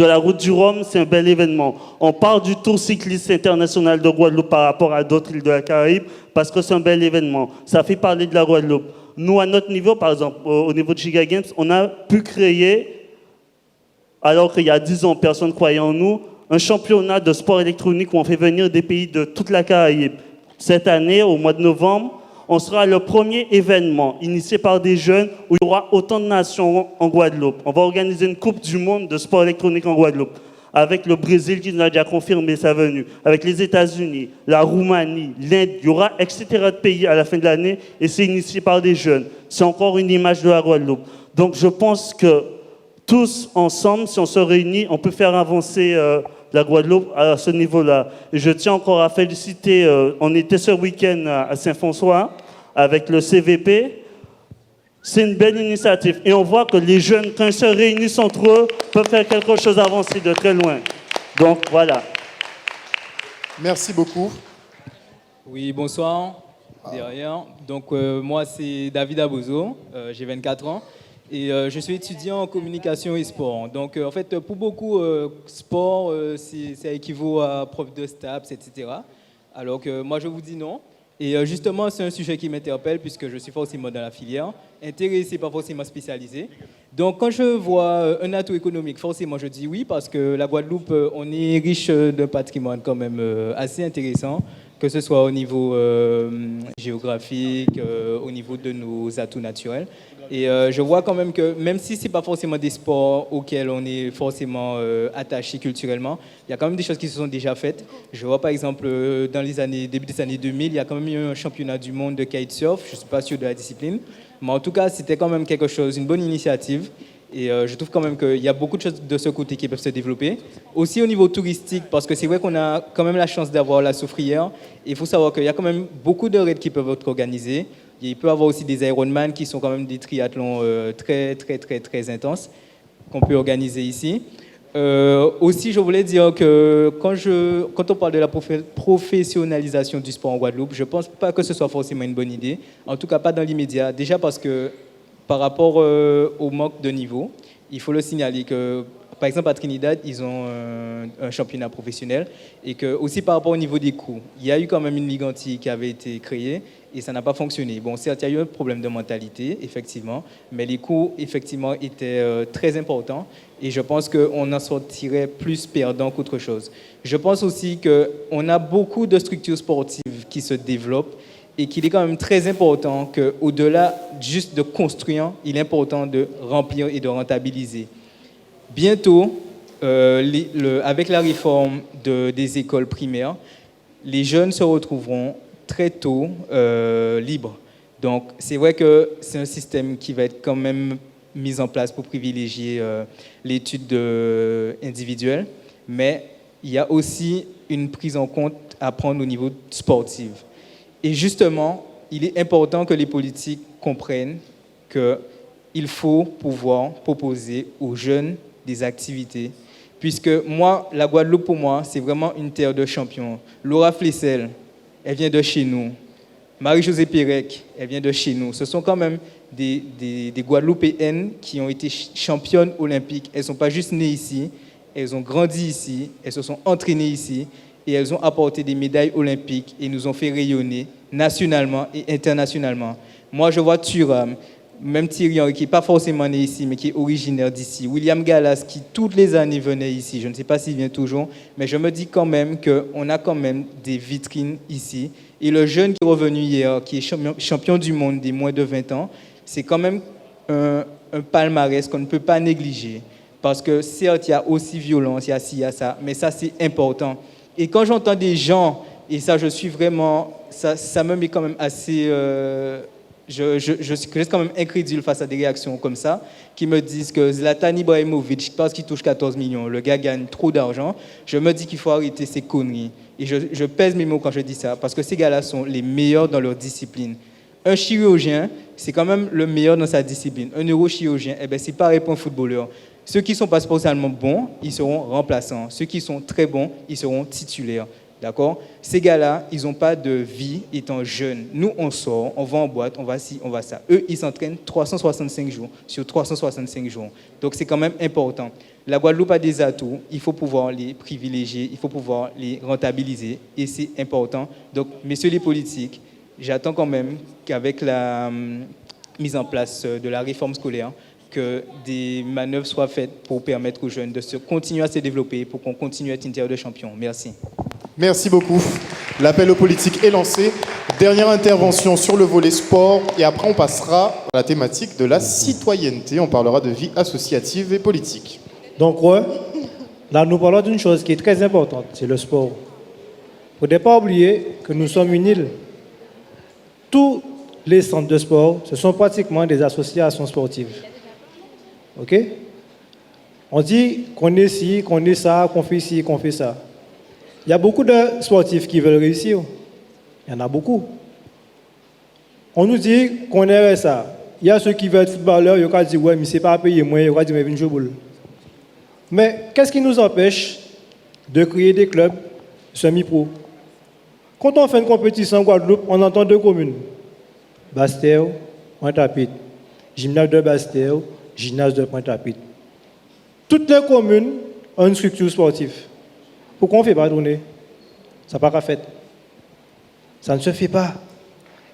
[SPEAKER 10] la Route du Rhum, c'est un bel événement. On parle du Tour cycliste international de Guadeloupe par rapport à d'autres îles de la Caraïbe parce que c'est un bel événement. Ça fait parler de la Guadeloupe. Nous, à notre niveau, par exemple, au niveau de Giga Games, on a pu créer, alors qu'il y a 10 ans, personne ne croyait en nous, un championnat de sport électronique où on fait venir des pays de toute la Caraïbe. Cette année, au mois de novembre, on sera le premier événement initié par des jeunes où il y aura autant de nations en Guadeloupe. On va organiser une Coupe du monde de sport électronique en Guadeloupe, avec le Brésil qui nous a déjà confirmé sa venue, avec les États-Unis, la Roumanie, l'Inde, il y aura etc. de pays à la fin de l'année et c'est initié par des jeunes. C'est encore une image de la Guadeloupe. Donc je pense que tous ensemble, si on se réunit, on peut faire avancer la Guadeloupe à ce niveau-là. Et je tiens encore à féliciter, on était ce week-end à Saint-François avec le CVP. C'est une belle initiative. Et on voit que les jeunes, quand ils se réunissent entre eux, peuvent faire quelque chose avancer de très loin. Donc, voilà.
[SPEAKER 1] Merci beaucoup.
[SPEAKER 11] Oui, bonsoir. Derrière. Donc, moi, c'est David Abozo. J'ai 24 ans. Et je suis étudiant en communication et sport. Donc, en fait, pour beaucoup, sport, ça équivaut à prof de STAPS, etc. Alors que moi, je vous dis non. Et justement, c'est un sujet qui m'interpelle puisque je suis forcément dans la filière, intéressé, pas forcément spécialisé. Donc, quand je vois un atout économique, forcément, je dis oui parce que la Guadeloupe, on est riche d'un patrimoine quand même assez intéressant, que ce soit au niveau géographique, au niveau de nos atouts naturels. Et je vois quand même que, même si ce n'est pas forcément des sports auxquels on est forcément attaché culturellement, il y a quand même des choses qui se sont déjà faites. Je vois par exemple, dans les début des années 2000, il y a quand même eu un championnat du monde de kitesurf, je ne suis pas sûr de la discipline, mais en tout cas, c'était quand même quelque chose, une bonne initiative. Et je trouve quand même qu'il y a beaucoup de choses de ce côté qui peuvent se développer. Aussi au niveau touristique, parce que c'est vrai qu'on a quand même la chance d'avoir la Soufrière. Et il faut savoir qu'il y a quand même beaucoup de raids qui peuvent être organisés. Il peut y avoir aussi des Ironman qui sont quand même des triathlons très intenses qu'on peut organiser ici. Aussi, je voulais dire que quand on parle de la professionnalisation du sport en Guadeloupe, je ne pense pas que ce soit forcément une bonne idée. En tout cas, pas dans l'immédiat. Déjà parce que par rapport au manque de niveau, il faut le signaler que, par exemple, à Trinidad, ils ont un championnat professionnel et que aussi par rapport au niveau des coûts, il y a eu quand même une ligue anti qui avait été créée et ça n'a pas fonctionné. Bon, certes, il y a eu un problème de mentalité, effectivement, mais les coûts, effectivement, étaient très importants et je pense qu'on en sortirait plus perdant qu'autre chose. Je pense aussi qu'on a beaucoup de structures sportives qui se développent et qu'il est quand même très important qu'au-delà juste de construire, il est important de remplir et de rentabiliser. Bientôt, avec la réforme des écoles primaires, les jeunes se retrouveront très tôt libres. Donc, c'est vrai que c'est un système qui va être quand même mis en place pour privilégier l'étude individuelle, mais il y a aussi une prise en compte à prendre au niveau sportif. Et justement, il est important que les politiques comprennent qu'il faut pouvoir proposer aux jeunes des activités. Puisque moi, la Guadeloupe, pour moi, c'est vraiment une terre de champions. Laura Flessel, elle vient de chez nous. Marie-Josée Pérec, elle vient de chez nous. Ce sont quand même des Guadeloupéennes qui ont été championnes olympiques. Elles ne sont pas juste nées ici, elles ont grandi ici, elles se sont entraînées ici. Et elles ont apporté des médailles olympiques et nous ont fait rayonner nationalement et internationalement. Moi, je vois Thuram, même Thierry Henry, qui n'est pas forcément né ici, mais qui est originaire d'ici. William Gallas, qui toutes les années venait ici. Je ne sais pas s'il vient toujours, mais je me dis quand même qu'on a quand même des vitrines ici. Et le jeune qui est revenu hier, qui est champion du monde des moins de 20 ans, c'est quand même un un palmarès qu'on ne peut pas négliger. Parce que certes, il y a aussi violence, il y a ci, il y a ça, mais ça, c'est important. Et quand j'entends des gens, et ça, je suis vraiment... Ça me met quand même assez... Je reste quand même incrédule face à des réactions comme ça, qui me disent que Zlatan Ibrahimovic, parce qu'il touche 14 millions, le gars gagne trop d'argent, je me dis qu'il faut arrêter ces conneries. Et je pèse mes mots quand je dis ça, parce que ces gars-là sont les meilleurs dans leur discipline. Un chirurgien, c'est quand même le meilleur dans sa discipline. Un neurochirurgien, eh ben, c'est pareil pour un footballeur. Ceux qui ne sont pas spécialement bons, ils seront remplaçants. Ceux qui sont très bons, ils seront titulaires. D'accord? Ces gars-là, ils n'ont pas de vie étant jeunes. Nous, on sort, on va en boîte, on va ci, on va ça. Eux, ils s'entraînent 365 jours sur 365 jours. Donc, c'est quand même important. La Guadeloupe a des atouts, il faut pouvoir les privilégier, il faut pouvoir les rentabiliser, et c'est important. Donc, messieurs les politiques, j'attends quand même qu'avec la mise en place de la réforme scolaire, que des manœuvres soient faites pour permettre aux jeunes de continuer à se développer, pour qu'on continue à être une terre de champions. Merci.
[SPEAKER 1] Merci beaucoup. L'appel aux politiques est lancé. Dernière intervention sur le volet sport et après on passera à la thématique de la citoyenneté. On parlera de vie associative et politique.
[SPEAKER 12] Donc ouais, là nous parlons d'une chose qui est très importante, c'est le sport. Il ne faut pas oublier que nous sommes une île. Tous les centres de sport, ce sont pratiquement des associations sportives. OK? On dit qu'on est ci, qu'on est ça, qu'on fait ci, qu'on fait ça. Il y a beaucoup de sportifs qui veulent réussir. Il y en a beaucoup. On nous dit qu'on est ça. Il y a ceux qui veulent être footballeurs, ils vont dire ouais, mais c'est pas à payer moins, ils vont dire mais viens jouer boule. Mais qu'est-ce qui nous empêche de créer des clubs semi-pro? Quand on fait une compétition en Guadeloupe, on entend deux communes. Bastel, Pointe-à-Pitre. Gymnase de Bastel, gymnase de Pointe-à-Pitre. Toutes les communes ont une structure sportive. Pourquoi on ne fait pas tourner? Ça n'a pas fait. Ça ne se fait pas.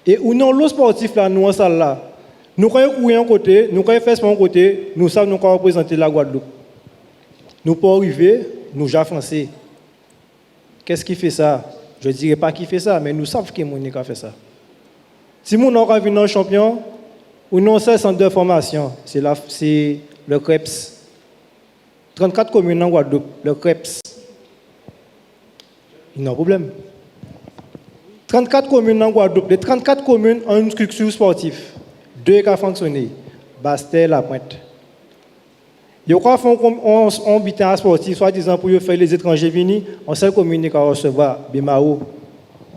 [SPEAKER 12] Et où non, le sportif, là, nous, en salle, là, nous, quand on courir un côté, nous, quand on fait un côté, nous savons nous représenter la Guadeloupe. Nous pouvons arriver, nous, ja français. Qu'est-ce qui fait ça? Je ne dirais pas qui fait ça, mais nous savons qui a fait ça. Si nous avons vu un champion, ou non, c'est un centre de formation, c'est le CREPS. 34 communes en Guadeloupe, le CREPS. Il n'y a pas de problème. 34 communes en Guadeloupe, les 34 communes ont une structure sportive. 2 qui ont fonctionné. Bastel, La Pointe. Ils croient qu'on bitin sportif, soit disant pour faire les étrangers venir, on seule commune qui recevoir Bimao.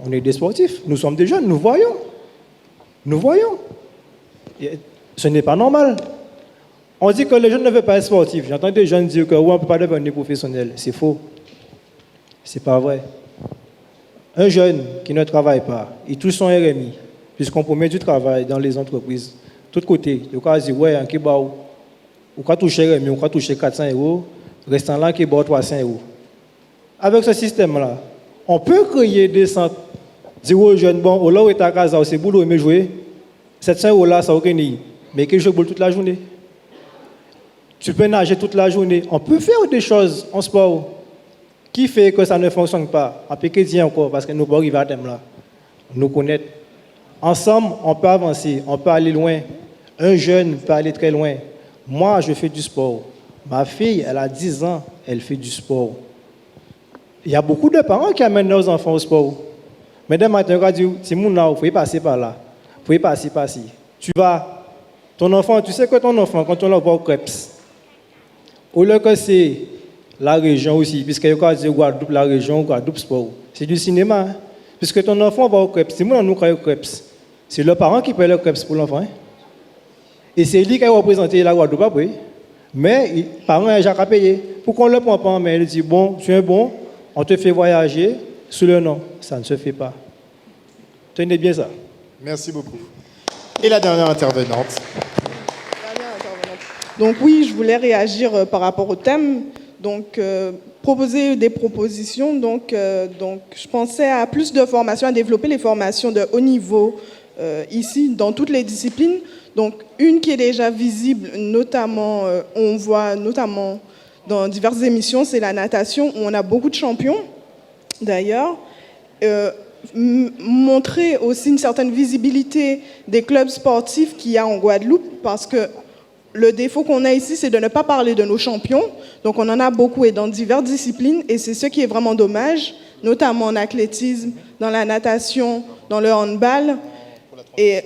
[SPEAKER 12] On est des sportifs, nous sommes des jeunes, nous voyons. Nous voyons. Et ce n'est pas normal. On dit que les jeunes ne veulent pas être sportifs. J'entends des jeunes dire que oui, on ne peut pas devenir professionnel. C'est faux. C'est pas vrai. Un jeune qui ne travaille pas, il touche son RMI, puisqu'on promet du travail dans les entreprises. De tous côtés, il y a dire, ouais, un kebab, ou quand toucher RMI, ou quand toucher 400 €, restant là, qui est 300 €. Avec ce système-là, on peut créer des centres. Dire aux jeunes, bon, au là où est à casa, c'est boulot, mais jouer. 700 € là, ça n'a aucun nid. Mais que je joue toute la journée. Tu peux nager toute la journée. On peut faire des choses en sport qui fait que ça ne fonctionne pas. On peut dire encore, parce que nous ne pouvons pas arriver à thème là. Nous connaître. Ensemble, on peut avancer, on peut aller loin. Un jeune peut aller très loin. Moi, je fais du sport. Ma fille, elle a 10 ans, elle fait du sport. Il y a beaucoup de parents qui amènent leurs enfants au sport. Mais demain matin, on va dire, c'est mon âge, il faut y passer par là. Il faut y passer par ici. Tu vas, ton enfant, tu sais que ton enfant, quand on l'envoie au CREPS, au lieu que c'est la région aussi, puisque il y a dire Guadeloupe, la région, Guadeloupe Sport, c'est du cinéma. Hein? Puisque ton enfant va au CREPS, c'est moi, nous, qui au CREPS. C'est le parent qui paye le CREPS pour l'enfant. Hein? Et c'est lui qui a représenté la Guadeloupe après. Mais le parent a déjà payé. Pourquoi on ne le prend pas? Mais il dit, bon, tu es bon, on te fait voyager sous le nom. Ça ne se fait pas. Tenez bien ça.
[SPEAKER 1] Merci beaucoup. Et la dernière intervenante.
[SPEAKER 3] Donc oui, je voulais réagir par rapport au thème. Donc, proposer des propositions. Donc, je pensais à plus de formations, à développer les formations de haut niveau ici, dans toutes les disciplines. Donc, une qui est déjà visible, notamment, on voit notamment dans diverses émissions, c'est la natation, où on a beaucoup de champions, d'ailleurs. Montrer aussi une certaine visibilité des clubs sportifs qu'il y a en Guadeloupe, parce que le défaut qu'on a ici, c'est de ne pas parler de nos champions. Donc on en a beaucoup et dans diverses disciplines, et c'est ce qui est vraiment dommage, notamment en athlétisme, dans la natation, dans le handball. Et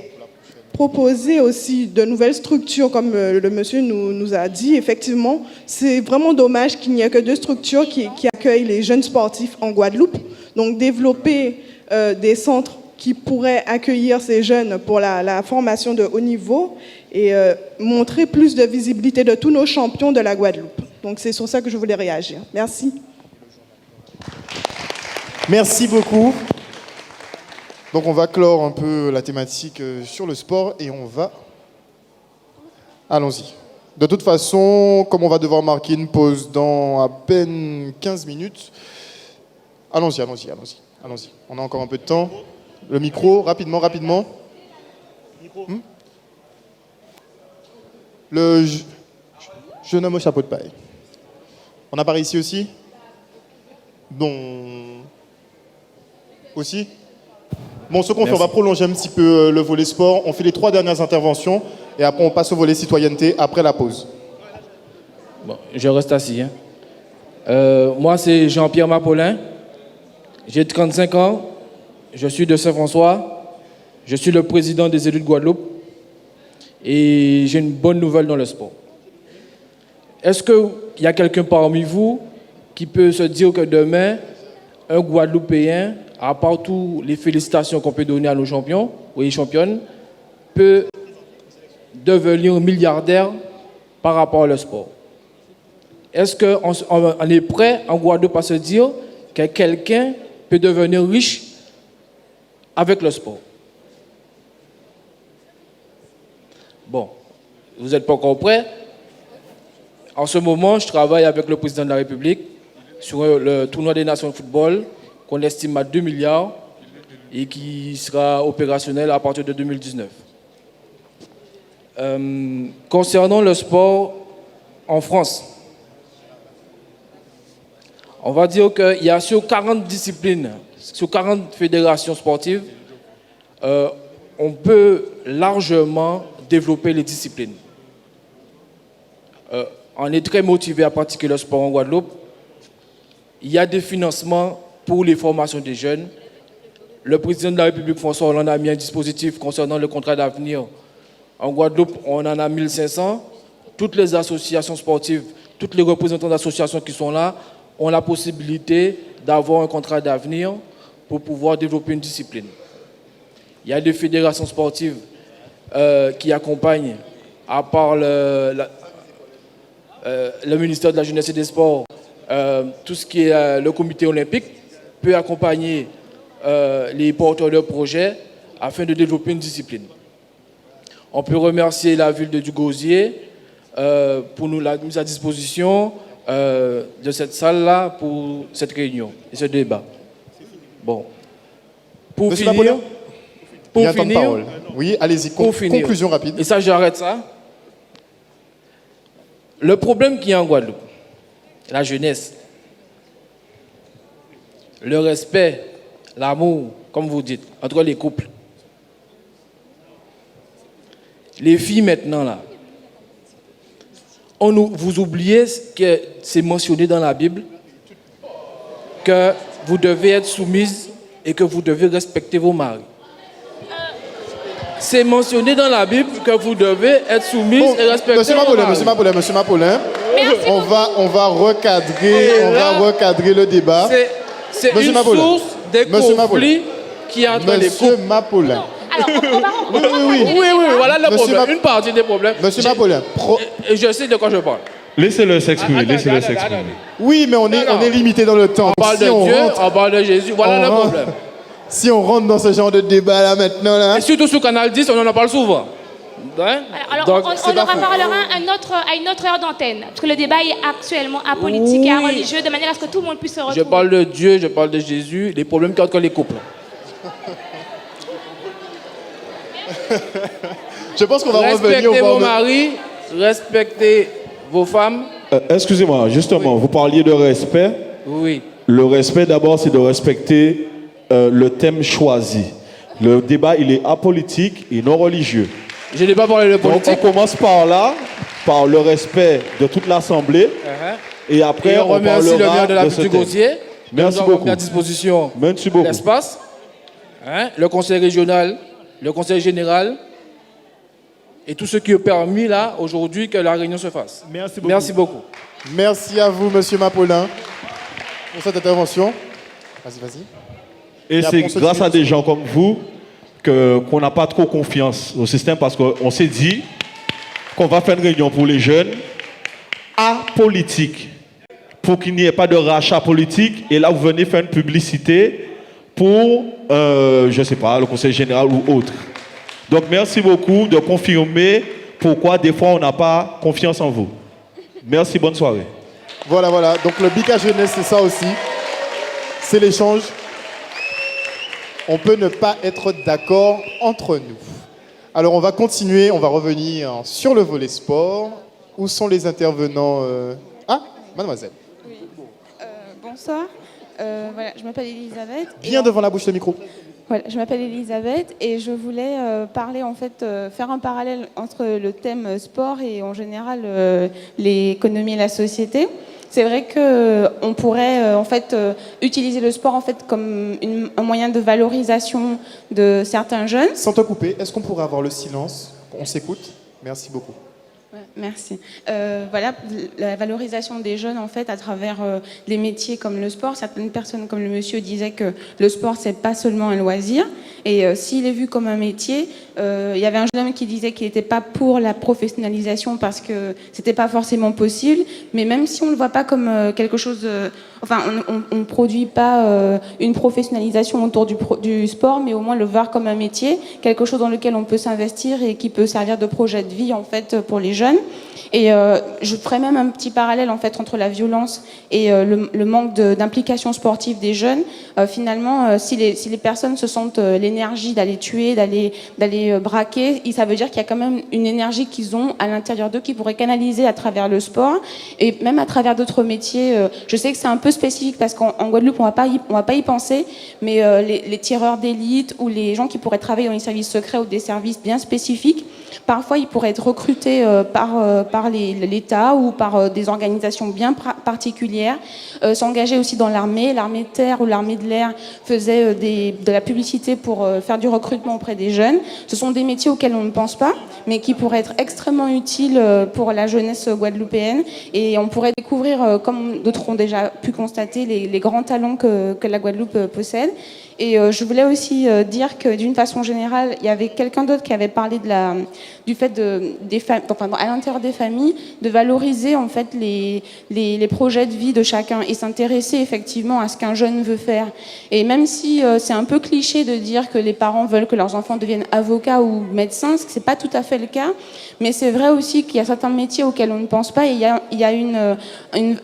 [SPEAKER 3] proposer aussi de nouvelles structures, comme le monsieur nous a dit, effectivement, c'est vraiment dommage qu'il n'y ait que 2 structures qui accueillent les jeunes sportifs en Guadeloupe. Donc développer des centres qui pourraient accueillir ces jeunes pour la formation de haut niveau et montrer plus de visibilité de tous nos champions de la Guadeloupe. Donc c'est sur ça que je voulais réagir. Merci.
[SPEAKER 1] Merci beaucoup. Donc on va clore un peu la thématique sur le sport et on va... Allons-y. De toute façon, comme on va devoir marquer une pause dans à peine 15 minutes, allons-y. On a encore un peu de temps. Le micro, rapidement. Le jeune homme au chapeau de paille. On apparaît ici aussi? Bon. Aussi? Bon, ce qu'on fait, on va prolonger un petit peu le volet sport. On fait les 3 dernières interventions et après on passe au volet citoyenneté après la pause.
[SPEAKER 15] Bon, je reste assis. Moi, c'est Jean-Pierre Mapolin. J'ai 35 ans. Je suis de Saint-François. Je suis le président des élus de Guadeloupe. Et j'ai une bonne nouvelle dans le sport. Est-ce qu'il y a quelqu'un parmi vous qui peut se dire que demain, un Guadeloupéen, à part toutes les félicitations qu'on peut donner à nos champions ou les championnes, peut devenir milliardaire par rapport au sport? Est-ce qu'on est prêt en Guadeloupe à se dire que quelqu'un peut devenir riche avec le sport? Bon, vous n'êtes pas encore prêts. En ce moment, je travaille avec le président de la République sur le tournoi des nations de football qu'on estime à 2 milliards et qui sera opérationnel à partir de 2019. Concernant le sport en France, on va dire qu'il y a sur 40 disciplines, sur 40 fédérations sportives, on peut largement développer les disciplines. On est très motivé à pratiquer le sport en Guadeloupe. Il y a des financements pour les formations des jeunes. Le président de la République, François Hollande, a mis un dispositif concernant le contrat d'avenir. En Guadeloupe, on en a 1500. Toutes les associations sportives, tous les représentants d'associations qui sont là ont la possibilité d'avoir un contrat d'avenir pour pouvoir développer une discipline. Il y a des fédérations sportives qui accompagnent, à part le ministère de la Jeunesse et des Sports, tout ce qui est le comité olympique peut accompagner les porteurs de projets afin de développer une discipline. On peut remercier la ville de Dugosier pour nous la mise à disposition de cette salle-là pour cette réunion et ce débat. Bon. Pour
[SPEAKER 1] Monsieur
[SPEAKER 15] finir,
[SPEAKER 1] oui, allez-y, conclusion rapide.
[SPEAKER 15] Et ça, j'arrête ça. Le problème qu'il y a en Guadeloupe, la jeunesse, le respect, l'amour, comme vous dites, entre les couples. Les filles maintenant, là, vous oubliez que c'est mentionné dans la Bible que vous devez être soumise et que vous devez respecter vos maris. C'est mentionné dans la Bible que vous devez être soumise et respecter vos maris.
[SPEAKER 1] Monsieur Mapolin, on va recadrer le débat.
[SPEAKER 15] C'est une source des conflits qui entre les couples.
[SPEAKER 1] Monsieur Mapolin.
[SPEAKER 15] Oui, voilà le problème. Une partie des problèmes.
[SPEAKER 1] Monsieur Mapolin.
[SPEAKER 15] Et je sais de quoi je parle.
[SPEAKER 16] Laissez-le s'exprimer, laissez-le s'exprimer.
[SPEAKER 1] Oui, mais on est limité dans le temps.
[SPEAKER 15] On parle de Dieu, on parle de Jésus, voilà le problème.
[SPEAKER 1] Si on rentre dans ce genre de débat là maintenant là.
[SPEAKER 15] Et surtout sur Canal 10, on en parle souvent.
[SPEAKER 17] Hein? Alors, on en reparlera à une autre heure d'antenne, parce que le débat est actuellement apolitique et religieux, de manière à ce que tout le monde puisse se retrouver.
[SPEAKER 15] Je parle de Dieu, je parle de Jésus, les problèmes qu'il y a entre les couples.
[SPEAKER 1] Je pense qu'on va revenir au
[SPEAKER 15] Respectez vos maris, respectez vos femmes.
[SPEAKER 16] Excusez-moi, justement, vous parliez de respect.
[SPEAKER 15] Oui.
[SPEAKER 16] Le respect, d'abord, c'est de respecter le thème choisi. Le débat, il est apolitique et non religieux.
[SPEAKER 15] Je n'ai pas parlé de politique.
[SPEAKER 16] Donc, on commence par là. par le respect de toute l'Assemblée. Et après,
[SPEAKER 15] on remercie le maire de la ville du Gautier.
[SPEAKER 16] Merci beaucoup.
[SPEAKER 15] À disposition
[SPEAKER 16] Merci beaucoup.
[SPEAKER 15] l'espace, le conseil régional, le conseil général et tout ce qui a permis là aujourd'hui que la réunion se fasse.
[SPEAKER 1] Merci beaucoup.
[SPEAKER 15] Merci beaucoup.
[SPEAKER 1] Merci à vous, Monsieur Mapolin, pour cette intervention. Vas-y.
[SPEAKER 16] Et c'est grâce à des gens comme vous qu'on n'a pas trop confiance au système parce qu'on s'est dit qu'on va faire une réunion pour les jeunes apolitique, pour qu'il n'y ait pas de rachat politique. Et là, vous venez faire une publicité pour, je ne sais pas, le conseil général ou autre. Donc, merci beaucoup de confirmer pourquoi des fois on n'a pas confiance en vous. Merci, bonne soirée.
[SPEAKER 1] Voilà. Donc, le Bika Jeunesse, c'est ça aussi. C'est l'échange. On peut ne pas être d'accord entre nous. Alors, on va continuer, on va revenir sur le volet sport. Où sont les intervenants Ah, mademoiselle.
[SPEAKER 18] Oui. Bonsoir. Voilà, je m'appelle Elisabeth.
[SPEAKER 1] Bien devant la bouche le micro.
[SPEAKER 18] Voilà, je m'appelle Elisabeth et je voulais parler en fait, faire un parallèle entre le thème sport et en général l'économie et la société. C'est vrai qu'on pourrait en fait utiliser le sport en fait comme un moyen de valorisation de certains jeunes.
[SPEAKER 1] Sans te couper, est-ce qu'on pourrait avoir le silence? On s'écoute. Merci beaucoup.
[SPEAKER 18] Ouais, merci. Voilà, la valorisation des jeunes en fait à travers les métiers comme le sport. Certaines personnes comme le monsieur disaient que le sport c'est pas seulement un loisir et s'il est vu comme un métier, il y avait un jeune homme qui disait qu'il n'était pas pour la professionnalisation parce que c'était pas forcément possible. Mais même si on le voit pas comme quelque chose, on ne produit pas une professionnalisation autour du sport, mais au moins le voir comme un métier, quelque chose dans lequel on peut s'investir et qui peut servir de projet de vie en fait pour les jeunes. Et je ferais même un petit parallèle en fait entre la violence et le manque d'implication sportive des jeunes. Finalement, si les personnes se sentent l'énergie d'aller tuer, d'aller braquer, ça veut dire qu'il y a quand même une énergie qu'ils ont à l'intérieur d'eux qu'ils pourraient canaliser à travers le sport et même à travers d'autres métiers. Je sais que c'est un peu spécifique parce qu'en Guadeloupe on va pas y penser, mais les tireurs d'élite ou les gens qui pourraient travailler dans les services secrets ou des services bien spécifiques, parfois ils pourraient être recrutés par l'État ou par des organisations bien particulières, s'engager aussi dans l'armée de terre ou l'armée de l'air faisait de la publicité pour faire du recrutement auprès des jeunes. Ce sont des métiers auxquels on ne pense pas, mais qui pourraient être extrêmement utiles pour la jeunesse guadeloupéenne et on pourrait découvrir, comme d'autres ont déjà pu constater, les grands talents que la Guadeloupe possède. Et je voulais aussi dire que d'une façon générale, il y avait quelqu'un d'autre qui avait parlé du fait à l'intérieur des familles, de valoriser en fait les projets de vie de chacun et s'intéresser effectivement à ce qu'un jeune veut faire. Et même si c'est un peu cliché de dire que les parents veulent que leurs enfants deviennent avocats ou médecins, c'est pas tout à fait le cas, mais c'est vrai aussi qu'il y a certains métiers auxquels on ne pense pas et il y a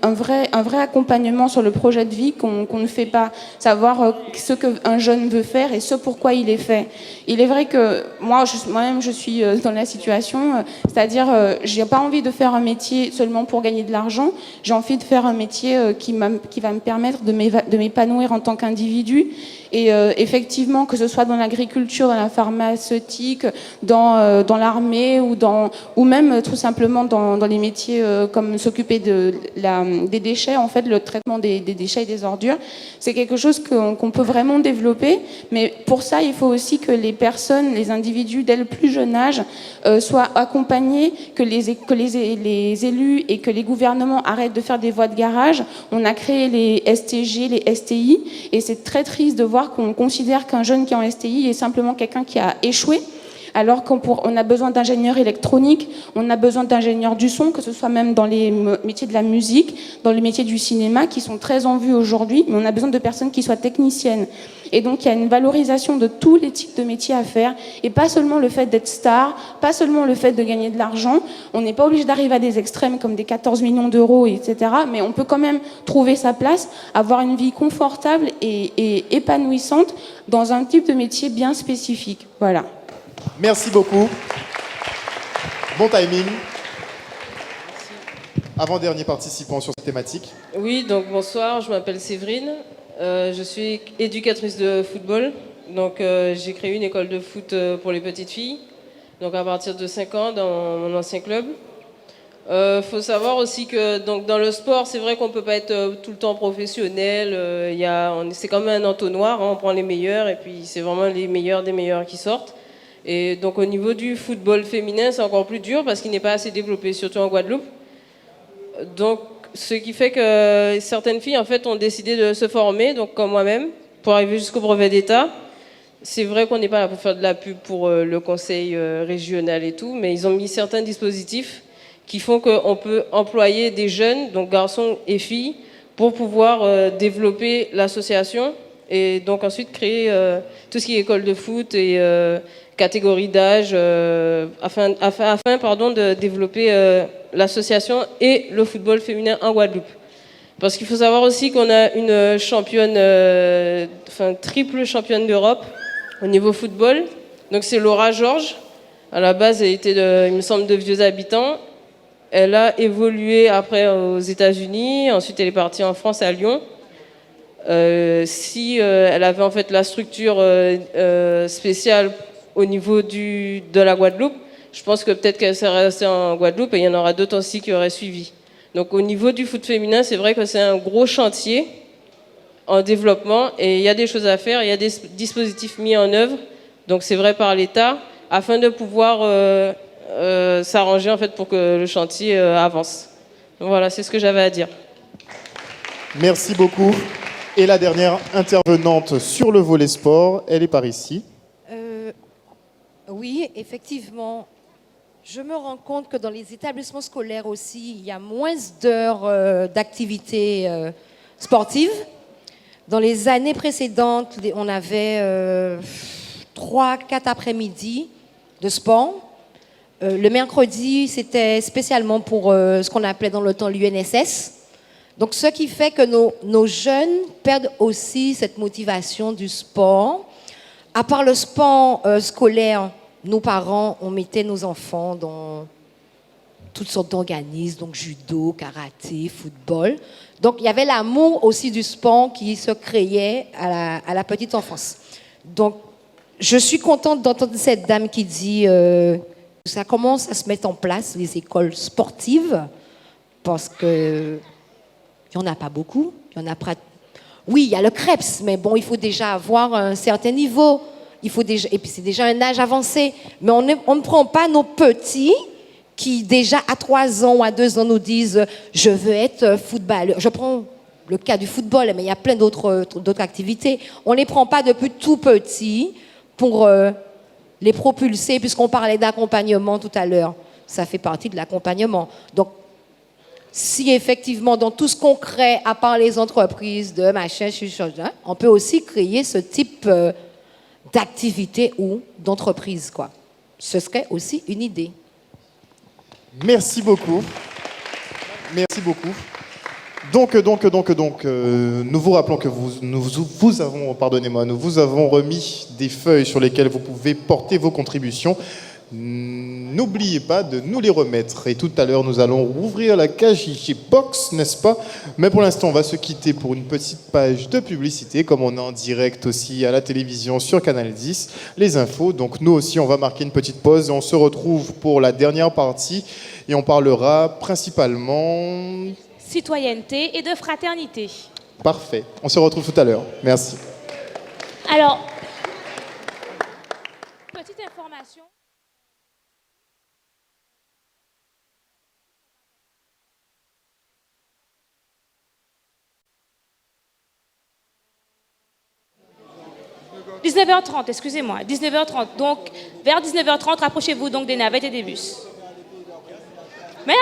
[SPEAKER 18] un vrai accompagnement sur le projet de vie qu'on ne fait pas, savoir ce qu'un jeune veut faire et ce pourquoi il est fait. Il est vrai que moi-même je suis dans la situation, c'est-à-dire j'ai pas envie de faire un métier seulement pour gagner de l'argent, j'ai envie de faire un métier qui va me permettre de m'épanouir en tant qu'individu. Et effectivement, que ce soit dans l'agriculture, dans la pharmaceutique, dans l'armée ou même tout simplement dans les métiers comme s'occuper des déchets, en fait, le traitement des déchets et des ordures, c'est quelque chose qu'on peut vraiment développer. Mais pour ça, il faut aussi que les personnes, les individus dès le plus jeune âge soient accompagnés, que les élus et que les gouvernements arrêtent de faire des voies de garage. On a créé les STG, les STI, et c'est très triste de voir qu'on considère qu'un jeune qui est en STI est simplement quelqu'un qui a échoué, alors qu'on a besoin d'ingénieurs électroniques, on a besoin d'ingénieurs du son, que ce soit même dans les métiers de la musique, dans les métiers du cinéma, qui sont très en vue aujourd'hui, mais on a besoin de personnes qui soient techniciennes. Et donc il y a une valorisation de tous les types de métiers à faire, et pas seulement le fait d'être star, pas seulement le fait de gagner de l'argent. On n'est pas obligé d'arriver à des extrêmes comme des 14 millions d'euros, etc. Mais on peut quand même trouver sa place, avoir une vie confortable et épanouissante dans un type de métier bien spécifique. Voilà.
[SPEAKER 1] Merci beaucoup. Bon timing. Avant-dernier participant sur cette thématique.
[SPEAKER 19] Oui, donc bonsoir, je m'appelle Séverine. Je suis éducatrice de football. Donc j'ai créé une école de foot pour les petites filles. Donc à partir de 5 ans dans mon ancien club. Faut savoir aussi que donc, dans le sport, c'est vrai qu'on ne peut pas être tout le temps professionnel. C'est comme un entonnoir, hein, on prend les meilleurs et puis c'est vraiment les meilleurs des meilleurs qui sortent. Et donc au niveau du football féminin, c'est encore plus dur parce qu'il n'est pas assez développé, surtout en Guadeloupe. Donc ce qui fait que certaines filles en fait, ont décidé de se former, donc comme moi-même, pour arriver jusqu'au brevet d'État. C'est vrai qu'on n'est pas là pour faire de la pub pour le conseil régional et tout, mais ils ont mis certains dispositifs qui font qu'on peut employer des jeunes, donc garçons et filles, pour pouvoir développer l'association et donc ensuite créer tout ce qui est école de foot et catégorie d'âge afin de développer l'association et le football féminin en Guadeloupe. Parce qu'il faut savoir aussi qu'on a une championne, triple championne d'Europe au niveau football. Donc c'est Laura Georges. À la base, elle était, il me semble, de Vieux Habitants. Elle a évolué après aux États-Unis. Ensuite, elle est partie en France, à Lyon. Elle avait en fait la structure spéciale au niveau de la Guadeloupe, je pense que peut-être qu'elle serait restée en Guadeloupe et il y en aura d'autres aussi qui auraient suivi. Donc au niveau du foot féminin, c'est vrai que c'est un gros chantier en développement et il y a des choses à faire, il y a des dispositifs mis en œuvre, donc c'est vrai par l'État, afin de pouvoir s'arranger en fait pour que le chantier avance. Donc voilà, c'est ce que j'avais à dire.
[SPEAKER 1] Merci beaucoup. Et la dernière intervenante sur le volet sport, elle est par ici.
[SPEAKER 13] Oui, effectivement. Je me rends compte que dans les établissements scolaires aussi, il y a moins d'heures d'activités sportives. Dans les années précédentes, on avait 3-4 après-midi de sport. Le mercredi, c'était spécialement pour ce qu'on appelait dans le temps l'UNSS. Donc, ce qui fait que nos jeunes perdent aussi cette motivation du sport. À part le sport scolaire, nos parents, on mettait nos enfants dans toutes sortes d'organismes, donc judo, karaté, football. Donc, il y avait l'amour aussi du sport qui se créait à la petite enfance. Donc, je suis contente d'entendre cette dame qui dit que ça commence à se mettre en place, les écoles sportives, parce que il n'y en a pas beaucoup. Il y en a oui, il y a le CREPS, mais bon, il faut déjà avoir un certain niveau. Et puis c'est déjà un âge avancé. Mais on ne prend pas nos petits qui déjà à 3 ans ou à 2 ans nous disent « je veux être footballeur ». Je prends le cas du football, mais il y a plein d'autres activités. On ne les prend pas depuis tout petit pour les propulser, puisqu'on parlait d'accompagnement tout à l'heure. Ça fait partie de l'accompagnement. Donc, si effectivement, dans tout ce qu'on crée, à part les entreprises de machin, on peut aussi créer ce type d'activité ou d'entreprise, quoi. Ce serait aussi une idée.
[SPEAKER 1] Merci beaucoup. Merci beaucoup. Donc, nous vous rappelons que nous vous avons remis des feuilles sur lesquelles vous pouvez porter vos contributions. N'oubliez pas de nous les remettre. Et tout à l'heure, nous allons rouvrir la cage box, n'est-ce pas? Mais pour l'instant, on va se quitter pour une petite page de publicité, comme on est en direct aussi à la télévision sur Canal 10, les infos. Donc nous aussi, on va marquer une petite pause et on se retrouve pour la dernière partie. Et on parlera principalement...
[SPEAKER 17] citoyenneté et de fraternité.
[SPEAKER 1] Parfait. On se retrouve tout à l'heure. Merci.
[SPEAKER 17] Alors, petite information. « 19h30, excusez-moi, 19h30. Donc, vers 19h30, rapprochez-vous donc des navettes et des bus. Merci.